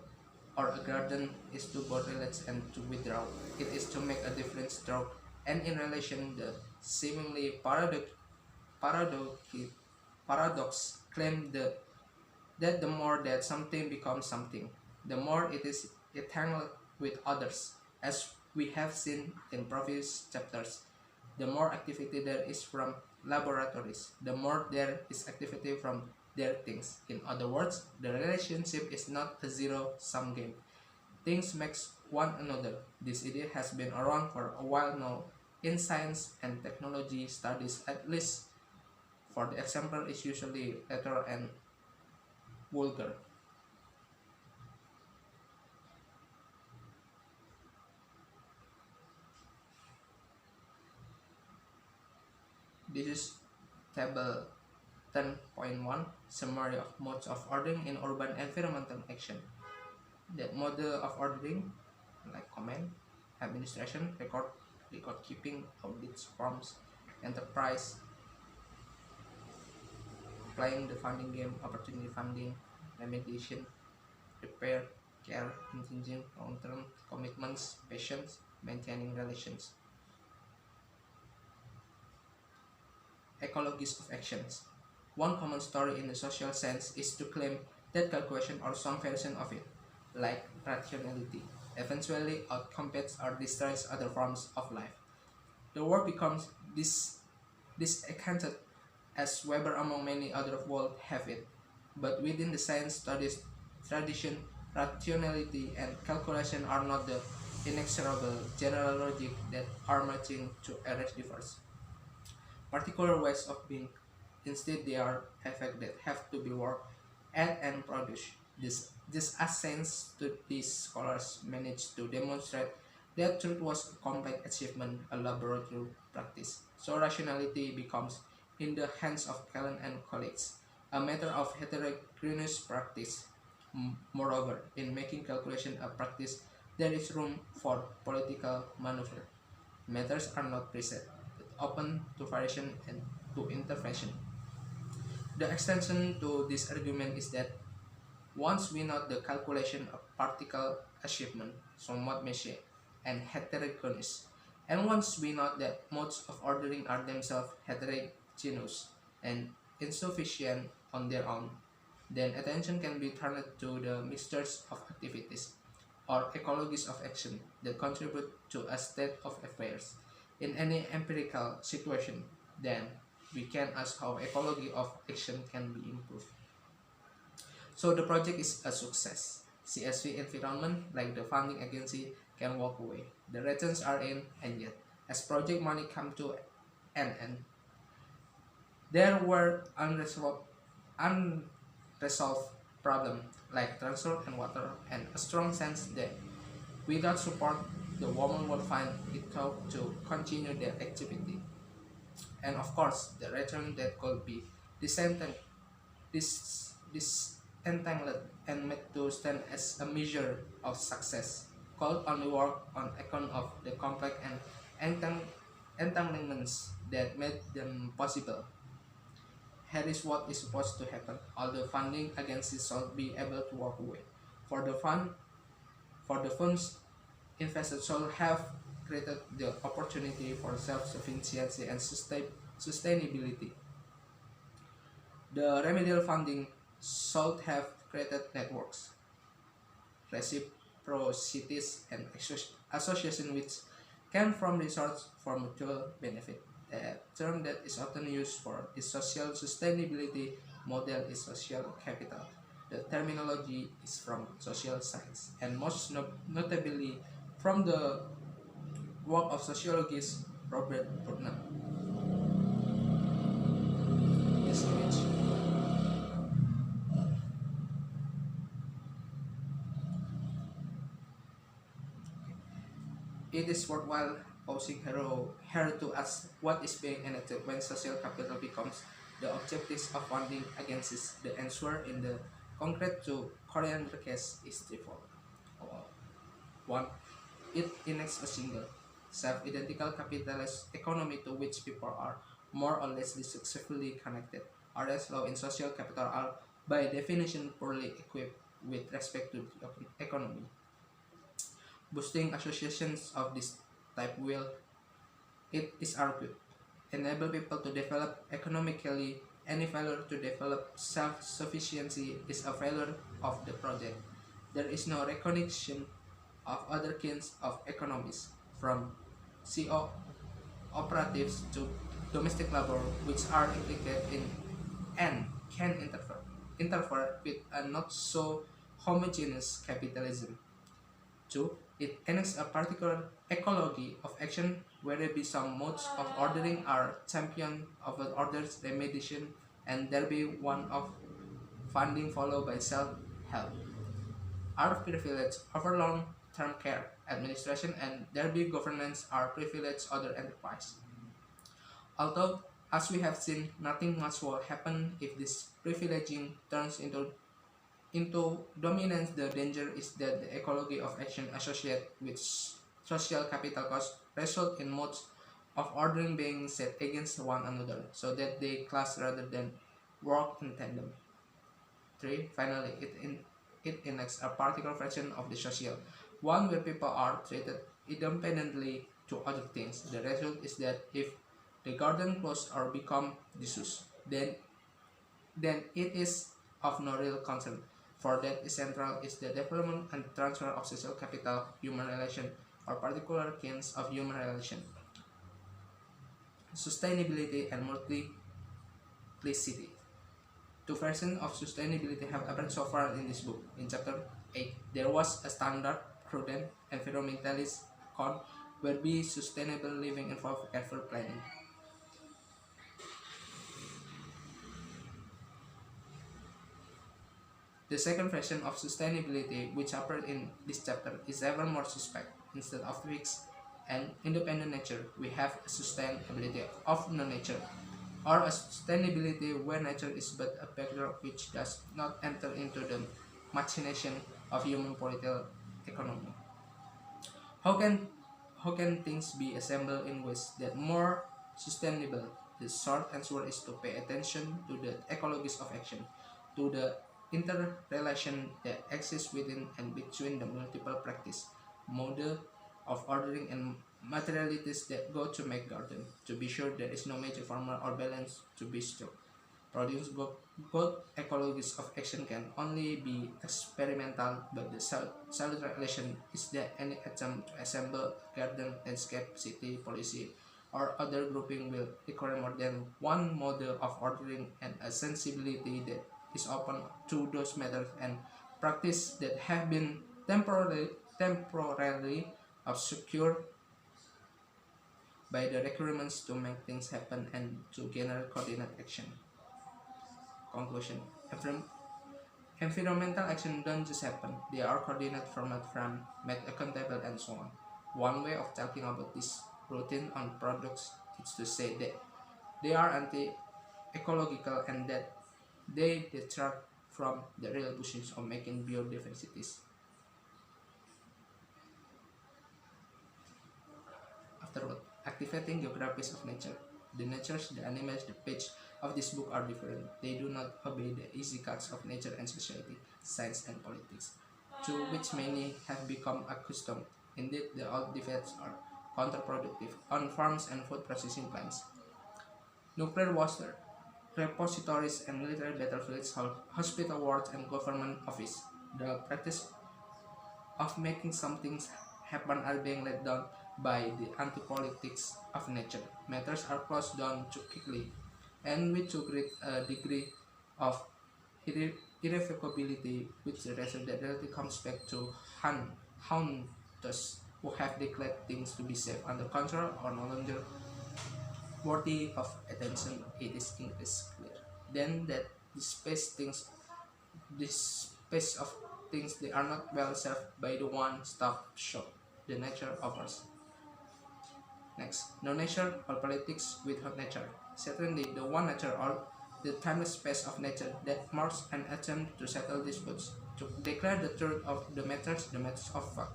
or a garden, is to both relate and to withdraw. It is to make a difference through and in relation the seemingly paradox, paradox claim that the more that something becomes something, the more it is entangled with others. As we have seen in previous chapters, the more activity there is from laboratories, the more there is activity from their things. In other words, the relationship is not a zero-sum game. Things makes one another. This idea has been around for a while now in science and technology studies, at least for the example is usually lateral and vulgar. This is table 10.1 summary of modes of ordering in urban environmental action. The model of ordering like command, administration, record keeping, audits, forms, enterprise, playing the funding game, opportunity funding, remediation, repair, care, contingent, long-term commitments, patience, maintaining relations. Ecologies of actions. One common story in the social sense is to claim that calculation or some version of it, like rationality, eventually outcompetes or destroys other forms of life. The world becomes disaccounted as Weber among many other would have it. But within the science studies tradition, rationality and calculation are not the inexorable general logic that are marching to erase differs particular ways of being. Instead, they are effects that have to be worked at and produced. This ascents to these scholars managed to demonstrate that truth was a complex achievement, a laboratory practice. So rationality becomes, in the hands of Callan and colleagues, a matter of heterogeneous practice. Moreover, in making calculation a practice, there is room for political maneuver. Matters are not preset, but open to variation and to intervention. The extension to this argument is that once we know the calculation of particle achievement, somewhat messy and heterogeneous, and once we know that modes of ordering are themselves heterogeneous and insufficient on their own, then attention can be turned to the mixtures of activities or ecologies of action that contribute to a state of affairs. In any empirical situation, then we can ask how ecology of action can be improved. So the project is a success. CSV environment, like the funding agency, can walk away. The returns are in, and yet, as project money come to an end, there were unresolved problems like transport and water, and a strong sense that without support, the woman will find it tough to continue their activity. And of course, the return that could be disentangled, disentangled and made to stand as a measure of success could only work on account of the complex and entanglements that made them possible. Here is what is supposed to happen. All the funding agencies should be able to walk away. For the fund, for the funds, investors should have created the opportunity for self-sufficiency and sustainability. The remedial funding should have created networks, reciprocities, and association which came from research for mutual benefit. A term that is often used for the social sustainability model is social capital. The terminology is from social science and most notably from the work of sociologist Robert Putnam. This image. It is worthwhile pausing here to ask what is being enacted when social capital becomes the objectives of funding against the answer in the concrete to Korean case is threefold. One, it enacts a single. self-identical capitalist economy to which people are more or less successfully connected. Others law in social capital are by definition poorly equipped with respect to the economy. Boosting associations of this type will, it is argued, enable people to develop economically. Any failure to develop self-sufficiency is a failure of the project. There is no recognition of other kinds of economies, from CO operatives to domestic labor, which are implicated in and can interfere with a not so homogeneous capitalism. 2. It enacts a particular ecology of action where there be some modes of ordering are championed over others remediation, and there be one of funding followed by self-help. Are privilege over long-term care administration, and there be governance are privilege other enterprise. Although, as we have seen, nothing much will happen if this privileging turns into dominance. The danger is that the ecology of action associated with social capital costs result in modes of ordering being set against one another, so that they clash rather than work in tandem. 3. Finally, it enacts a particular fraction of the social, one where people are treated independently to other things. The result is that if the garden closes or become disused, then it is of no real concern, for that essential is the development and transfer of social capital, human relation, or particular kinds of human relation, sustainability and multiplicity. Two versions of sustainability have appeared so far in this book. In chapter 8, there was a standard, prudent, environmentalist con where be sustainable living involved effort planning. The second version of sustainability, which appeared in this chapter, is ever more suspect. Instead of fixed and independent nature, we have a sustainability of non-nature, or a sustainability where nature is but a backdrop which does not enter into the machination of human political economy. How can how can things be assembled in ways that more sustainable? The short answer is to pay attention to the ecologies of action, to the interrelation that exists within and between the multiple practice, model of ordering and materialities that go to make garden. To be sure, there is no major formula or balance to be struck. Produce both ecologies of action can only be experimental, but the salutary relation is that any attempt to assemble garden, landscape, city, policy, or other grouping will require more than one model of ordering and a sensibility that is open to those methods and practice that have been temporarily obscured by the requirements to make things happen and to generate coordinate action. Conclusion. Environmental action don't just happen, they are coordinated from made accountable and so on. One way of talking about this routine on products is to say that they are anti-ecological and that they detract from the real pursuits of making biodiversities. Afterward, activating geographies of nature. The natures, the animals, the page of this book are different. They do not obey the easy cuts of nature and society, science and politics, to which many have become accustomed. Indeed, the old debates are counterproductive on farms and food processing plants. Nuclear water, repositories and military battlefields, hospital wards and government office. The practice of making some things happen are being let down by the anti-politics of nature. Matters are closed down too quickly and with too great a degree of irrevocability, which the result that reality comes back to hunters who have declared things to be safe under control or no longer worthy of attention. It is clear. Then that this space of things they are not well served by the one-stop shop the nature offers. Next, no nature or politics without nature. Certainly, the one nature or the timeless space of nature that marks an attempt to settle disputes, to declare the truth of the matters of fact.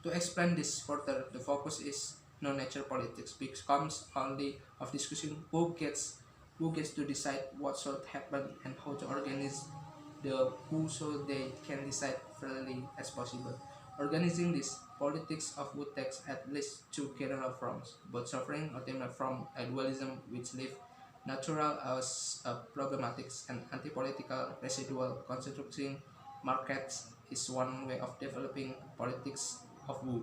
To explain this further, the focus is no nature politics becomes only of discussing who gets to decide what should happen and how to organize the who so they can decide fairly as possible. Organizing this politics of wood takes at least two general forms, both suffering ultimate from a dualism which leave natural as problematics and anti-political residual constructing markets is one way of developing politics of wood.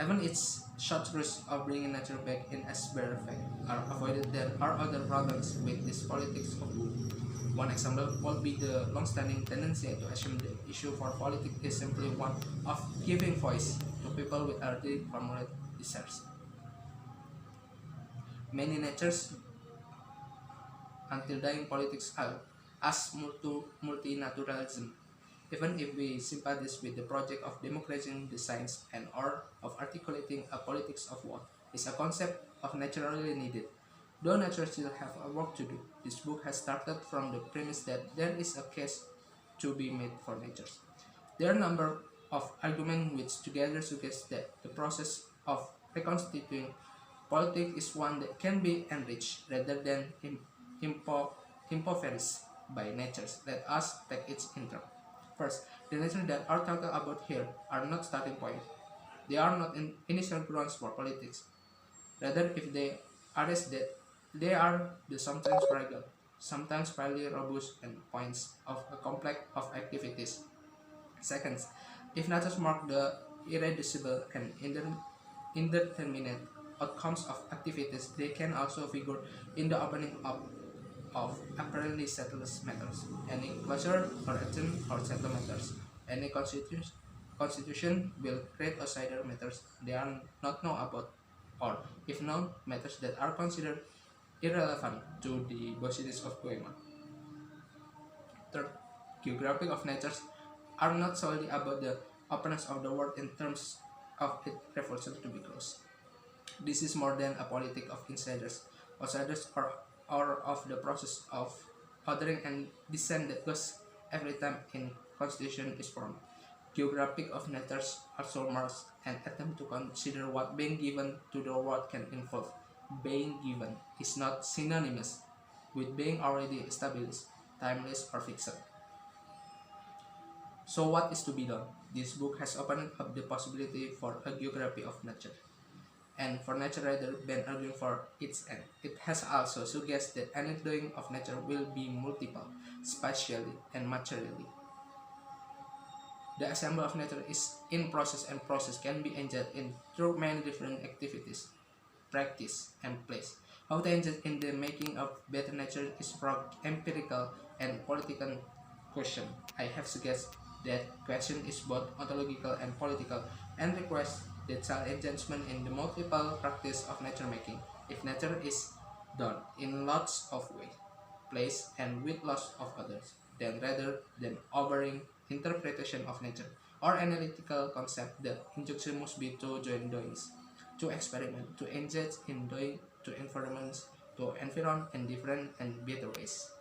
Even its short rush of bringing nature back in as bare fact are avoided, there are other problems with this politics of wood. One example would be the long-standing tendency to assume the issue for politics is simply one of giving voice to people with already formulated desires. Many natures until dying politics are as multinaturalism. Even if we sympathize with the project of democratizing the science and or of articulating a politics of what is a concept of naturally needed. Though nature still have a work to do, this book has started from the premise that there is a case to be made for nature. There are a number of arguments which together suggest that the process of reconstituting politics is one that can be enriched rather than impo- impoverished by nature. Let us take its intro. First, the nature that are talked about here are not starting point. They are not initial grounds for politics. Rather, if they are as that, they are the sometimes fragile, sometimes fairly robust and points of a complex of activities. Second, if natures mark the irreducible and indeterminate outcomes of activities, they can also figure in the opening up of apparently settled matters. Any closure or action or settled matters. Any constitution will create outsider matters they are not known about, or if known, matters that are considered irrelevant to the bosses of Goemon. Third, geographic of natures are not solely about the openness of the world in terms of its revolution to be closed. This is more than a politic of insiders. Outsiders are of the process of ordering and dissent that goes every time in constitution is formed. Geographic of natures also marks an attempt to consider what being given to the world can involve. Being given is not synonymous with being already established, timeless, or fixed. So what is to be done? This book has opened up the possibility for a geography of nature, and for nature rather than arguing for its end. It has also suggested that any doing of nature will be multiple, spatially and materially. The assembly of nature is in process and process can be enjoyed in through many different activities, practice, and place. How to engage in the making of better nature is from empirical and political question. I have suggested that question is both ontological and political and requires detailed engagement in the multiple practice of nature making. If nature is done in lots of ways, place, and with lots of others, then rather than overing interpretation of nature or analytical concept, the injunction must be to join doings, to experiment, to engage in doing, to environments, to environ in different and better ways.